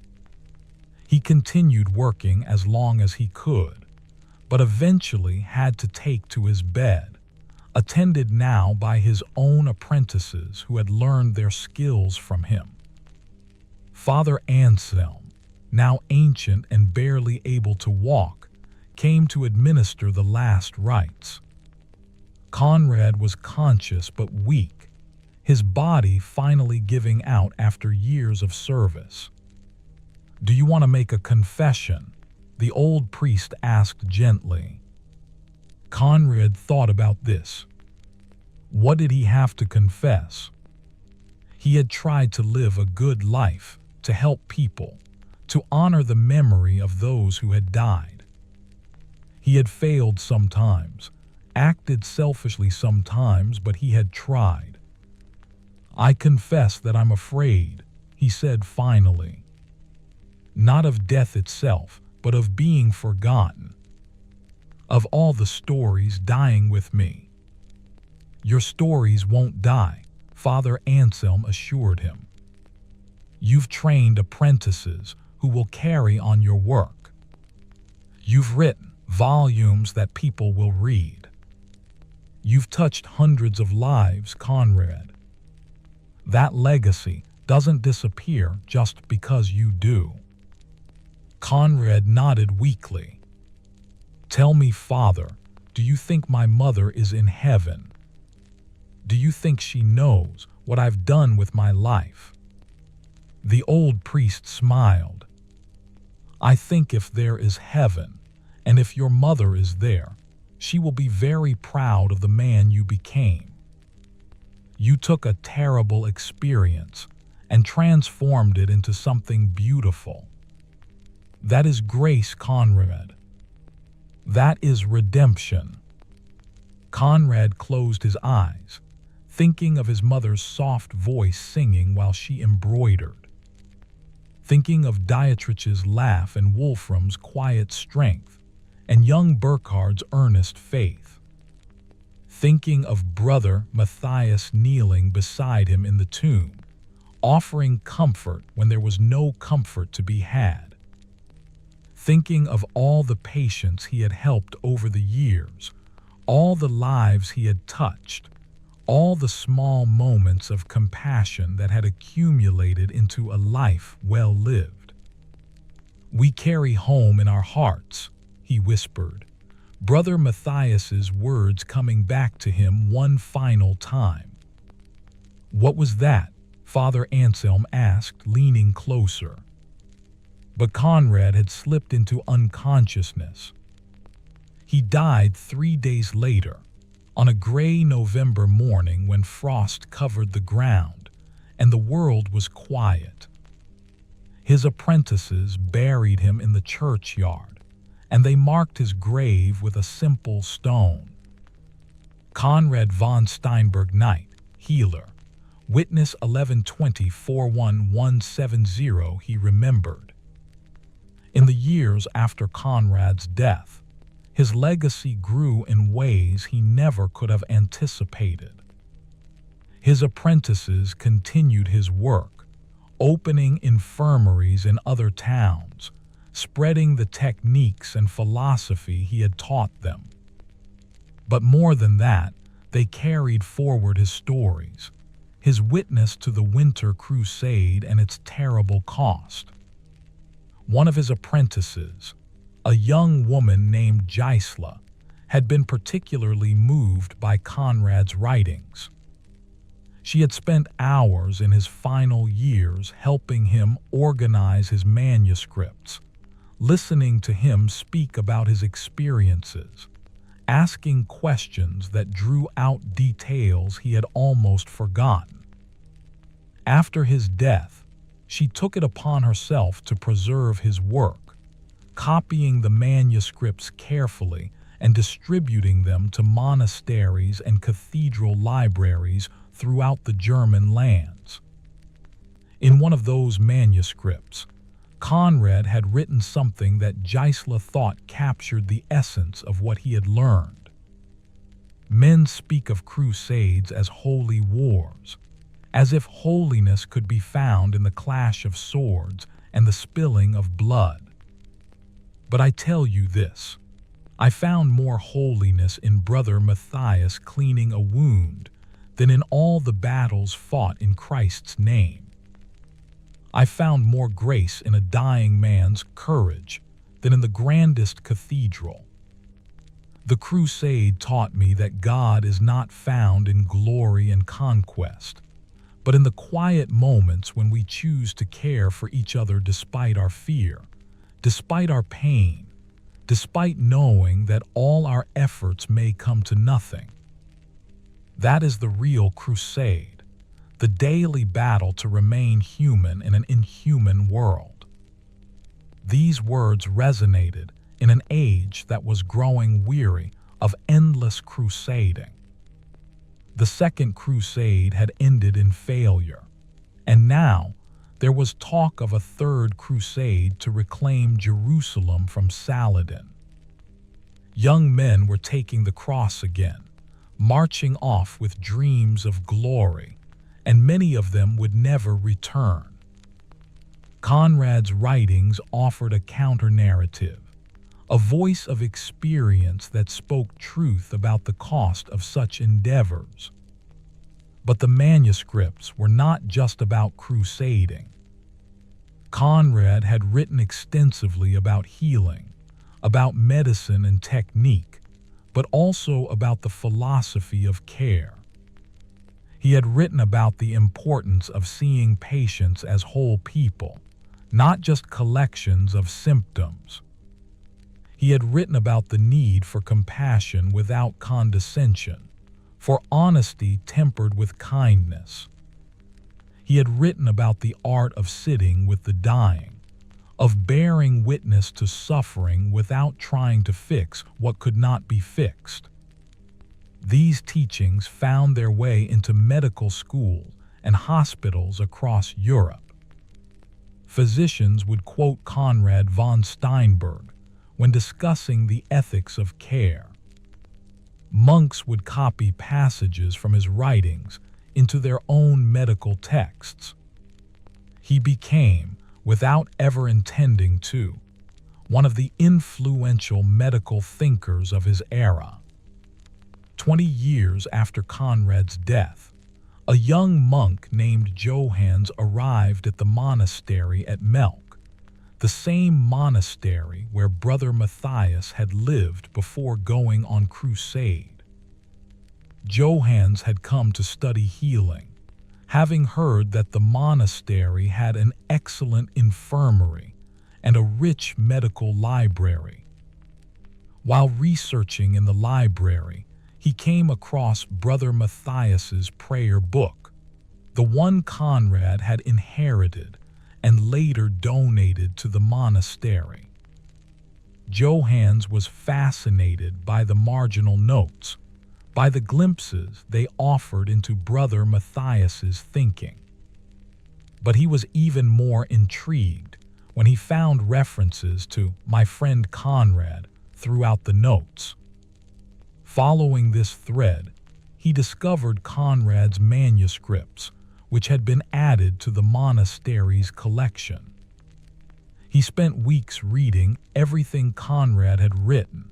He continued working as long as he could, but eventually had to take to his bed, attended now by his own apprentices who had learned their skills from him. Father Anselm, now ancient and barely able to walk, came to administer the last rites. Conrad was conscious but weak, his body finally giving out after years of service. "Do you want to make a confession?" the old priest asked gently. Conrad thought about this. What did he have to confess? He had tried to live a good life, to help people, to honor the memory of those who had died. He had failed sometimes, acted selfishly sometimes, but he had tried. "I confess that I'm afraid," he said finally. "Not of death itself, but of being forgotten. Of all the stories dying with me." "Your stories won't die," Father Anselm assured him. You've trained apprentices who will carry on your work. You've written volumes that people will read. You've touched hundreds of lives, Conrad. That legacy doesn't disappear just because you do. Conrad nodded weakly. Tell me, Father, do you think my mother is in heaven? Do you think she knows what I've done with my life? The old priest smiled. I think if there is heaven, and if your mother is there, she will be very proud of the man you became. You took a terrible experience and transformed it into something beautiful. That is grace, Conrad. That is redemption. Conrad closed his eyes, thinking of his mother's soft voice singing while she embroidered, thinking of Dietrich's laugh and Wolfram's quiet strength, and young Burkhard's earnest faith, thinking of Brother Matthias kneeling beside him in the tomb, offering comfort when there was no comfort to be had, thinking of all the patients he had helped over the years, all the lives he had touched, all the small moments of compassion that had accumulated into a life well lived. We carry home in our hearts, he whispered, Brother Matthias's words coming back to him one final time. What was that? Father Anselm asked, leaning closer. But Conrad had slipped into unconsciousness. He died 3 days later, on a gray November morning when frost covered the ground and the world was quiet. His apprentices buried him in the churchyard, and they marked his grave with a simple stone. Conrad von Steinberg, Knight, Healer, Witness 11/20/41170, he remembered. In the years after Conrad's death, his legacy grew in ways he never could have anticipated. His apprentices continued his work, opening infirmaries in other towns, spreading the techniques and philosophy he had taught them. But more than that, they carried forward his stories, his witness to the Winter Crusade and its terrible cost. One of his apprentices, a young woman named Gisela, had been particularly moved by Conrad's writings. She had spent hours in his final years helping him organize his manuscripts, listening to him speak about his experiences, asking questions that drew out details he had almost forgotten. After his death, she took it upon herself to preserve his work, copying the manuscripts carefully and distributing them to monasteries and cathedral libraries throughout the German lands. In one of those manuscripts, Conrad had written something that Gisela thought captured the essence of what he had learned. Men speak of crusades as holy wars, as if holiness could be found in the clash of swords and the spilling of blood. But I tell you this, I found more holiness in Brother Matthias cleaning a wound than in all the battles fought in Christ's name. I found more grace in a dying man's courage than in the grandest cathedral. The crusade taught me that God is not found in glory and conquest, but in the quiet moments when we choose to care for each other despite our fear, despite our pain, despite knowing that all our efforts may come to nothing. That is the real crusade, the daily battle to remain human in an inhuman world. These words resonated in an age that was growing weary of endless crusading. The Second Crusade had ended in failure, and now there was talk of a third crusade to reclaim Jerusalem from Saladin. Young men were taking the cross again, marching off with dreams of glory, and many of them would never return. Conrad's writings offered a counter-narrative, a voice of experience that spoke truth about the cost of such endeavors. But the manuscripts were not just about crusading. Conrad had written extensively about healing, about medicine and technique, but also about the philosophy of care. He had written about the importance of seeing patients as whole people, not just collections of symptoms. He had written about the need for compassion without condescension, for honesty tempered with kindness. He had written about the art of sitting with the dying, of bearing witness to suffering without trying to fix what could not be fixed. These teachings found their way into medical school and hospitals across Europe. Physicians would quote Conrad von Steinberg when discussing the ethics of care. Monks would copy passages from his writings into their own medical texts. He became, without ever intending to, one of the influential medical thinkers of his era. 20 years after Conrad's death, a young monk named Johannes arrived at the monastery at Melk, the same monastery where Brother Matthias had lived before going on crusade. Johannes had come to study healing, having heard that the monastery had an excellent infirmary and a rich medical library. While researching in the library, he came across Brother Matthias's prayer book, the one Conrad had inherited and later donated to the monastery. Johannes was fascinated by the marginal notes, by the glimpses they offered into Brother Matthias's thinking. But he was even more intrigued when he found references to my friend Conrad throughout the notes. Following this thread, he discovered Conrad's manuscripts, which had been added to the monastery's collection. He spent weeks reading everything Conrad had written,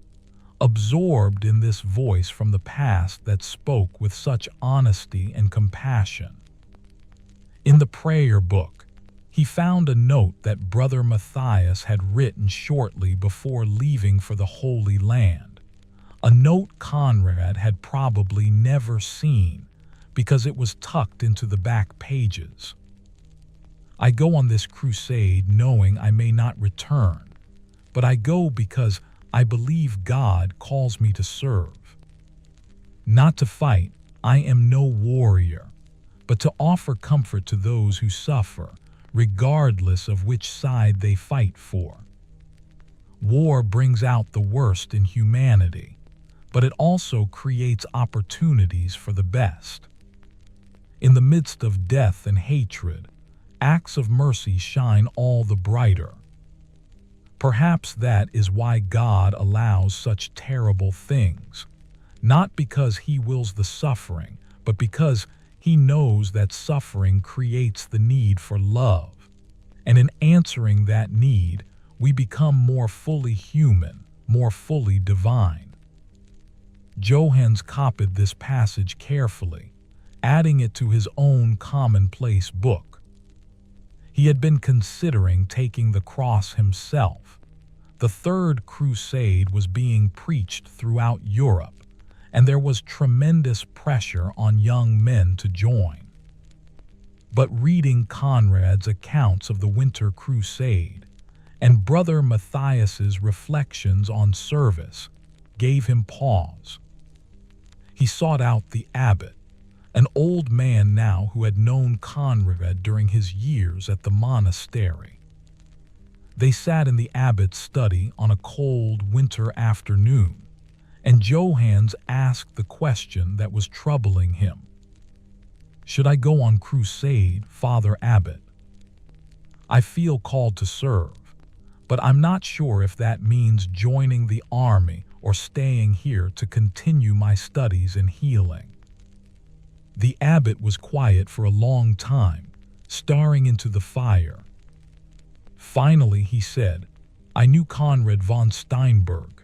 absorbed in this voice from the past that spoke with such honesty and compassion. In the prayer book, he found a note that Brother Matthias had written shortly before leaving for the Holy Land, a note Conrad had probably never seen because it was tucked into the back pages. I go on this crusade knowing I may not return, but I go because I believe God calls me to serve. Not to fight, I am no warrior, but to offer comfort to those who suffer, regardless of which side they fight for. War brings out the worst in humanity, but it also creates opportunities for the best. In the midst of death and hatred, acts of mercy shine all the brighter. Perhaps that is why God allows such terrible things, not because He wills the suffering, but because He knows that suffering creates the need for love, and in answering that need, we become more fully human, more fully divine. Johannes copied this passage carefully, adding it to his own commonplace book. He had been considering taking the cross himself. The Third Crusade was being preached throughout Europe, and there was tremendous pressure on young men to join. But reading Conrad's accounts of the Winter Crusade and Brother Matthias's reflections on service gave him pause. He sought out the abbot, an old man now who had known Conrad during his years at the monastery. They sat in the abbot's study on a cold winter afternoon, and Johannes asked the question that was troubling him. "Should I go on crusade, Father Abbot? I feel called to serve, but I'm not sure if that means joining the army or staying here to continue my studies in healing." The abbot was quiet for a long time, staring into the fire. Finally, he said, "I knew Conrad von Steinberg.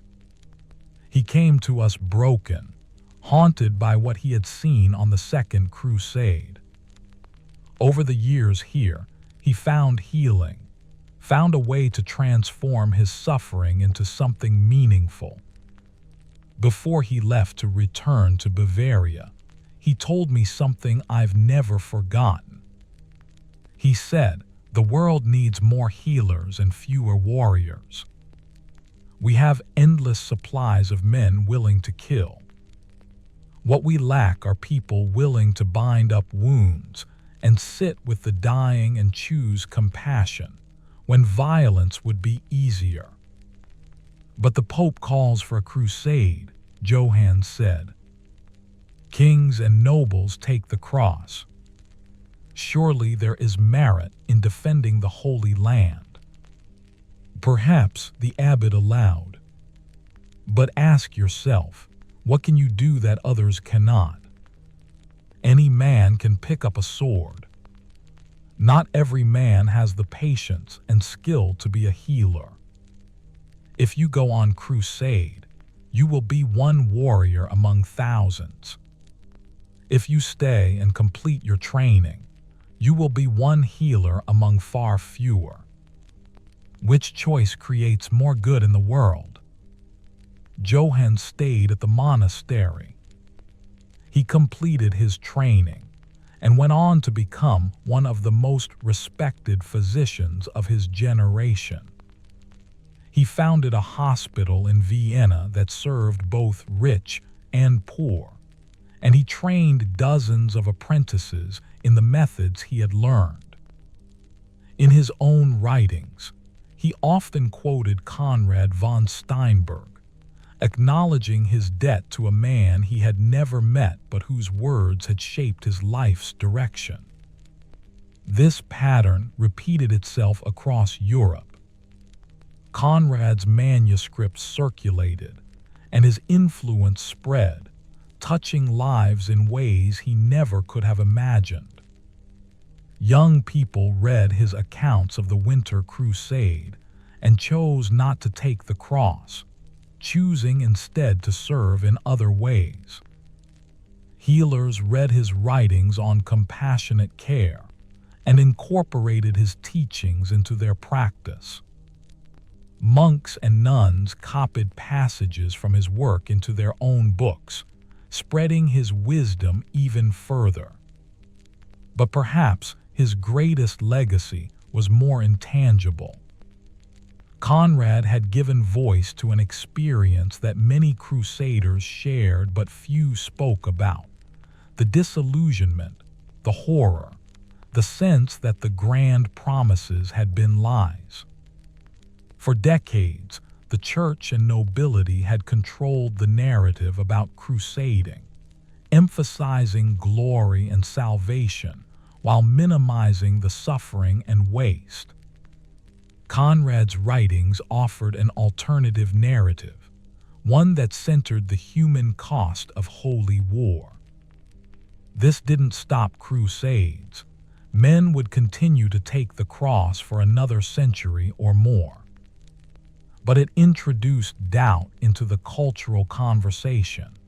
He came to us broken, haunted by what he had seen on the Second Crusade. Over the years here, he found healing, found a way to transform his suffering into something meaningful. Before he left to return to Bavaria, he told me something I've never forgotten. He said, 'The world needs more healers and fewer warriors. We have endless supplies of men willing to kill. What we lack are people willing to bind up wounds and sit with the dying and choose compassion when violence would be easier.' But the Pope calls for a crusade," Johann said. "Kings and nobles take the cross. Surely there is merit in defending the Holy Land." "Perhaps," the abbot allowed. "But ask yourself, what can you do that others cannot? Any man can pick up a sword. Not every man has the patience and skill to be a healer. If you go on crusade, you will be one warrior among thousands. If you stay and complete your training, you will be one healer among far fewer. Which choice creates more good in the world?" Johann stayed at the monastery. He completed his training and went on to become one of the most respected physicians of his generation. He founded a hospital in Vienna that served both rich and poor, and he trained dozens of apprentices in the methods he had learned. In his own writings, he often quoted Conrad von Steinberg, acknowledging his debt to a man he had never met but whose words had shaped his life's direction. This pattern repeated itself across Europe. Conrad's manuscripts circulated, and his influence spread, touching lives in ways he never could have imagined. Young people read his accounts of the Winter Crusade and chose not to take the cross, choosing instead to serve in other ways. Healers read his writings on compassionate care and incorporated his teachings into their practice. Monks and nuns copied passages from his work into their own books, spreading his wisdom even further. But perhaps his greatest legacy was more intangible. Conrad had given voice to an experience that many crusaders shared but few spoke about: the disillusionment, the horror, the sense that the grand promises had been lies. For decades, the church and nobility had controlled the narrative about crusading, emphasizing glory and salvation while minimizing the suffering and waste. Conrad's writings offered an alternative narrative, one that centered the human cost of holy war. This didn't stop crusades. Men would continue to take the cross for another century or more. But it introduced doubt into the cultural conversation,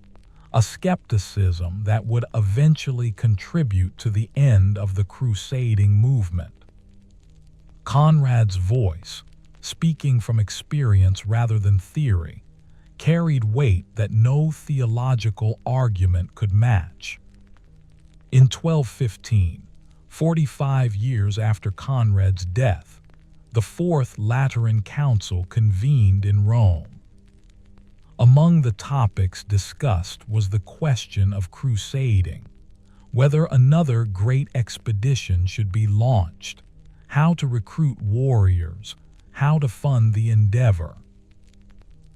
a skepticism that would eventually contribute to the end of the crusading movement. Conrad's voice, speaking from experience rather than theory, carried weight that no theological argument could match. In 1215, 45 years after Conrad's death, the Fourth Lateran Council convened in Rome. Among the topics discussed was the question of crusading, whether another great expedition should be launched, how to recruit warriors, how to fund the endeavor.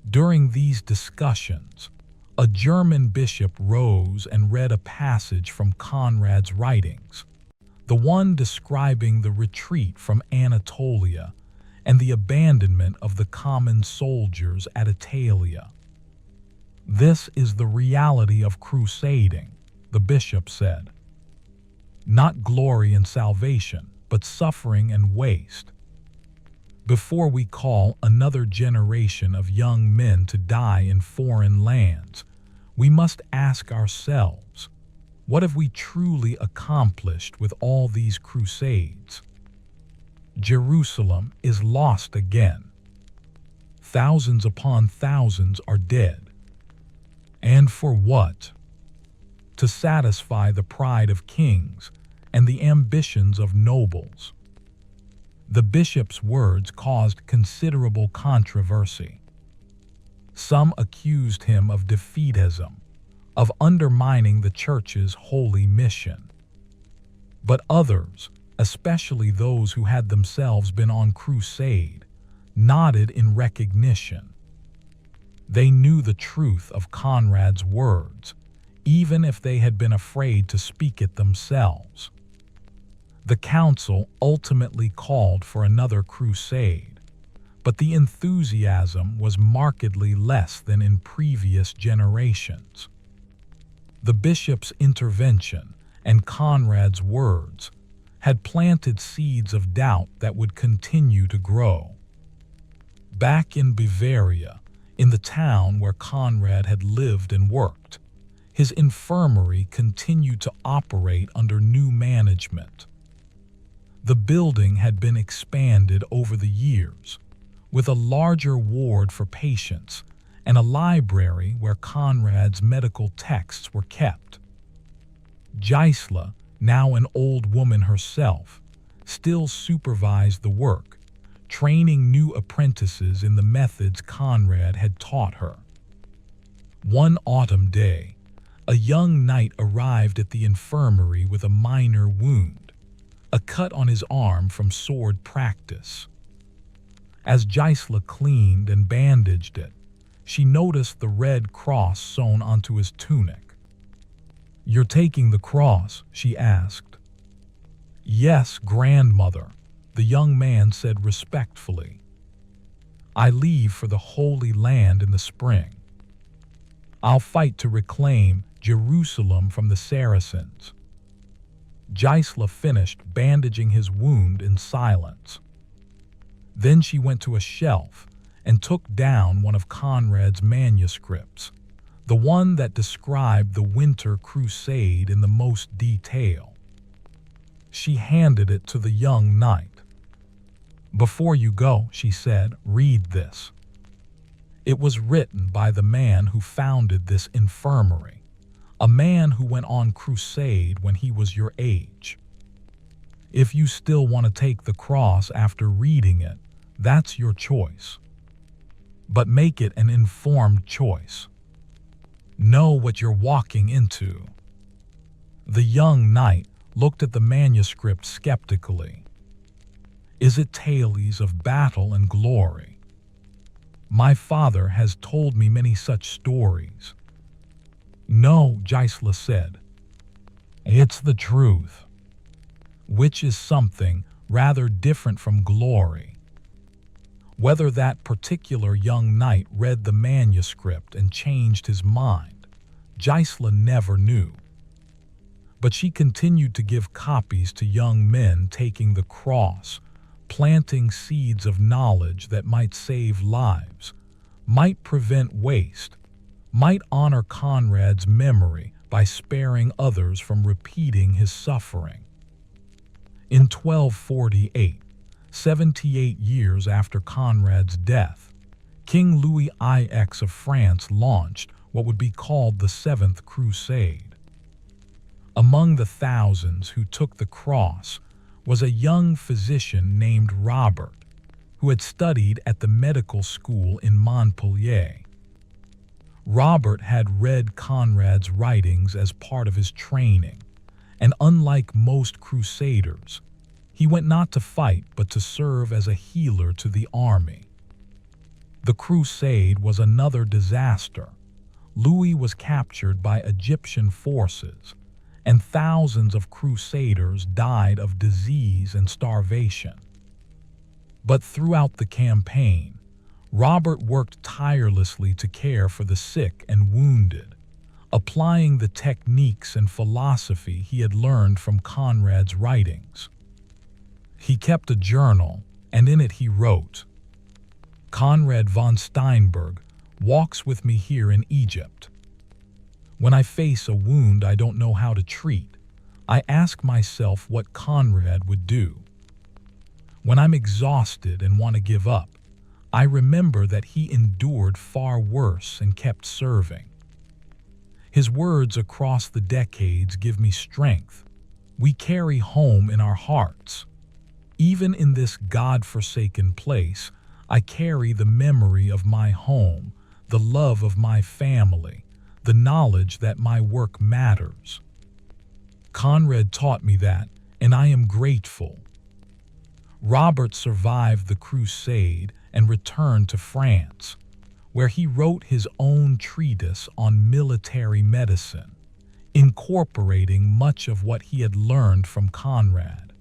During these discussions, a German bishop rose and read a passage from Conrad's writings, the one describing the retreat from Anatolia and the abandonment of the common soldiers at Italia. "This is the reality of crusading," the bishop said. not glory and salvation, but suffering and waste. Before we call another generation of young men to die in foreign lands, we must ask ourselves, what have we truly accomplished with all these crusades? Jerusalem is lost again. Thousands upon thousands are dead. And for what? To satisfy the pride of kings and the ambitions of nobles. The bishop's words caused considerable controversy. Some accused him of defeatism, of undermining the church's holy mission. But others, especially those who had themselves been on crusade, nodded in recognition. They knew the truth of Conrad's words, even if they had been afraid to speak it themselves. The council ultimately called for another crusade, but the enthusiasm was markedly less than in previous generations. The bishop's intervention and Conrad's words had planted seeds of doubt that would continue to grow. Back in Bavaria, in the town where Conrad had lived and worked, his infirmary continued to operate under new management. The building had been expanded over the years, with a larger ward for patients and a library where Conrad's medical texts were kept. Gisela, now an old woman herself, still supervised the work, training new apprentices in the methods Conrad had taught her. One autumn day, a young knight arrived at the infirmary with a minor wound, a cut on his arm from sword practice. As Gisela cleaned and bandaged it, she noticed the red cross sewn onto his tunic. "You're taking the cross?" she asked. "Yes, grandmother," the young man said respectfully. "I leave for the Holy Land in the spring. I'll fight to reclaim Jerusalem from the Saracens." Gisela finished bandaging his wound in silence. Then she went to a shelf and took down one of Conrad's manuscripts, the one that described the Winter Crusade in the most detail. She handed it to the young knight. "Before you go," she said, "read this. It was written by the man who founded this infirmary, a man who went on crusade when he was your age. If you still want to take the cross after reading it, that's your choice. But make it an informed choice. Know what you're walking into." The young knight looked at the manuscript skeptically. "Is it tales of battle and glory? My father has told me many such stories." "No," Gisela said. "It's the truth, which is something rather different from glory." Whether that particular young knight read the manuscript and changed his mind, Gisela never knew. But she continued to give copies to young men taking the cross, planting seeds of knowledge that might save lives, might prevent waste, might honor Conrad's memory by sparing others from repeating his suffering. In 1248, 78 years after Conrad's death, King Louis IX of France launched what would be called the Seventh Crusade. Among the thousands who took the cross was a young physician named Robert, who had studied at the medical school in Montpellier. Robert had read Conrad's writings as part of his training, and unlike most crusaders, he went not to fight but to serve as a healer to the army. The crusade was another disaster. Louis was captured by Egyptian forces, and thousands of crusaders died of disease and starvation. But throughout the campaign, Robert worked tirelessly to care for the sick and wounded, applying the techniques and philosophy he had learned from Conrad's writings. He kept a journal, and in it he wrote, "Conrad von Steinberg walks with me here in Egypt. When I face a wound I don't know how to treat, I ask myself what Conrad would do. When I'm exhausted and want to give up, I remember that he endured far worse and kept serving. His words across the decades give me strength. We carry home in our hearts. Even in this God-forsaken place, I carry the memory of my home, the love of my family, the knowledge that my work matters. Conrad taught me that, and I am grateful." Robert survived the Crusade and returned to France, where he wrote his own treatise on military medicine, incorporating much of what he had learned from Conrad.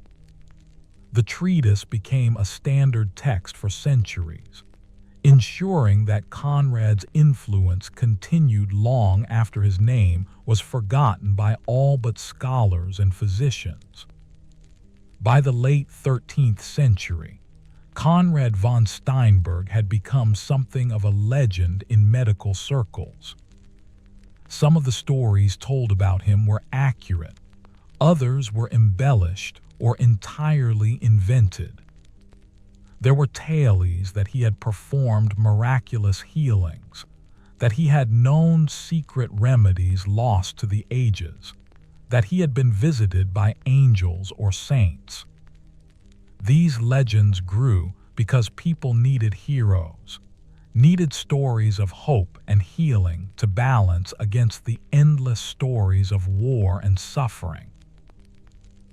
The treatise became a standard text for centuries, ensuring that Conrad's influence continued long after his name was forgotten by all but scholars and physicians. By the late 13th century, Conrad von Steinberg had become something of a legend in medical circles. Some of the stories told about him were accurate, others were embellished or entirely invented. There were tales that he had performed miraculous healings, that he had known secret remedies lost to the ages, that he had been visited by angels or saints. These legends grew because people needed heroes, needed stories of hope and healing to balance against the endless stories of war and suffering.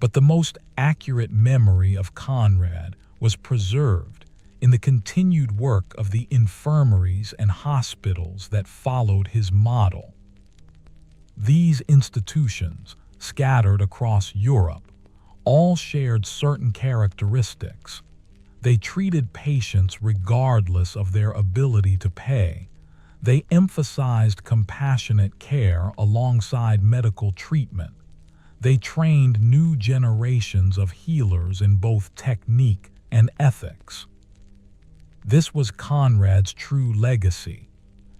But the most accurate memory of Conrad was preserved in the continued work of the infirmaries and hospitals that followed his model. These institutions, scattered across Europe, all shared certain characteristics. They treated patients regardless of their ability to pay. They emphasized compassionate care alongside medical treatment. They trained new generations of healers in both technique and ethics. This was Conrad's true legacy,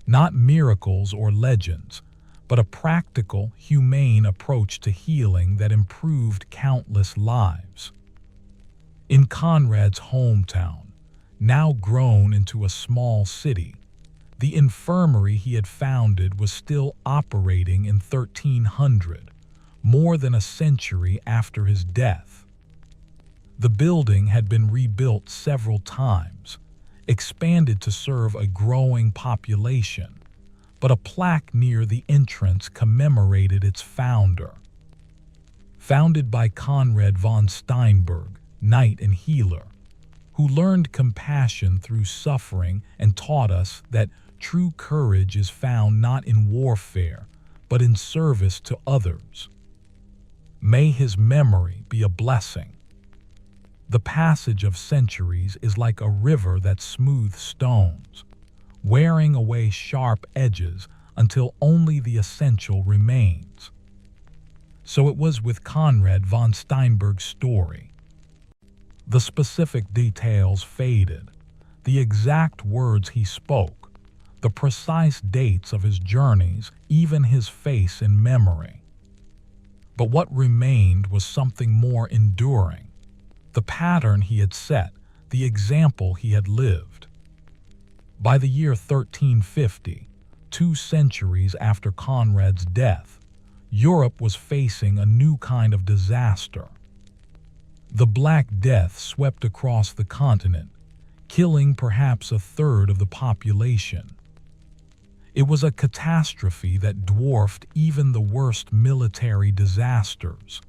not miracles or legends, but a practical, humane approach to healing that improved countless lives. In Conrad's hometown, now grown into a small city, the infirmary he had founded was still operating in 1300, more than a century after his death. The building had been rebuilt several times, expanded to serve a growing population, but a plaque near the entrance commemorated its founder. Founded by Conrad von Steinberg, knight and healer, who learned compassion through suffering and taught us that true courage is found not in warfare, but in service to others. May his memory be a blessing. The passage of centuries is like a river that smooths stones, wearing away sharp edges until only the essential remains. So it was with Conrad von Steinberg's story. The specific details faded, the exact words he spoke, the precise dates of his journeys, even his face in memory. But what remained was something more enduring, the pattern he had set, the example he had lived. By the year 1350, 2 centuries after Conrad's death, Europe was facing a new kind of disaster. The Black Death swept across the continent, killing perhaps a third of the population. It was a catastrophe that dwarfed even the worst military disasters,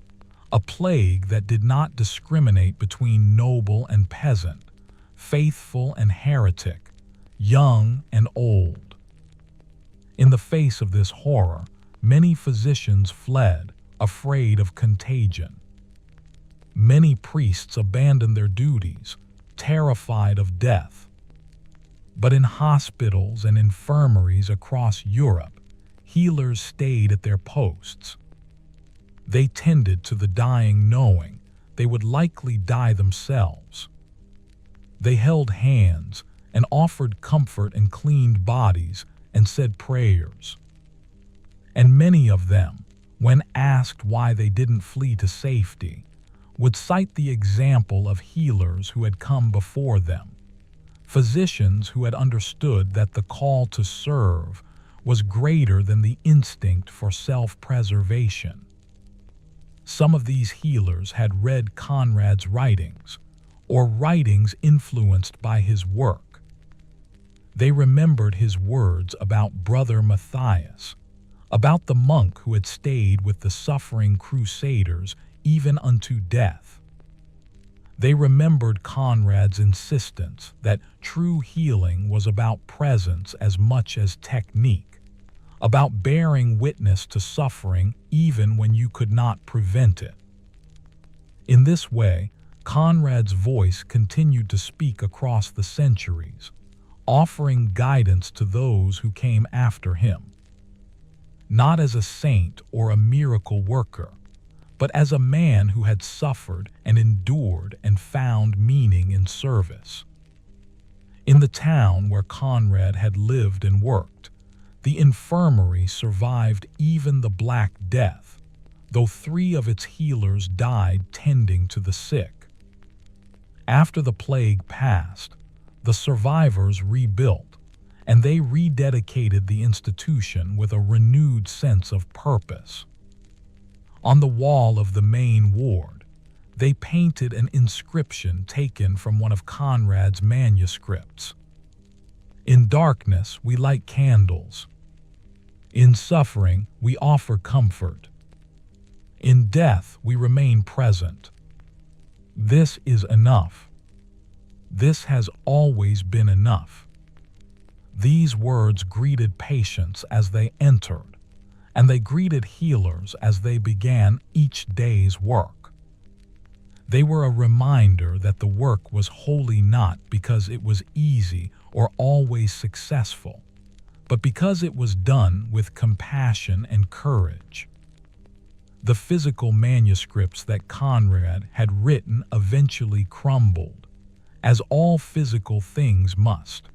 a plague that did not discriminate between noble and peasant, faithful and heretic, young and old. In the face of this horror, many physicians fled, afraid of contagion. Many priests abandoned their duties, terrified of death. But in hospitals and infirmaries across Europe, healers stayed at their posts. They tended to the dying knowing they would likely die themselves. They held hands and offered comfort and cleaned bodies and said prayers. And many of them, when asked why they didn't flee to safety, would cite the example of healers who had come before them, physicians who had understood that the call to serve was greater than the instinct for self-preservation. Some of these healers had read Conrad's writings, or writings influenced by his work. They remembered his words about Brother Matthias, about the monk who had stayed with the suffering crusaders even unto death. They remembered Conrad's insistence that true healing was about presence as much as technique, about bearing witness to suffering even when you could not prevent it. In this way, Conrad's voice continued to speak across the centuries, offering guidance to those who came after him. Not as a saint or a miracle worker, but as a man who had suffered and endured and found meaning in service. In the town where Conrad had lived and worked, the infirmary survived even the Black Death, though 3 of its healers died tending to the sick. After the plague passed, the survivors rebuilt, and they rededicated the institution with a renewed sense of purpose. On the wall of the main ward, they painted an inscription taken from one of Conrad's manuscripts. In darkness we light candles. In suffering we offer comfort. In death we remain present. This is enough. This has always been enough. These words greeted patients as they entered, and they greeted healers as they began each day's work. They were a reminder that the work was wholly not because it was easy or always successful, but because it was done with compassion and courage. The physical manuscripts that Conrad had written eventually crumbled, as all physical things must.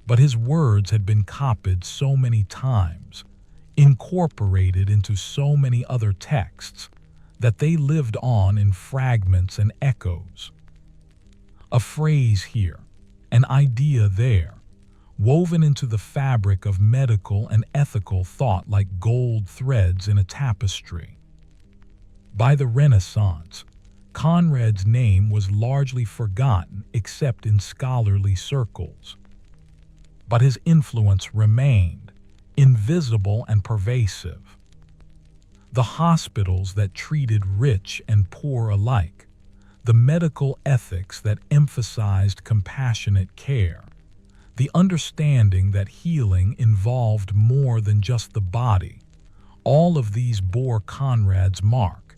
But his words had been copied so many times, incorporated into so many other texts, that they lived on in fragments and echoes. A phrase here, an idea there, woven into the fabric of medical and ethical thought like gold threads in a tapestry. By the Renaissance, Conrad's name was largely forgotten except in scholarly circles. But his influence remained, invisible and pervasive. The hospitals that treated rich and poor alike, the medical ethics that emphasized compassionate care, the understanding that healing involved more than just the body, all of these bore Conrad's mark,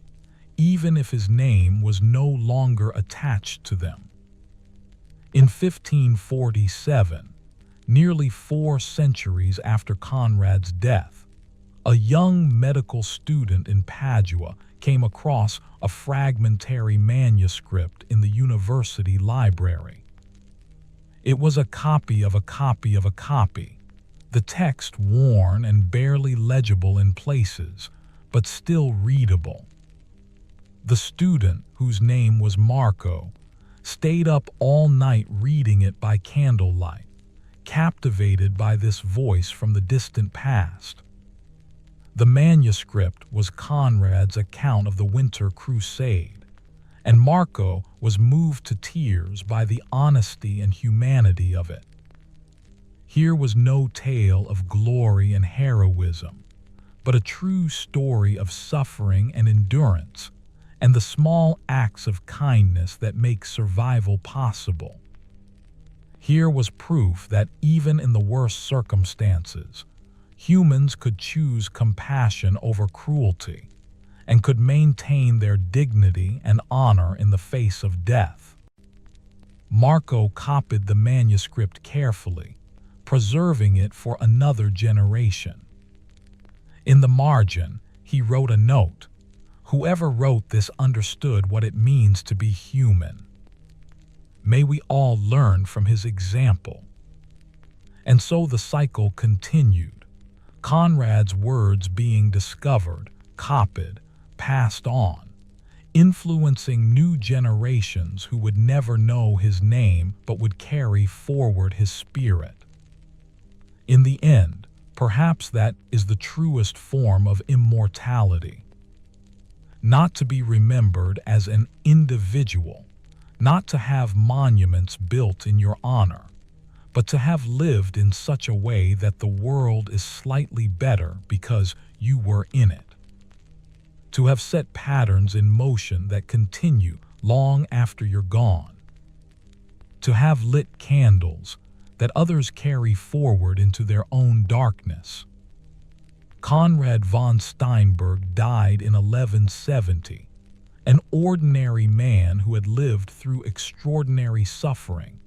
even if his name was no longer attached to them. In 1547, nearly 4 centuries after Conrad's death, a young medical student in Padua came across a fragmentary manuscript in the university library. It was a copy of a copy of a copy, the text worn and barely legible in places, but still readable. The student, whose name was Marco, stayed up all night reading it by candlelight, captivated by this voice from the distant past. The manuscript was Conrad's account of the Winter Crusade, and Marco was moved to tears by the honesty and humanity of it. Here was no tale of glory and heroism, but a true story of suffering and endurance, and the small acts of kindness that make survival possible. Here was proof that even in the worst circumstances, humans could choose compassion over cruelty, and could maintain their dignity and honor in the face of death. Marco copied the manuscript carefully, preserving it for another generation. In the margin, he wrote a note. Whoever wrote this understood what it means to be human. May we all learn from his example. And so the cycle continued, Conrad's words being discovered, copied, passed on, influencing new generations who would never know his name but would carry forward his spirit. In the end, perhaps that is the truest form of immortality. Not to be remembered as an individual, not to have monuments built in your honor, but to have lived in such a way that the world is slightly better because you were in it. To have set patterns in motion that continue long after you're gone. To have lit candles that others carry forward into their own darkness. Conrad von Steinberg died in 1170, an ordinary man who had lived through extraordinary suffering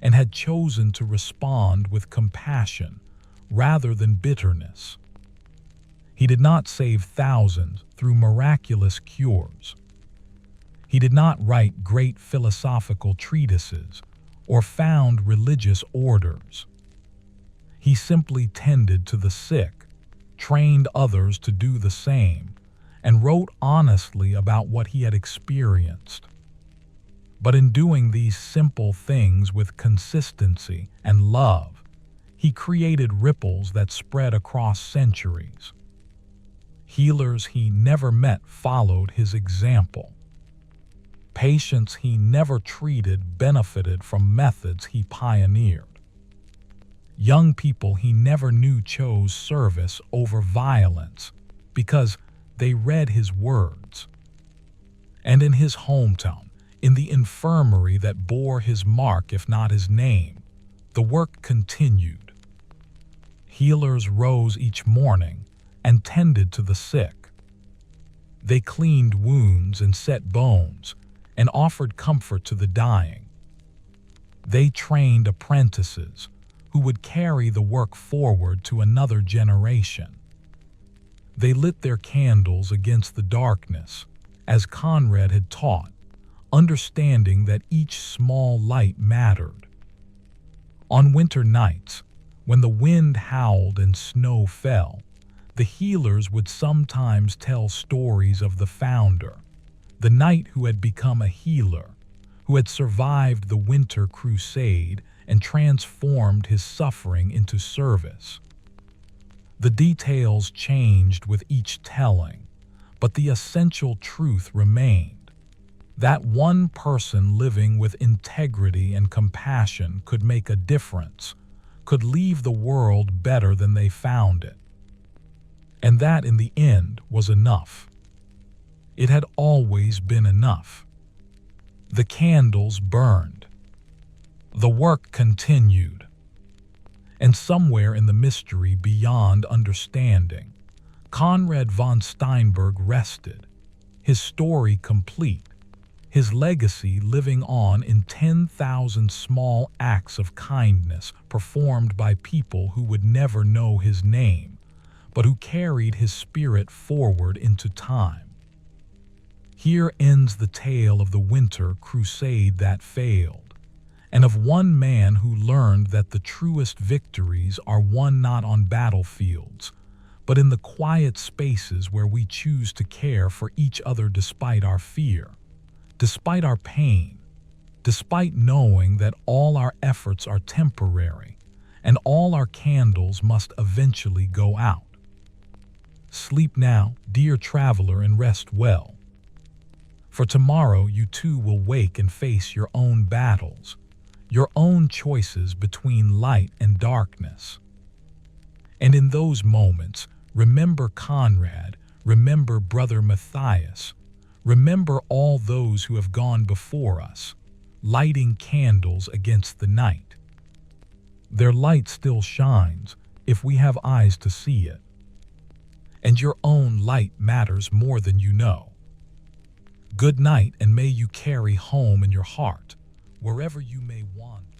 and had chosen to respond with compassion rather than bitterness. He did not save thousands through miraculous cures. He did not write great philosophical treatises or found religious orders. He simply tended to the sick, trained others to do the same, and wrote honestly about what he had experienced. But in doing these simple things with consistency and love, he created ripples that spread across centuries. Healers he never met followed his example. Patients he never treated benefited from methods he pioneered. Young people he never knew chose service over violence because they read his words. And in his hometown, in the infirmary that bore his mark if not his name, the work continued. Healers rose each morning and tended to the sick. They cleaned wounds and set bones and offered comfort to the dying. They trained apprentices who would carry the work forward to another generation. They lit their candles against the darkness, as Conrad had taught, understanding that each small light mattered. On winter nights, when the wind howled and snow fell, the healers would sometimes tell stories of the founder, the knight who had become a healer, who had survived the winter crusade and transformed his suffering into service. The details changed with each telling, but the essential truth remained. That one person living with integrity and compassion could make a difference, could leave the world better than they found it. And that in the end was enough. It had always been enough. The candles burned. The work continued. And somewhere in the mystery beyond understanding, Conrad von Steinberg rested, his story complete, his legacy living on in 10,000 small acts of kindness performed by people who would never know his name, but who carried his spirit forward into time. Here ends the tale of the winter crusade that failed, and of one man who learned that the truest victories are won not on battlefields, but in the quiet spaces where we choose to care for each other despite our fear, despite our pain, despite knowing that all our efforts are temporary and all our candles must eventually go out. Sleep now, dear traveler, and rest well. For tomorrow you too will wake and face your own battles, your own choices between light and darkness. And in those moments, remember Conrad, remember Brother Matthias, remember all those who have gone before us, lighting candles against the night. Their light still shines if we have eyes to see it. And your own light matters more than you know. Good night, and may you carry home in your heart, wherever you may wander.